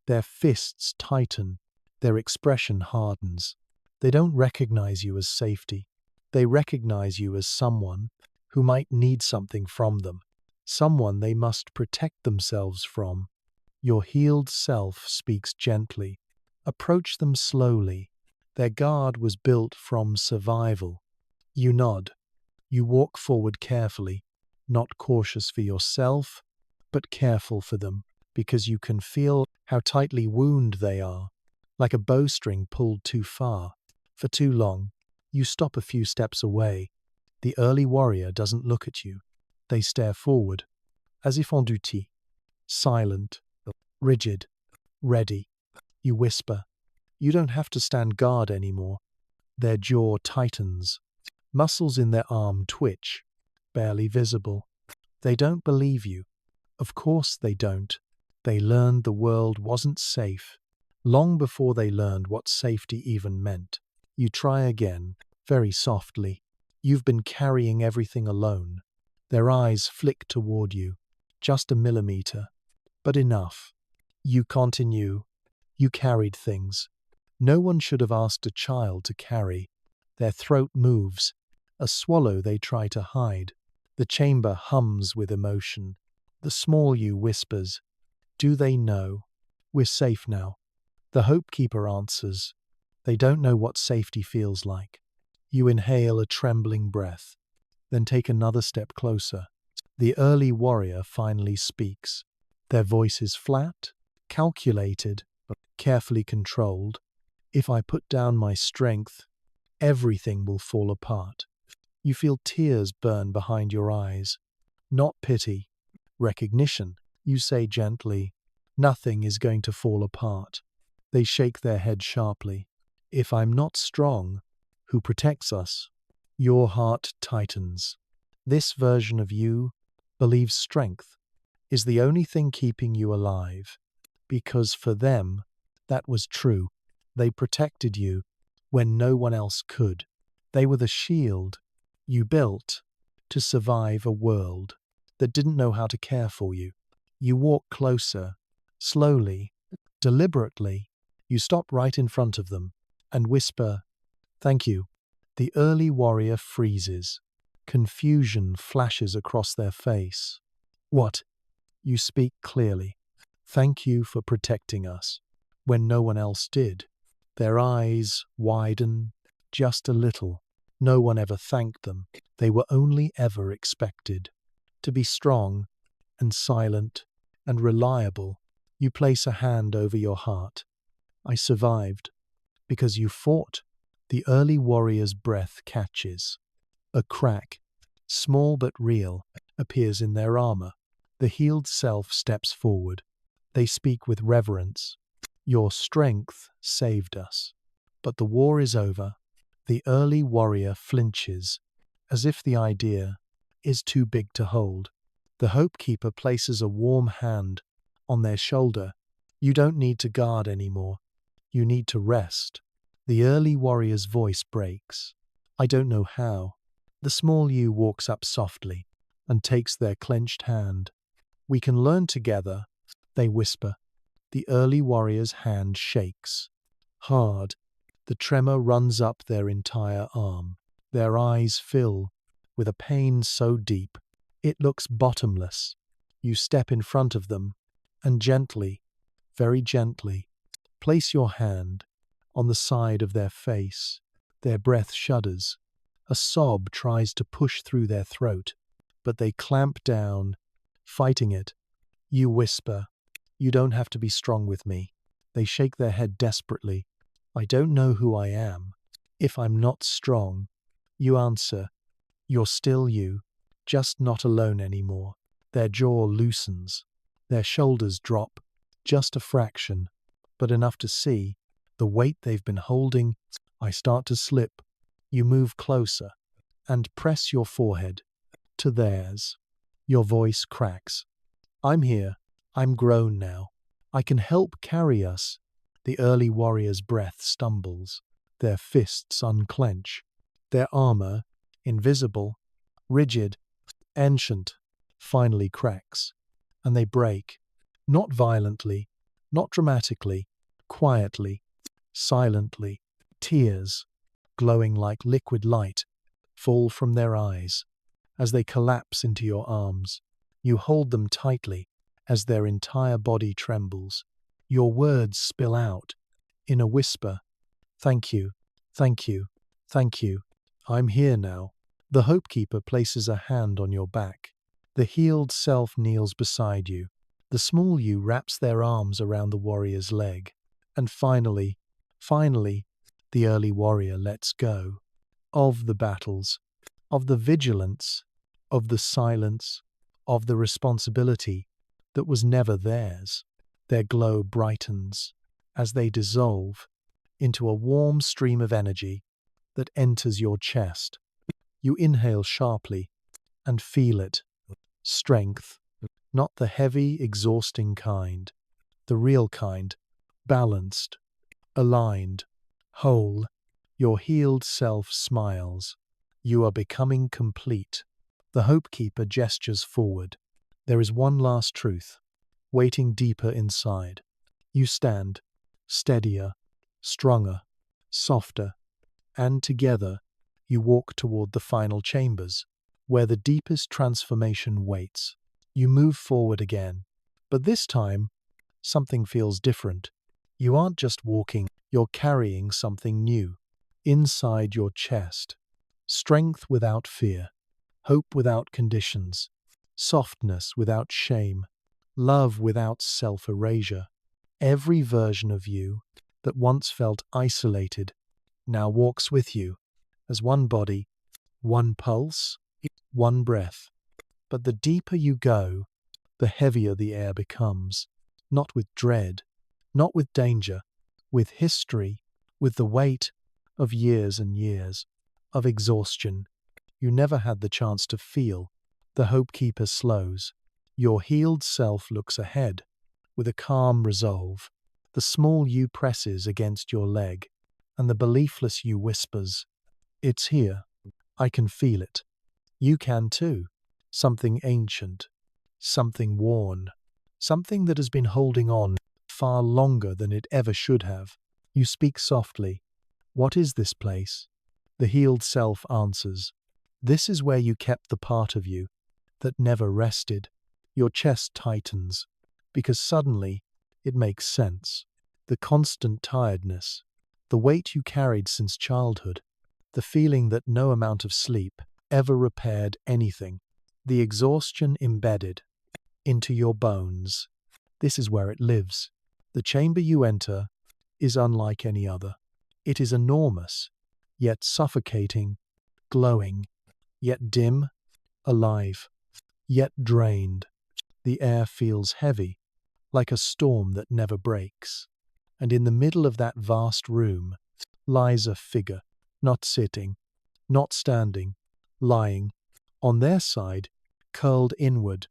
Their fists tighten. Their expression hardens. They don't recognize you as safety. They recognize you as someone who might need something from them, someone they must protect themselves from. Your healed self speaks gently. Approach them slowly. Their guard was built from survival. You nod. You walk forward carefully, not cautious for yourself, but careful for them, because you can feel how tightly wounded they are, like a bowstring pulled too far, for too long. You stop a few steps away. The early warrior doesn't look at you. They stare forward, as if on duty, silent, rigid, ready. You whisper. You don't have to stand guard anymore. Their jaw tightens. Muscles in their arm twitch, barely visible. They don't believe you. Of course they don't. They learned the world wasn't safe, long before they learned what safety even meant. You try again, very softly. You've been carrying everything alone. Their eyes flick toward you, just a millimeter, but enough. You continue. You carried things. No one should have asked a child to carry. Their throat moves, a swallow they try to hide. The chamber hums with emotion. The small you whispers, "Do they know? We're safe now." The Hope Keeper answers, "They don't know what safety feels like." You inhale a trembling breath, then take another step closer. The early warrior finally speaks. Their voice is flat, calculated, but carefully controlled. "If I put down my strength, everything will fall apart." You feel tears burn behind your eyes. Not pity, recognition. You say gently, "Nothing is going to fall apart." They shake their head sharply. "If I'm not strong, who protects us?" Your heart tightens. This version of you believes strength is the only thing keeping you alive, because for them, that was true. They protected you when no one else could. They were the shield you built to survive a world that didn't know how to care for you. You walk closer, slowly, deliberately. You stop right in front of them and whisper, "Thank you." The early warrior freezes. Confusion flashes across their face. "What?" You speak clearly. "Thank you for protecting us when no one else did." Their eyes widen just a little. No one ever thanked them. They were only ever expected to be strong and silent and reliable. You place a hand over your heart. "I survived because you fought." The early warrior's breath catches. A crack, small but real, appears in their armor. The healed self steps forward. They speak with reverence. "Your strength saved us." But the war is over. The early warrior flinches, as if the idea is too big to hold. The Hope Keeper places a warm hand on their shoulder. "You don't need to guard anymore. You need to rest." The early warrior's voice breaks. "I don't know how." The small you walks up softly and takes their clenched hand. "We can learn together," they whisper. The early warrior's hand shakes. Hard. The tremor runs up their entire arm. Their eyes fill with a pain so deep, it looks bottomless. You step in front of them and gently, very gently, place your hand on the side of their face. Their breath shudders. A sob tries to push through their throat, but they clamp down, fighting it. You whisper, "You don't have to be strong with me." They shake their head desperately. "I don't know who I am if I'm not strong." You answer, "You're still you, just not alone anymore." Their jaw loosens. Their shoulders drop, just a fraction, but enough to see the weight they've been holding. I start to slip. You move closer and press your forehead to theirs. Your voice cracks. "I'm here. I'm grown now. I can help carry us." The early warrior's breath stumbles. Their fists unclench. Their armor, invisible, rigid, ancient, finally cracks. And they break. Not violently, not dramatically, quietly, silently. Tears, glowing like liquid light, fall from their eyes as they collapse into your arms. You hold them tightly as their entire body trembles. Your words spill out in a whisper. "Thank you, thank you, thank you. I'm here now." The Hope Keeper places a hand on your back. The healed self kneels beside you. The small you wraps their arms around the warrior's leg. And finally, the early warrior lets go. Of the battles, of the vigilance, of the silence, of the responsibility that was never theirs. Their glow brightens as they dissolve into a warm stream of energy that enters your chest. You inhale sharply and feel it. Strength, not the heavy, exhausting kind, the real kind, balanced, aligned, whole. Your healed self smiles. You are becoming complete. The Hope Keeper gestures forward. There is one last truth, waiting deeper inside. You stand, steadier, stronger, softer, and together you walk toward the final chambers, where the deepest transformation waits. You move forward again, but this time, something feels different. You aren't just walking, you're carrying something new. Inside your chest, strength without fear, hope without conditions, softness without shame, love without self-erasure. Every version of you that once felt isolated now walks with you as one body, one pulse, one breath. But the deeper you go, the heavier the air becomes, not with dread, not with danger, with history, with the weight of years and years of exhaustion you never had the chance to feel. The Hope Keeper slows. Your healed self looks ahead with a calm resolve. The small you presses against your leg, and the beliefless you whispers, "It's here. I can feel it." You can too. Something ancient, something worn, something that has been holding on far longer than it ever should have. You speak softly. "What is this place?" The healed self answers, "This is where you kept the part of you that never rested." Your chest tightens, because suddenly it makes sense. The constant tiredness, the weight you carried since childhood, the feeling that no amount of sleep ever repaired anything, the exhaustion embedded into your bones. This is where it lives. The chamber you enter is unlike any other. It is enormous, yet suffocating, glowing, yet dim, alive, yet drained. The air feels heavy, like a storm that never breaks. And in the middle of that vast room lies a figure, not sitting, not standing, lying, on their side, curled inward,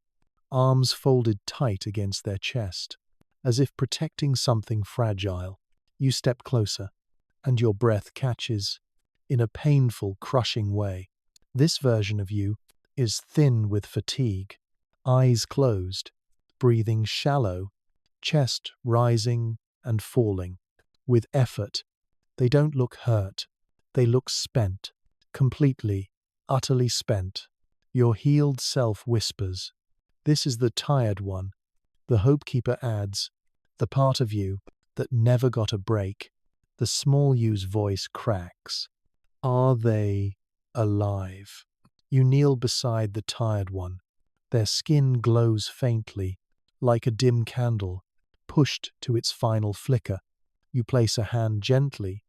arms folded tight against their chest, as if protecting something fragile. You step closer, and your breath catches in a painful, crushing way. This version of you is thin with fatigue, eyes closed, breathing shallow, chest rising and falling. with effort. They don't look hurt. They look spent, completely, utterly spent. Your healed self whispers, "This is the tired one." The Hope Keeper adds, "The part of you that never got a break." The small you's voice cracks. Are they alive? You kneel beside the tired one. Their skin glows faintly, like a dim candle, pushed to its final flicker. You place a hand gently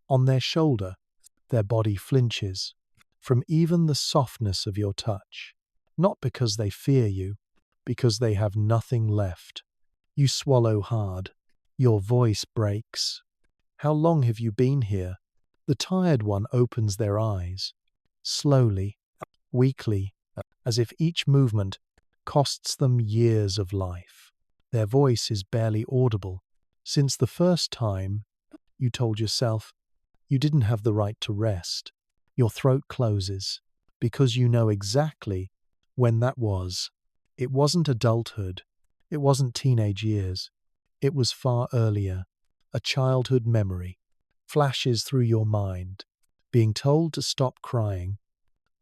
on their shoulder. Their body flinches from even the softness of your touch, not because they fear you, because they have nothing left. You swallow hard. Your voice breaks. "How long have you been here?" The tired one opens their eyes, slowly, weakly, as if each movement costs them years of life. Their voice is barely audible. Since the first time you told yourself you didn't have the right to rest, your throat closes, because you know exactly when that was. It wasn't adulthood. It wasn't teenage years. It was far earlier. A childhood memory flashes through your mind, being told to stop crying,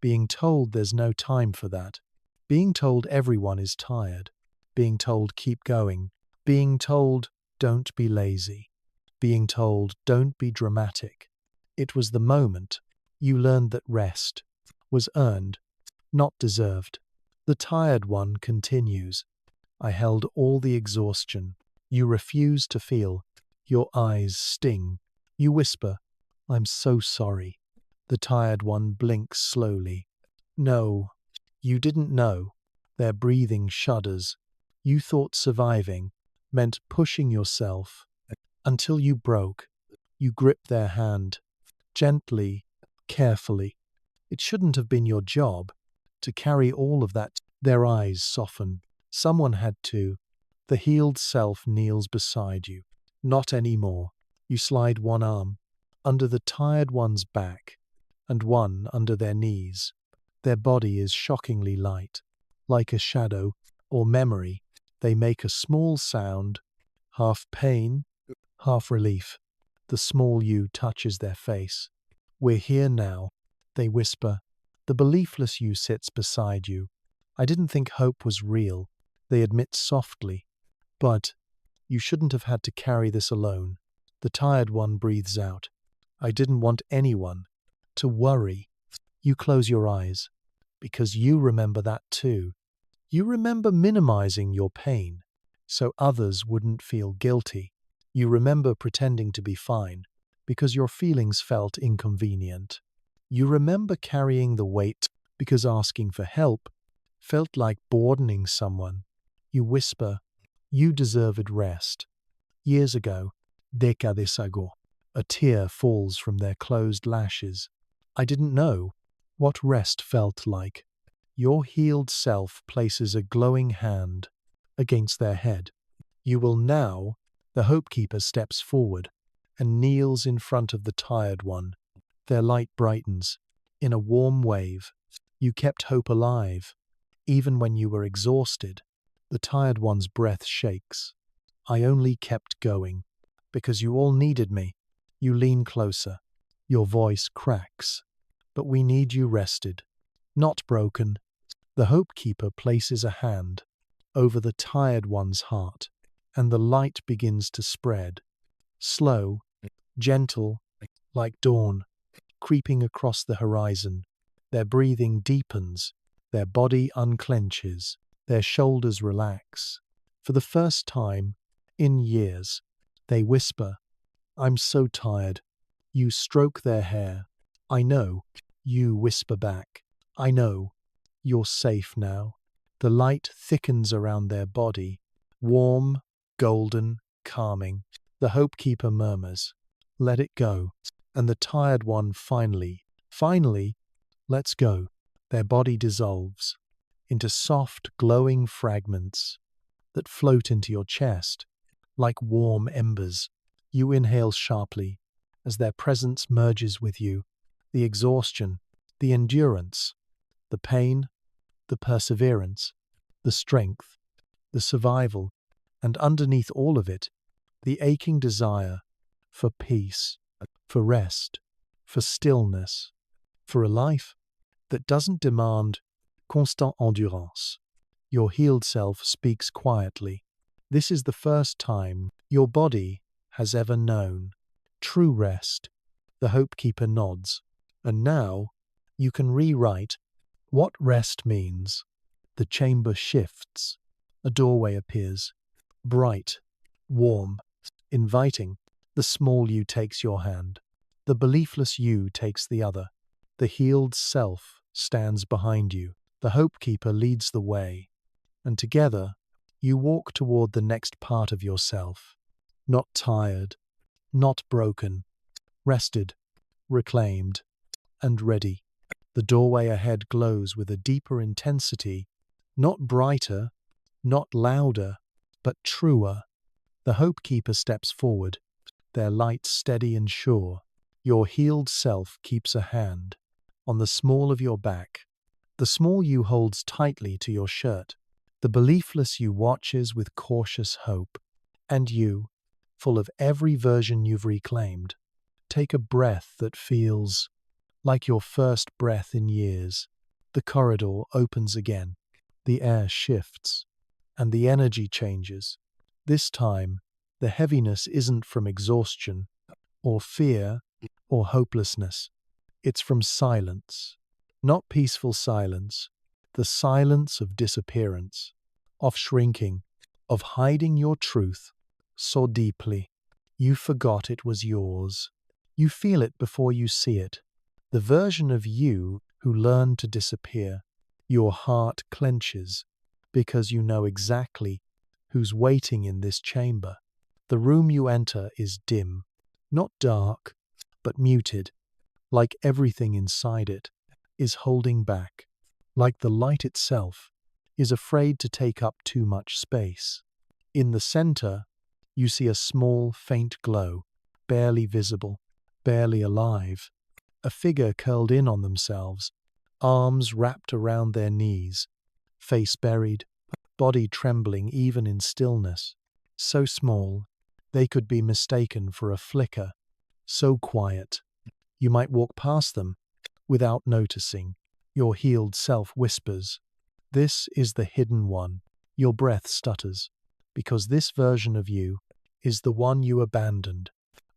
being told there's no time for that, being told everyone is tired, being told keep going, being told don't be lazy, being told don't be dramatic. It was the moment you learned that rest was earned, not deserved. The tired one continues, "I held all the exhaustion. You refuse to feel. Your eyes sting. You whisper, 'I'm so sorry.'" The tired one blinks slowly. "No, you didn't know." Their breathing shudders. You thought surviving meant pushing yourself until you broke. You grip their hand, gently, carefully. It shouldn't have been your job to carry all of that. Their eyes soften. Someone had to. The healed self kneels beside you. Not anymore. You slide one arm under the tired one's back and one under their knees. Their body is shockingly light. Like a shadow or memory, they make a small sound, half pain, half relief. The small you touches their face. "We're here now," they whisper. The beliefless you sits beside you. "I didn't think hope was real," they admit softly. "But you shouldn't have had to carry this alone." The tired one breathes out, "I didn't want anyone to worry." You close your eyes, because you remember that too. You remember minimizing your pain so others wouldn't feel guilty. You remember pretending to be fine because your feelings felt inconvenient. You remember carrying the weight because asking for help felt like burdening someone. You whisper, "You deserved rest." Years ago, décades ago, a tear falls from their closed lashes. "I didn't know what rest felt like." Your healed self places a glowing hand against their head. "You will now." The Hope Keeper steps forward and kneels in front of the tired one. Their light brightens in a warm wave. "You kept hope alive, even when you were exhausted." The tired one's breath shakes. "I only kept going because you all needed me." You lean closer. Your voice cracks. "But we need you rested, not broken." The Hope Keeper places a hand over the tired one's heart, and the light begins to spread. Slow, gentle, like dawn, creeping across the horizon. Their breathing deepens, their body unclenches, their shoulders relax. For the first time in years, they whisper, "I'm so tired." You stroke their hair. "I know." You whisper back, "I know." You're safe now. The light thickens around their body, warm, golden, calming. The Hope Keeper murmurs, "Let it go." And the tired one finally, lets go. Their body dissolves into soft, glowing fragments that float into your chest like warm embers. You inhale sharply as their presence merges with you. The exhaustion, the endurance, the pain, the perseverance, the strength, the survival, and underneath all of it, the aching desire for peace, for rest, for stillness, for a life that doesn't demand constant endurance. Your healed self speaks quietly. This is the first time your body has ever known true rest. The Hope Keeper nods. And now you can rewrite what rest means. The chamber shifts. A doorway appears. Bright, warm, inviting. The small you takes your hand. The beliefless you takes the other. The healed self stands behind you. The Hope Keeper leads the way. And together, you walk toward the next part of yourself. Not tired, not broken, rested, reclaimed, and ready. The doorway ahead glows with a deeper intensity, not brighter, not louder, but truer. The Hope Keeper steps forward, their light steady and sure. Your healed self keeps a hand on the small of your back. The small you holds tightly to your shirt. The beliefless you watches with cautious hope. And you, full of every version you've reclaimed, take a breath that feels like your first breath in years. The corridor opens again. The air shifts, and the energy changes. This time, the heaviness isn't from exhaustion, or fear, or hopelessness. It's from silence. Not peaceful silence, the silence of disappearance, of shrinking, of hiding your truth so deeply. You forgot it was yours. You feel it before you see it. The version of you who learned to disappear. Your heart clenches because you know exactly who's waiting in this chamber. The room you enter is dim, not dark, but muted, like everything inside it is holding back, like the light itself is afraid to take up too much space. In the center, you see a small, faint glow, barely visible, barely alive. A figure curled in on themselves, arms wrapped around their knees, face buried, body trembling even in stillness. So small, they could be mistaken for a flicker. So quiet, you might walk past them without noticing. Your healed self whispers, "This is the hidden one." Your breath stutters, because this version of you is the one you abandoned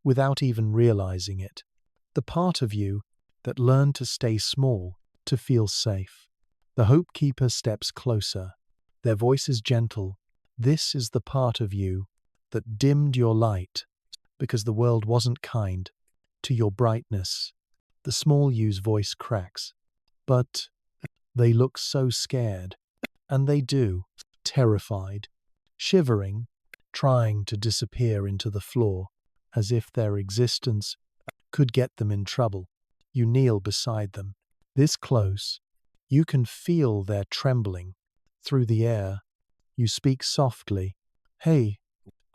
without even realizing it. The part of you that learned to stay small, to feel safe. The Hope Keeper steps closer. Their voice is gentle. This is the part of you that dimmed your light because the world wasn't kind to your brightness. The small you's voice cracks. But they look so scared. And they do, terrified, shivering, trying to disappear into the floor, as if their existence could get them in trouble. You kneel beside them. This close, you can feel their trembling. Through the air, you speak softly. "Hey,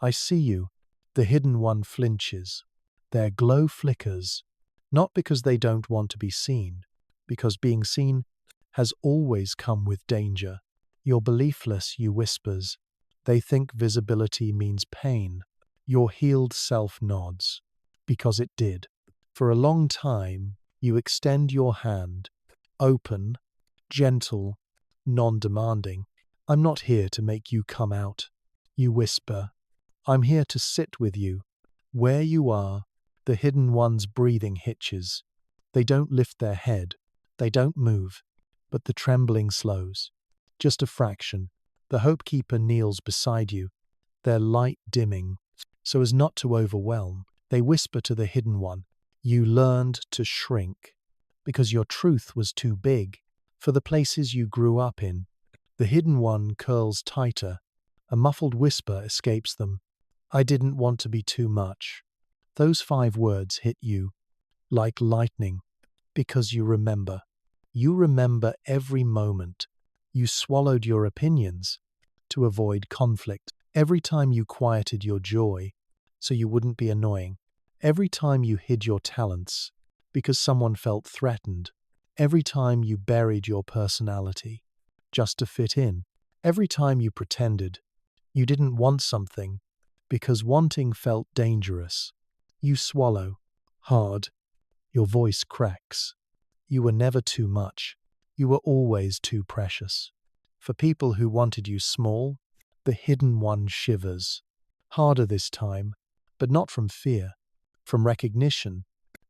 I see you." The hidden one flinches. Their glow flickers, not because they don't want to be seen, because being seen has always come with danger. Your beliefless you whispers. They think visibility means pain. Your healed self nods, because it did. For a long time, you extend your hand, open, gentle, non-demanding. "I'm not here to make you come out." You whisper, "I'm here to sit with you." Where you are, the hidden one's breathing hitches. They don't lift their head, they don't move, but the trembling slows. Just a fraction. The Hope Keeper kneels beside you, their light dimming, so as not to overwhelm. They whisper to the hidden one, "You learned to shrink, because your truth was too big for the places you grew up in." The hidden one curls tighter. A muffled whisper escapes them. "I didn't want to be too much." Those 5 words hit you like lightning, because you remember. You remember every moment. You swallowed your opinions to avoid conflict. Every time you quieted your joy so you wouldn't be annoying. Every time you hid your talents because someone felt threatened. Every time you buried your personality just to fit in. Every time you pretended you didn't want something because wanting felt dangerous. You swallow. Hard. Your voice cracks. You were never too much. You were always too precious. For people who wanted you small, the hidden one shivers. Harder this time, but not from fear. From recognition.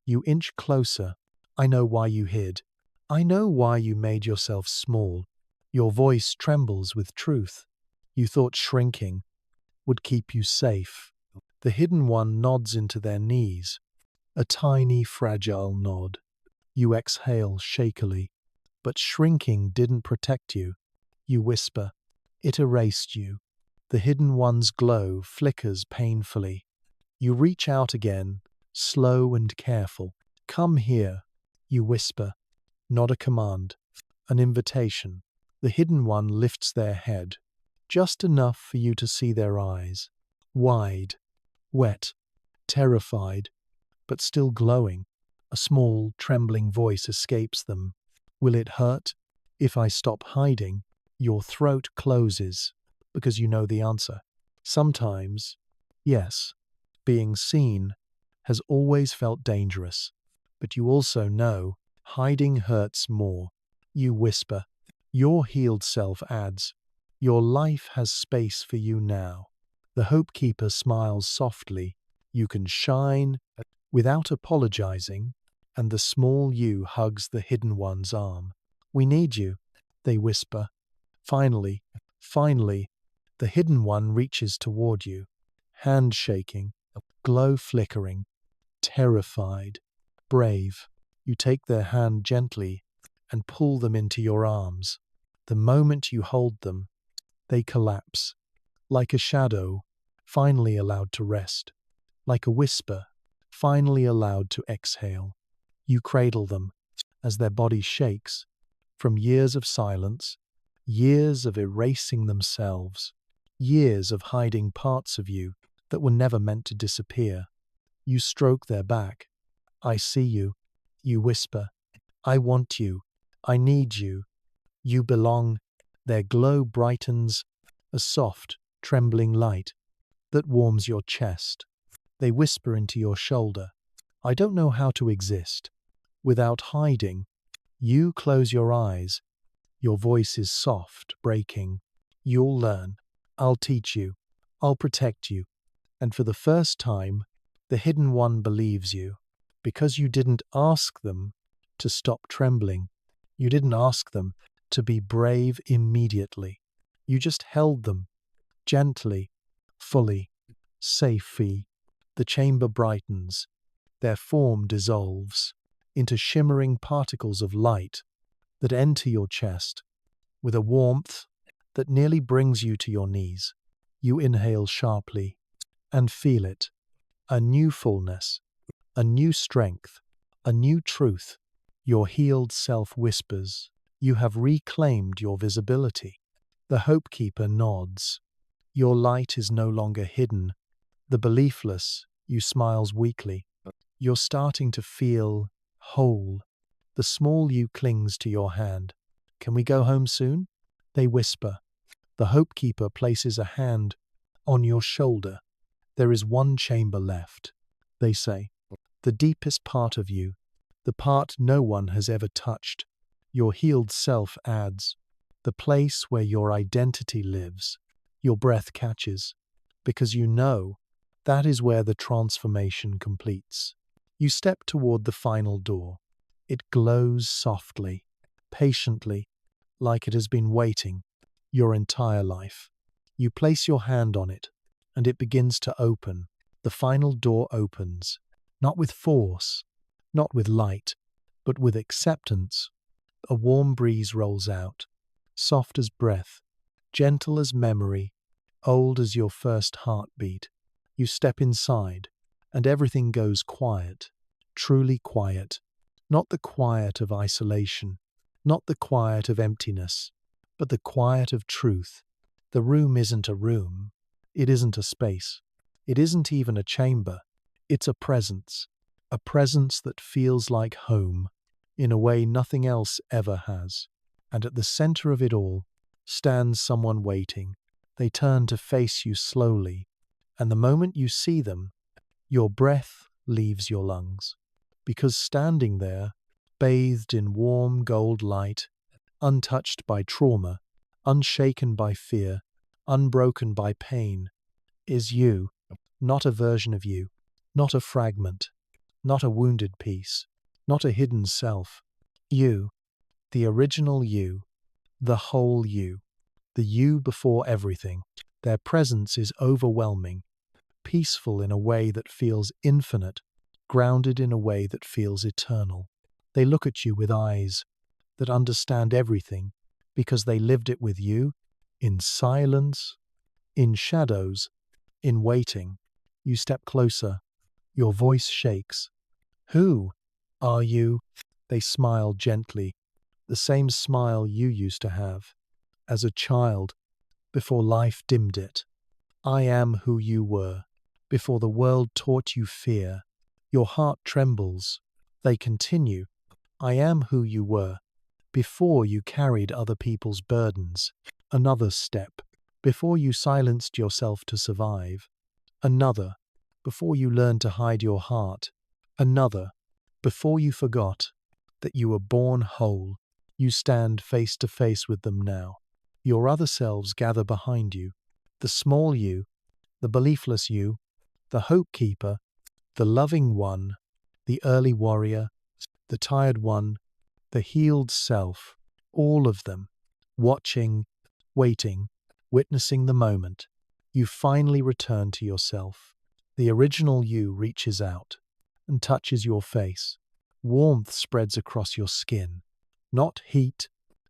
You inch closer. I know why you hid. I know why you made yourself small. Your voice trembles with truth. You thought shrinking would keep you safe. The hidden one nods into their knees. A tiny, fragile nod. You exhale shakily. But shrinking didn't protect you. You whisper. It erased you. The hidden one's glow flickers painfully. You reach out again, slow and careful. Come here, you whisper. Not a command, an invitation. The hidden one lifts their head, just enough for you to see their eyes. Wide, wet, terrified, but still glowing. A small, trembling voice escapes them. Will it hurt? If I stop hiding, your throat closes, because you know the answer. Sometimes, yes, being seen has always felt dangerous, but you also know hiding hurts more. You whisper. Your healed self adds, your life has space for you now. The Hope Keeper smiles softly. You can shine without apologizing, and the small you hugs the hidden one's arm. We need you, they whisper. Finally, the hidden one reaches toward you, hand shaking, glow flickering, terrified, brave. You take their hand gently and pull them into your arms. The moment you hold them, they collapse, like a shadow, finally allowed to rest, like a whisper, finally allowed to exhale. You cradle them as their body shakes from years of silence, years of erasing themselves, years of hiding parts of you that were never meant to disappear. You stroke their back. I see you. You whisper. I want you. I need you. You belong. Their glow brightens, a soft, trembling light that warms your chest. They whisper into your shoulder. I don't know how to exist without hiding. You close your eyes. Your voice is soft, breaking. You'll learn. I'll teach you. I'll protect you. And for the first time, the hidden one believes you, because you didn't ask them to stop trembling. You didn't ask them to be brave immediately. You just held them, gently, fully, safely. The chamber brightens. Their form dissolves into shimmering particles of light that enter your chest with a warmth that nearly brings you to your knees. You inhale sharply and feel it. A new fullness, a new strength, a new truth. Your healed self whispers. You have reclaimed your visibility. The Hope Keeper nods. Your light is no longer hidden. The beliefless, you smiles weakly. You're starting to feel whole. The small you clings to your hand. Can we go home soon? They whisper. The Hope Keeper places a hand on your shoulder. There is one chamber left, they say. The deepest part of you, the part no one has ever touched. Your healed self adds, the place where your identity lives. Your breath catches, because you know that is where the transformation completes. You step toward the final door. It glows softly, patiently, like it has been waiting your entire life. You place your hand on it, and it begins to open. The final door opens, not with force, not with light, but with acceptance. A warm breeze rolls out, soft as breath, gentle as memory, old as your first heartbeat. You step inside, and everything goes quiet, truly quiet. Not the quiet of isolation, not the quiet of emptiness, but the quiet of truth. The room isn't a room. It isn't a space. It isn't even a chamber. It's a presence that feels like home in a way nothing else ever has. And at the center of it all stands someone waiting. They turn to face you slowly, and the moment you see them, your breath leaves your lungs. Because standing there, bathed in warm gold light, untouched by trauma, unshaken by fear, unbroken by pain, is you, not a version of you, not a fragment, not a wounded piece, not a hidden self. You, the original you, the whole you, the you before everything. Their presence is overwhelming, peaceful in a way that feels infinite, grounded in a way that feels eternal. They look at you with eyes that understand everything because they lived it with you, in silence, in shadows, in waiting. You step closer. Your voice shakes. Who are you? They smile gently, the same smile you used to have as a child before life dimmed it. I am who you were before the world taught you fear. Your heart trembles. They continue. I am who you were before you carried other people's burdens. Another step. Before you silenced yourself to survive. Another. Before you learned to hide your heart. Another. Before you forgot that you were born whole. You stand face to face with them now. Your other selves gather behind you. The small you, the beliefless you, the hope keeper, the loving one, the early warrior, the tired one, the healed self, all of them, watching, waiting, witnessing the moment. You finally return to yourself. The original you reaches out and touches your face. Warmth spreads across your skin. Not heat,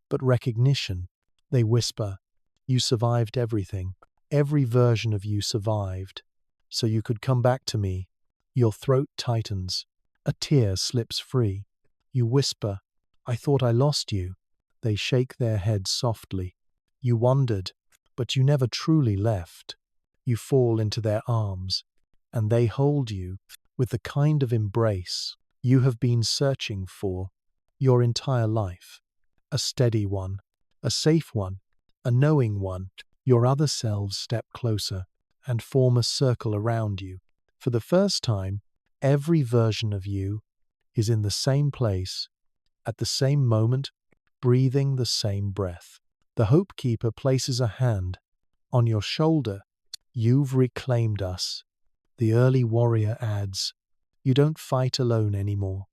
but recognition. They whisper, you survived everything. Every version of you survived. So you could come back to me. Your throat tightens. A tear slips free. You whisper, I thought I lost you. They shake their heads softly. You wandered, but you never truly left. You fall into their arms, and they hold you with the kind of embrace you have been searching for your entire life. A steady one, a safe one, a knowing one. Your other selves step closer and form a circle around you. For the first time, every version of you is in the same place, at the same moment, breathing the same breath. The Hope Keeper places a hand on your shoulder. You've reclaimed us. The early warrior adds, you don't fight alone anymore.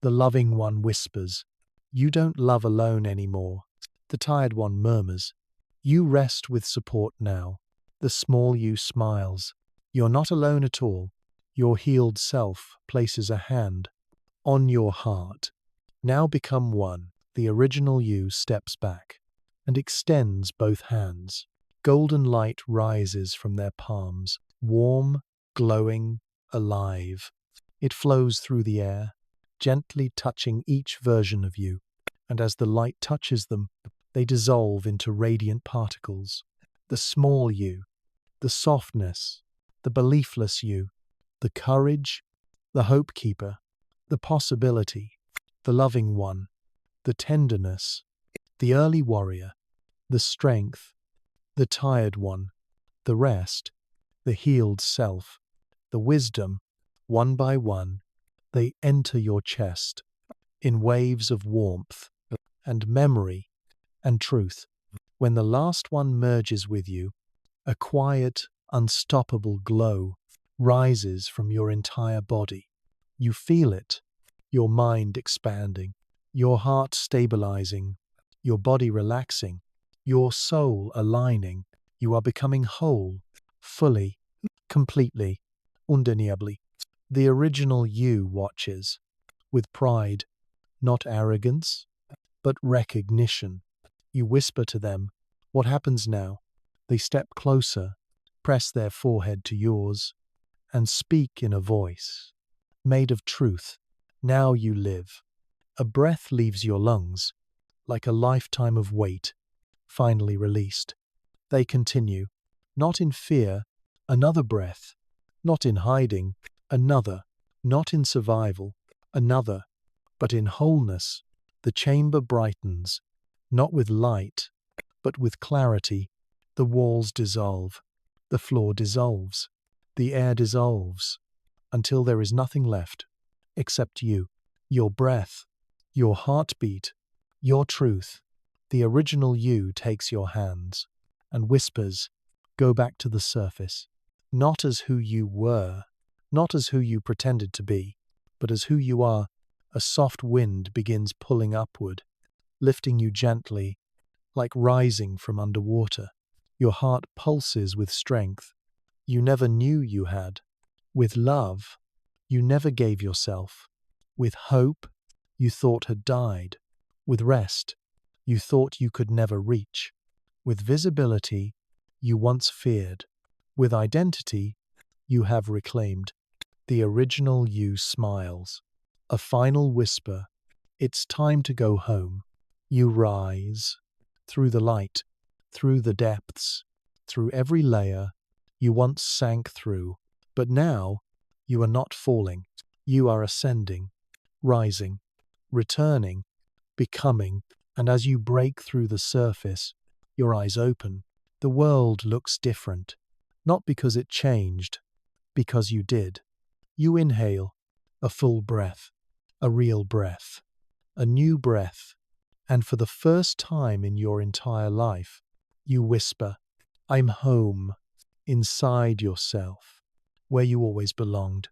The loving one whispers, you don't love alone anymore. The tired one murmurs, you rest with support now. The small you smiles. You're not alone at all. Your healed self places a hand on your heart. Now become one. The original you steps back and extends both hands. Golden light rises from their palms, warm, glowing, alive. It flows through the air, gently touching each version of you, and as the light touches them, they dissolve into radiant particles. The small you, the softness, the beliefless you, the courage, the hope keeper, the possibility, the loving one, the tenderness, the early warrior, the strength, the tired one, the rest, the healed self, the wisdom, one by one, they enter your chest in waves of warmth and memory and truth. When the last one merges with you, a quiet, unstoppable glow rises from your entire body. You feel it, your mind expanding, your heart stabilizing, your body relaxing, your soul aligning. You are becoming whole, fully, completely, undeniably. The original you watches, with pride, not arrogance, but recognition. You whisper to them, what happens now? They step closer, press their forehead to yours, and speak in a voice made of truth. Now you live. A breath leaves your lungs, like a lifetime of weight, finally released. They continue, not in fear, another breath, not in hiding, another, not in survival, another, but in wholeness. The chamber brightens, not with light, but with clarity. The walls dissolve, the floor dissolves, the air dissolves. until there is nothing left except you, your breath, your heartbeat, your truth. The original you takes your hands and whispers, "Go back to the surface." Not as who you were, not as who you pretended to be, but as who you are. A soft wind begins pulling upward, lifting you gently, like rising from underwater. Your heart pulses with strength you never knew you had, with love you never gave yourself, with hope you thought had died, with rest you thought you could never reach, with visibility you once feared, with identity you have reclaimed. The original you smiles. A final whisper. It's time to go home. You rise. Through the light, through the depths, through every layer you once sank through. But now you are not falling. You are ascending, rising, returning, becoming. And as you break through the surface, your eyes open. The world looks different. Not because it changed, because you did. You inhale, a full breath, a real breath, a new breath, and for the first time in your entire life, you whisper, "I'm home," inside yourself, where you always belonged.